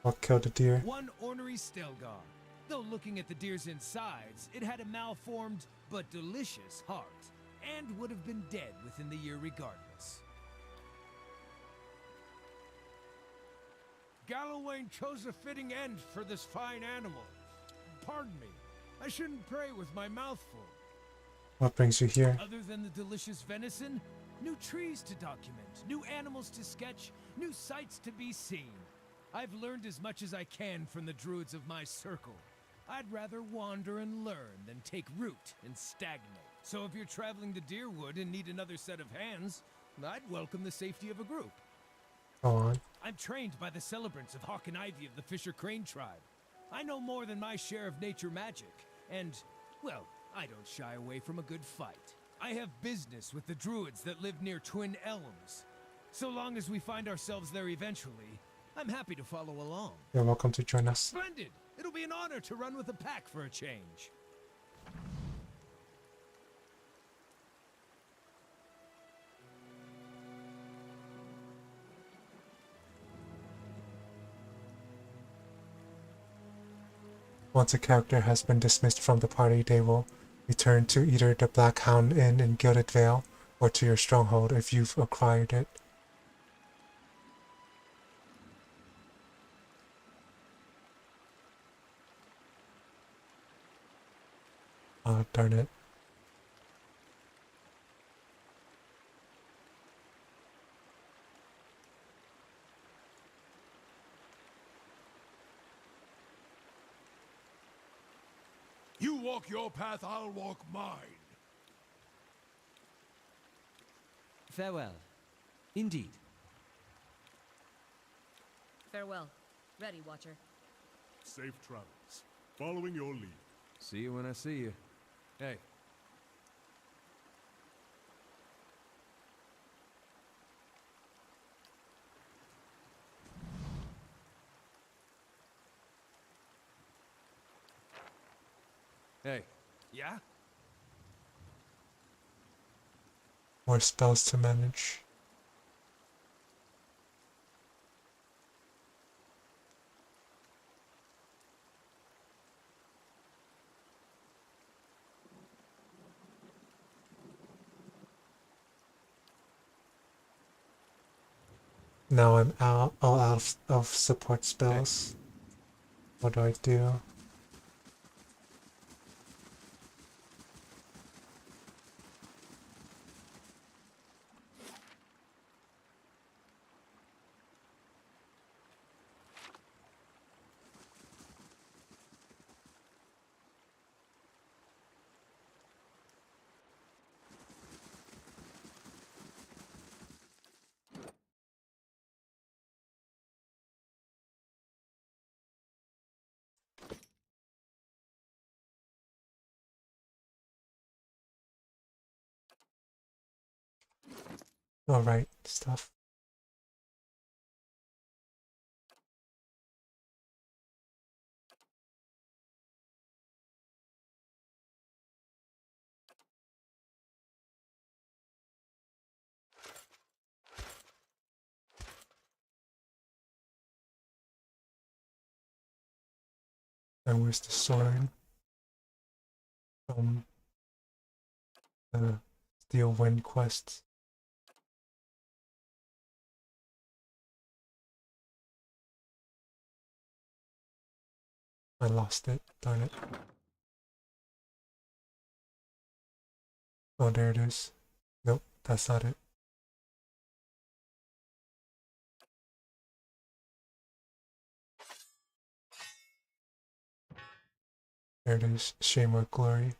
What killed the deer? One ornery Stelgar. Though looking at the deer's insides, it had a malformed but delicious heart, and would have been dead within the year regardless. Gallowayne chose a fitting end for this fine animal. Pardon me, I shouldn't pray with my mouth full. What brings you here? Other than the delicious venison, new trees to document, new animals to sketch, new sights to be seen. I've learned as much as I can from the druids of my circle. I'd rather wander and learn than take root and stagnate. So if you're traveling to Deerwood and need another set of hands, I'd welcome the safety of a group. Go on. I'm trained by the celebrants of Hawk and Ivy of the Fisher Crane tribe. I know more than my share of nature magic, and, well, I don't shy away from a good fight. I have business with the druids that live near Twin Elms. So long as we find ourselves there eventually, I'm happy to follow along. You're welcome to join us. Splendid! It'll be an honor to run with a pack for a change. Once a character has been dismissed from the party, they will return to either the Black Hound Inn in Gilded Vale or to your stronghold if you've acquired it. Oh, darn it. You walk your path, I'll walk mine. Farewell. Indeed. Farewell. Ready, Watcher. Safe travels. Following your lead. See you when I see you. Hey. Hey. Yeah? More spells to manage. Now I'm all out of support spells. What do I do? Alright, stuff. And where's the sword? From the Steel Wind quest. I lost it, darn it. Oh, there it is. Nope, that's not it. There it is, Shame or Glory.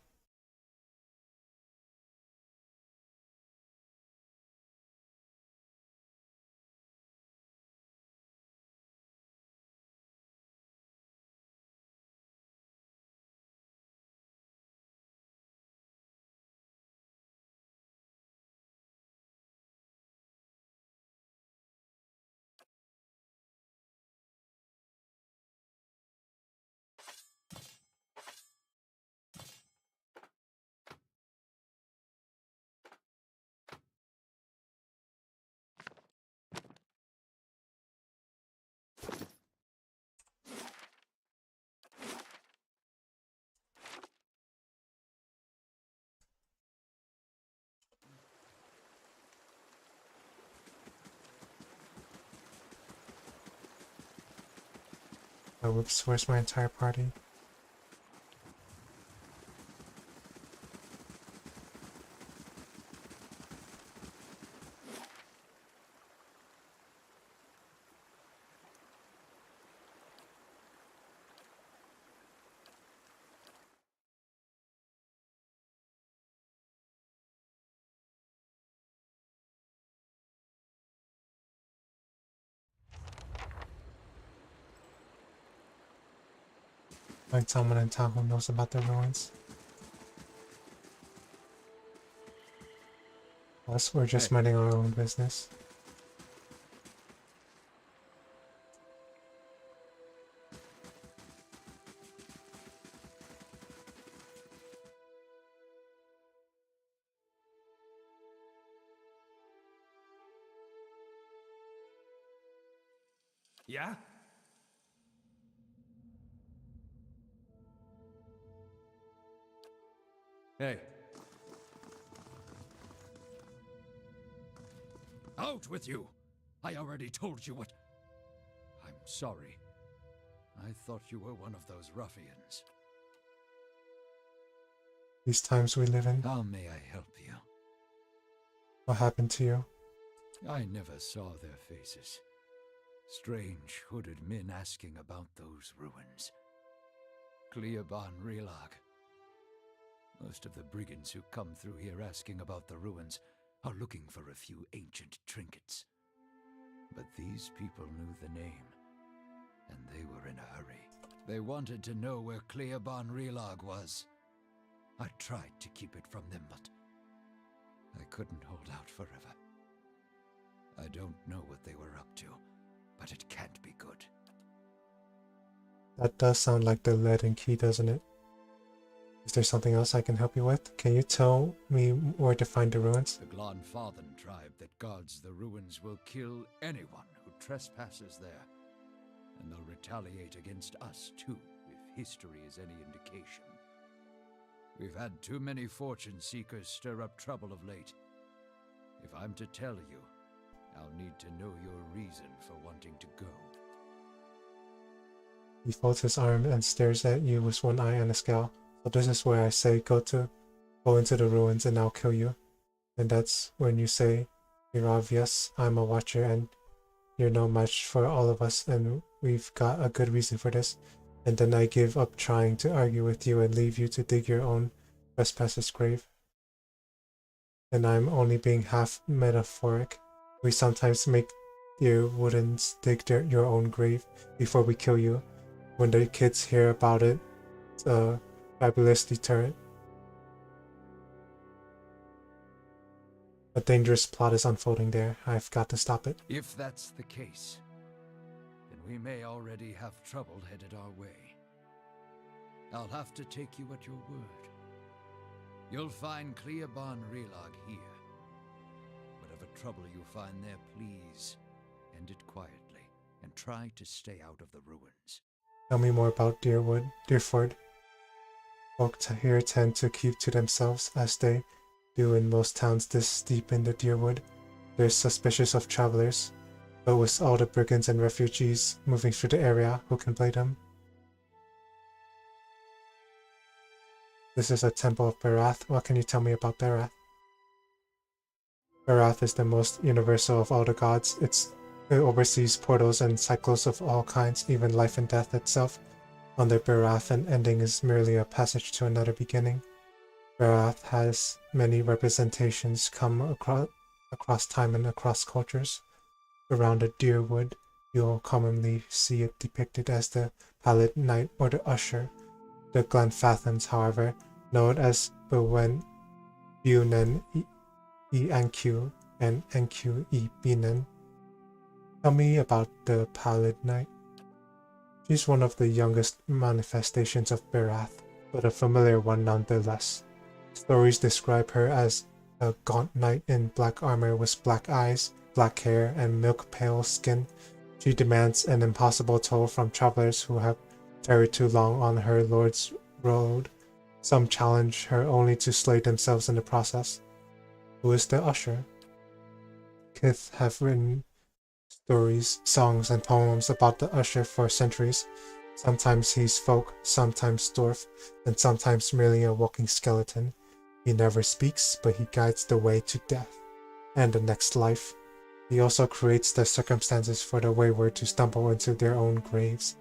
Oh, whoops, where's my entire party? Like someone in town who knows about the ruins. Plus, we're just Hey. minding our own business. Yeah? Hey, Out with you! I already told you what... I'm sorry. I thought you were one of those ruffians. These times we live in. How may I help you? What happened to you? I never saw their faces. Strange, hooded men asking about those ruins. Cleoban Relag. Most of the brigands who come through here asking about the ruins are looking for a few ancient trinkets. But these people knew the name, and they were in a hurry. They wanted to know where Cleoban Relag was. I tried to keep it from them, but I couldn't hold out forever. I don't know what they were up to, but it can't be good. That does sound like the lead and key, doesn't it? Is there something else I can help you with? Can you tell me where to find the ruins? The Glanfathan tribe that guards the ruins will kill anyone who trespasses there. And they'll retaliate against us too, if history is any indication. We've had too many fortune seekers stir up trouble of late. If I'm to tell you, I'll need to know your reason for wanting to go. He folds his arm and stares at you with one eye and a scowl. So this is where I say go into the ruins and I'll kill you. And that's when you say, you're obvious, I'm a watcher and you're no match for all of us and we've got a good reason for this. And then I give up trying to argue with you and leave you to dig your own trespasser's grave. And I'm only being half metaphoric. We sometimes make your woodens dig your own grave before we kill you. When the kids hear about it, it's a fabulous deterrent. A dangerous plot is unfolding there. I've got to stop it. If that's the case, then we may already have trouble headed our way. I'll have to take you at your word. You'll find Cleoban Relag here. Whatever trouble you find there, please end it quietly and try to stay out of the ruins. Tell me more about Deerford. Folk here tend to keep to themselves, as they do in most towns this deep in the Deerwood. They're suspicious of travelers, but with all the brigands and refugees moving through the area, who can blame them? This is a temple of Barath. What can you tell me about Barath? Barath is the most universal of all the gods. It oversees portals and cycles of all kinds, even life and death itself. Under Barath, an ending is merely a passage to another beginning. Barath has many representations come across time and across cultures. Around the Deerwood, you'll commonly see it depicted as the Pallid Knight or the Usher. The Glenfathans, however, know it as Bewen Bunen Enq and Enq Binen. Tell me about the Pallid Knight. She's one of the youngest manifestations of Barath, but a familiar one nonetheless. Stories describe her as a gaunt knight in black armor with black eyes, black hair, and milk-pale skin. She demands an impossible toll from travelers who have tarried too long on her lord's road. Some challenge her only to slay themselves in the process. Who is the Usher? Kith have written stories, songs, and poems about the Usher for centuries. Sometimes he's folk, sometimes dwarf, and sometimes merely a walking skeleton. He never speaks, but he guides the way to death and the next life. He also creates the circumstances for the wayward to stumble into their own graves.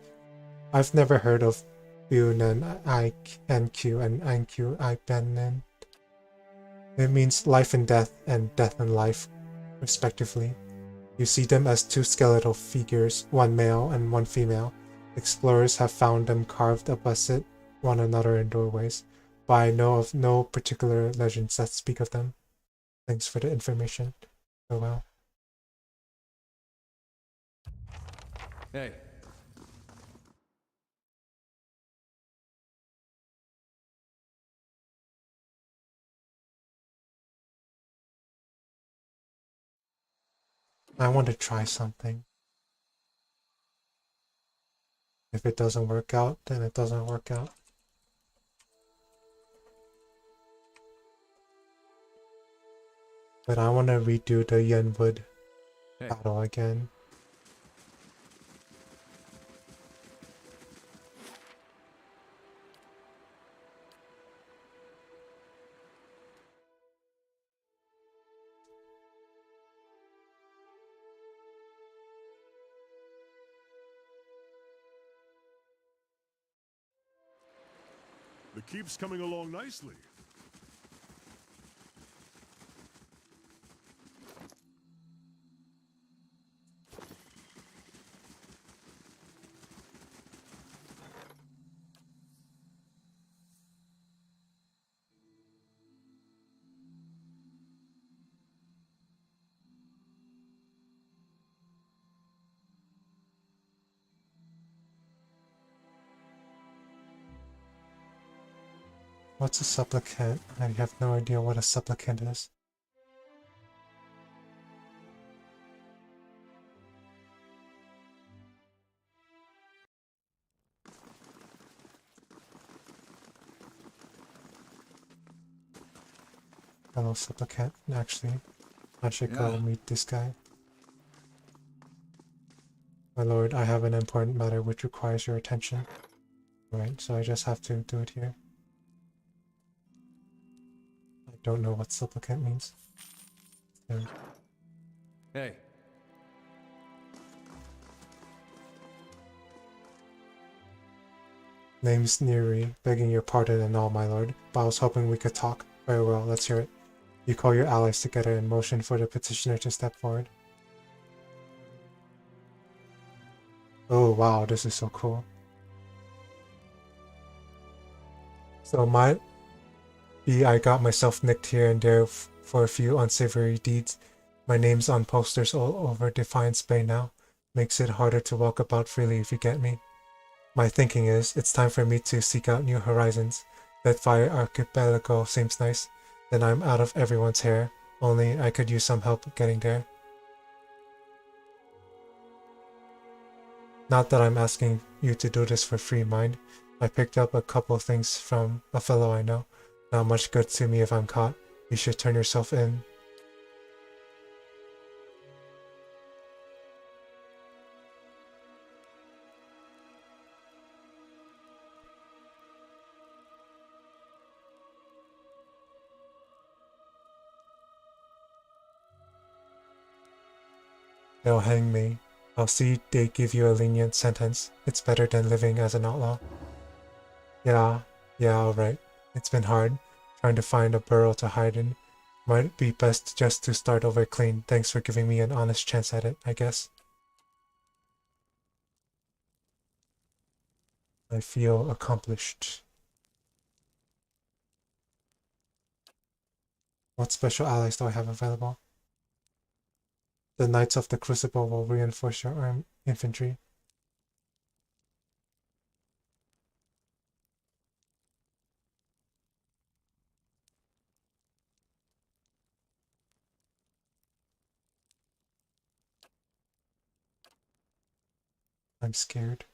I've never heard of Bunen Enq and Enq Benen. It means life and death and life, respectively. You see them as two skeletal figures, one male and one female. Explorers have found them carved opposite one another in doorways, but I know of no particular legends that speak of them. Thanks for the information. Oh well. Hey. I want to try something. If it doesn't work out, then it doesn't work out. But I want to redo the Yenwood battle again. The keep's coming along nicely. What's a supplicant? I have no idea what a supplicant is. Hello, supplicant. Actually, I should go meet this guy. My lord, I have an important matter which requires your attention. Right, so I just have to do it here. I don't know what supplicant means. There. Hey. Name's Neri, begging your pardon and all, my lord, but I was hoping we could talk. Very well, let's hear it. You call your allies together and motion for the petitioner to step forward. Oh wow, this is so cool. So might be I got myself nicked here and there for a few unsavory deeds. My name's on posters all over Defiance Bay now. Makes it harder to walk about freely if you get me. My thinking is, it's time for me to seek out new horizons. Deadfire Archipelago seems nice. Then I'm out of everyone's hair. Only I could use some help getting there. Not that I'm asking you to do this for free, mind. I picked up a couple things from a fellow I know. Not much good to me if I'm caught. You should turn yourself in. They'll hang me. I'll see they give you a lenient sentence. It's better than living as an outlaw. Yeah, alright. It's been hard, trying to find a burrow to hide in. Might be best just to start over clean. Thanks for giving me an honest chance at it, I guess. I feel accomplished. What special allies do I have available? The Knights of the Crucible will reinforce your infantry. I'm scared.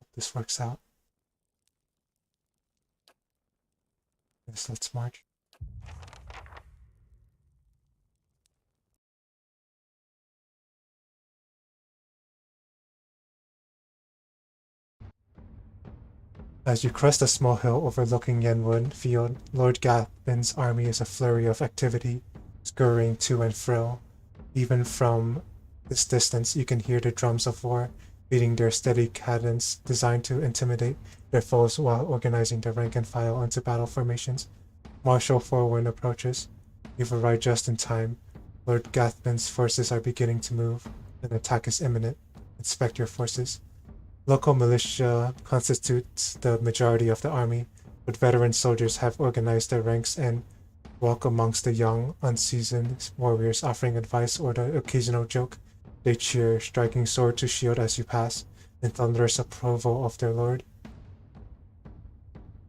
Hope this works out. Yes, let's march. As you crest a small hill overlooking Yenwood field, Lord Gathbin's army is a flurry of activity, scurrying to and fro. Even from this distance, you can hear the drums of war, beating their steady cadence designed to intimidate their foes while organizing the rank and file into battle formations. Marshal Forward approaches. You've arrived just in time. Lord Gathbin's forces are beginning to move. An attack is imminent. Inspect your forces. Local militia constitutes the majority of the army, but veteran soldiers have organized their ranks and walk amongst the young, unseasoned warriors offering advice or the occasional joke. They cheer, striking sword to shield as you pass, in thunderous approval of their lord.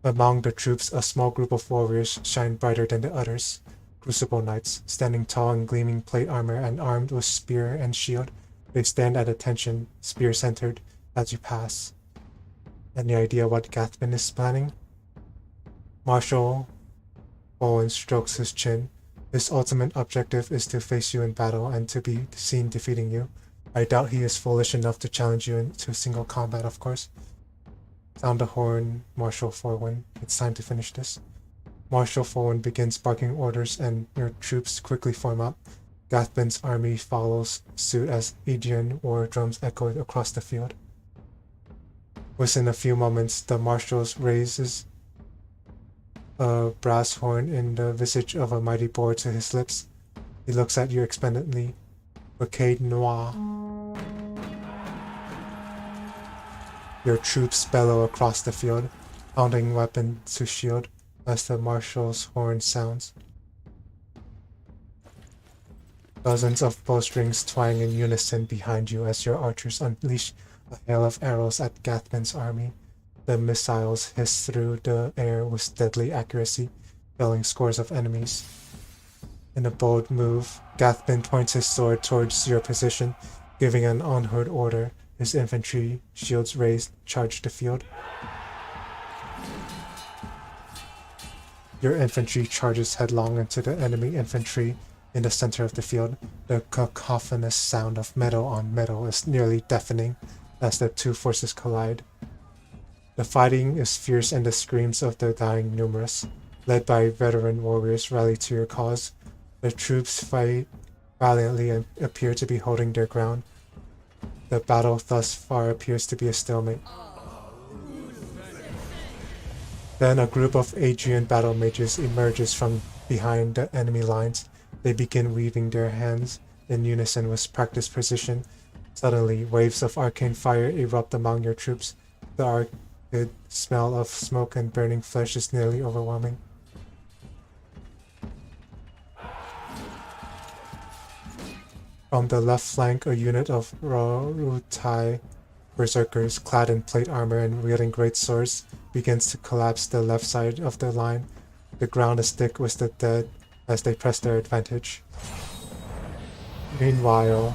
Among the troops, a small group of warriors shine brighter than the others. Crucible Knights, standing tall in gleaming plate armor and armed with spear and shield. They stand at attention, spear-centered, as you pass. Any idea what Gathbin is planning? Marshal Owen strokes his chin. His ultimate objective is to face you in battle and to be seen defeating you. I doubt he is foolish enough to challenge you into single combat, of course. Sound the horn, Marshal Forwin. It's time to finish this. Marshal Forwin begins barking orders and your troops quickly form up. Gathbin's army follows suit as Aegean war drums echo across the field. Within a few moments, the marshal raises a brass horn in the visage of a mighty boar to his lips. He looks at you expectantly. Brocade Noir. Your troops bellow across the field, pounding weapon to shield as the marshal's horn sounds. Dozens of bowstrings twang in unison behind you as your archers unleash a hail of arrows at Gathbin's army. The missiles hiss through the air with deadly accuracy, felling scores of enemies. In a bold move, Gathbin points his sword towards your position, giving an unheard order. His infantry, shields raised, charge the field. Your infantry charges headlong into the enemy infantry in the center of the field. The cacophonous sound of metal on metal is nearly deafening as the two forces collide. The fighting is fierce and the screams of the dying numerous. Led by veteran warriors rally to your cause. The troops fight valiantly and appear to be holding their ground. The battle thus far appears to be a stalemate. Then a group of Aegean battle mages emerges from behind the enemy lines. They begin weaving their hands in unison with practiced precision. Suddenly, waves of arcane fire erupt among your troops. The arcid smell of smoke and burning flesh is nearly overwhelming. From the left flank, a unit of Rorutai berserkers, clad in plate armor and wielding great swords, begins to collapse the left side of the line. The ground is thick with the dead as they press their advantage. Meanwhile,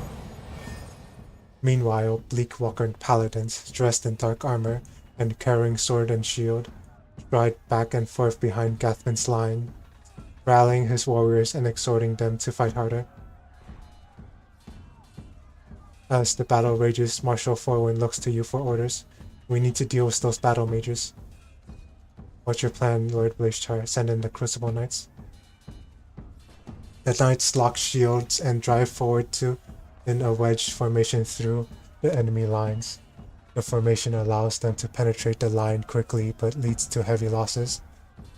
Meanwhile, Bleakwalker paladins, dressed in dark armor and carrying sword and shield, stride back and forth behind Gathman's line, rallying his warriors and exhorting them to fight harder. As the battle rages, Marshal Forwin looks to you for orders. We need to deal with those battle mages. What's your plan, Lord Blazechar? Send in the Crucible Knights. The Knights lock shields and drive forward in a wedge formation through the enemy lines. The formation allows them to penetrate the line quickly but leads to heavy losses.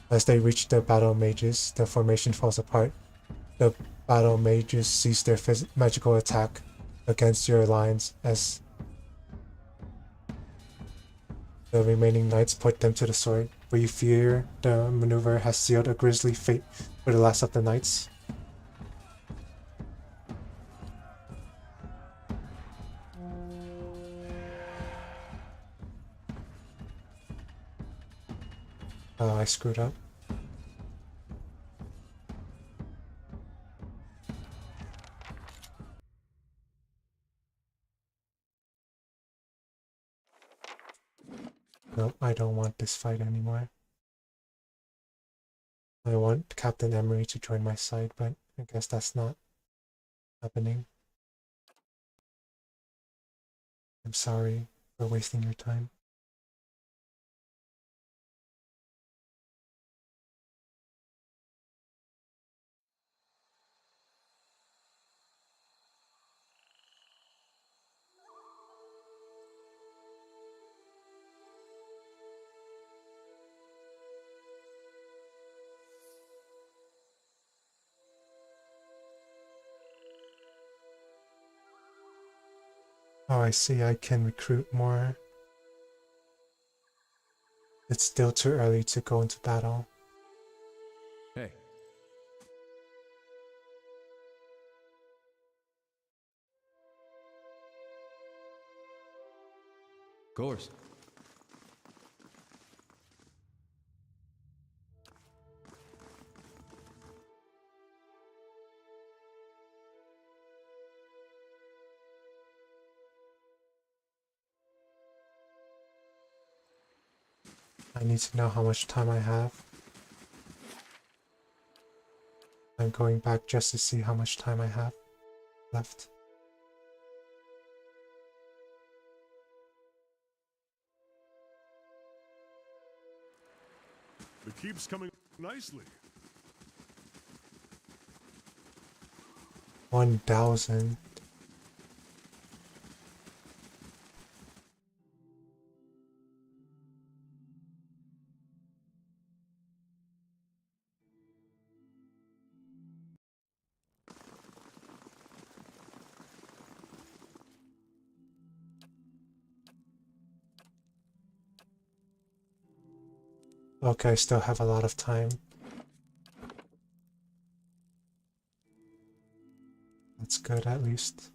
As they reach the battle mages, the formation falls apart. The battle mages cease their magical attack against your lines as the remaining knights put them to the sword. We fear the maneuver has sealed a grisly fate for the last of the knights. Oh, I screwed up. Nope, I don't want this fight anymore. I want Captain Emery to join my side, but I guess that's not happening. I'm sorry for wasting your time. Oh, I see, I can recruit more. It's still too early to go into battle. Hey. Of course. I need to know how much time I have. I'm going back just to see how much time I have left. The keep's coming nicely. 1,000. Okay, I still have a lot of time. That's good, at least.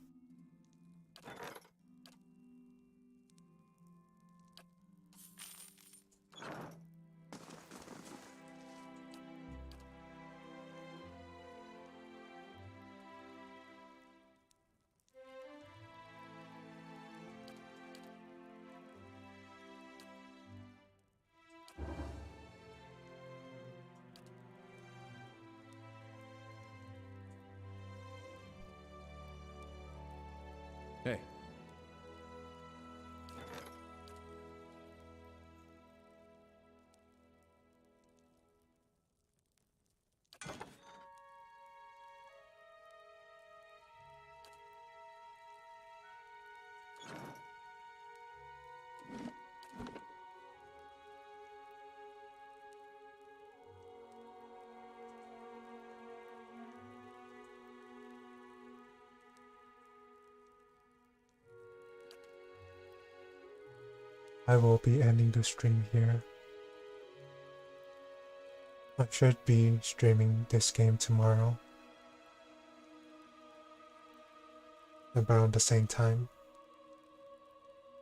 Hey. I will be ending the stream here. I should be streaming this game tomorrow. Around the same time.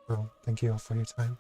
Well, thank you all for your time.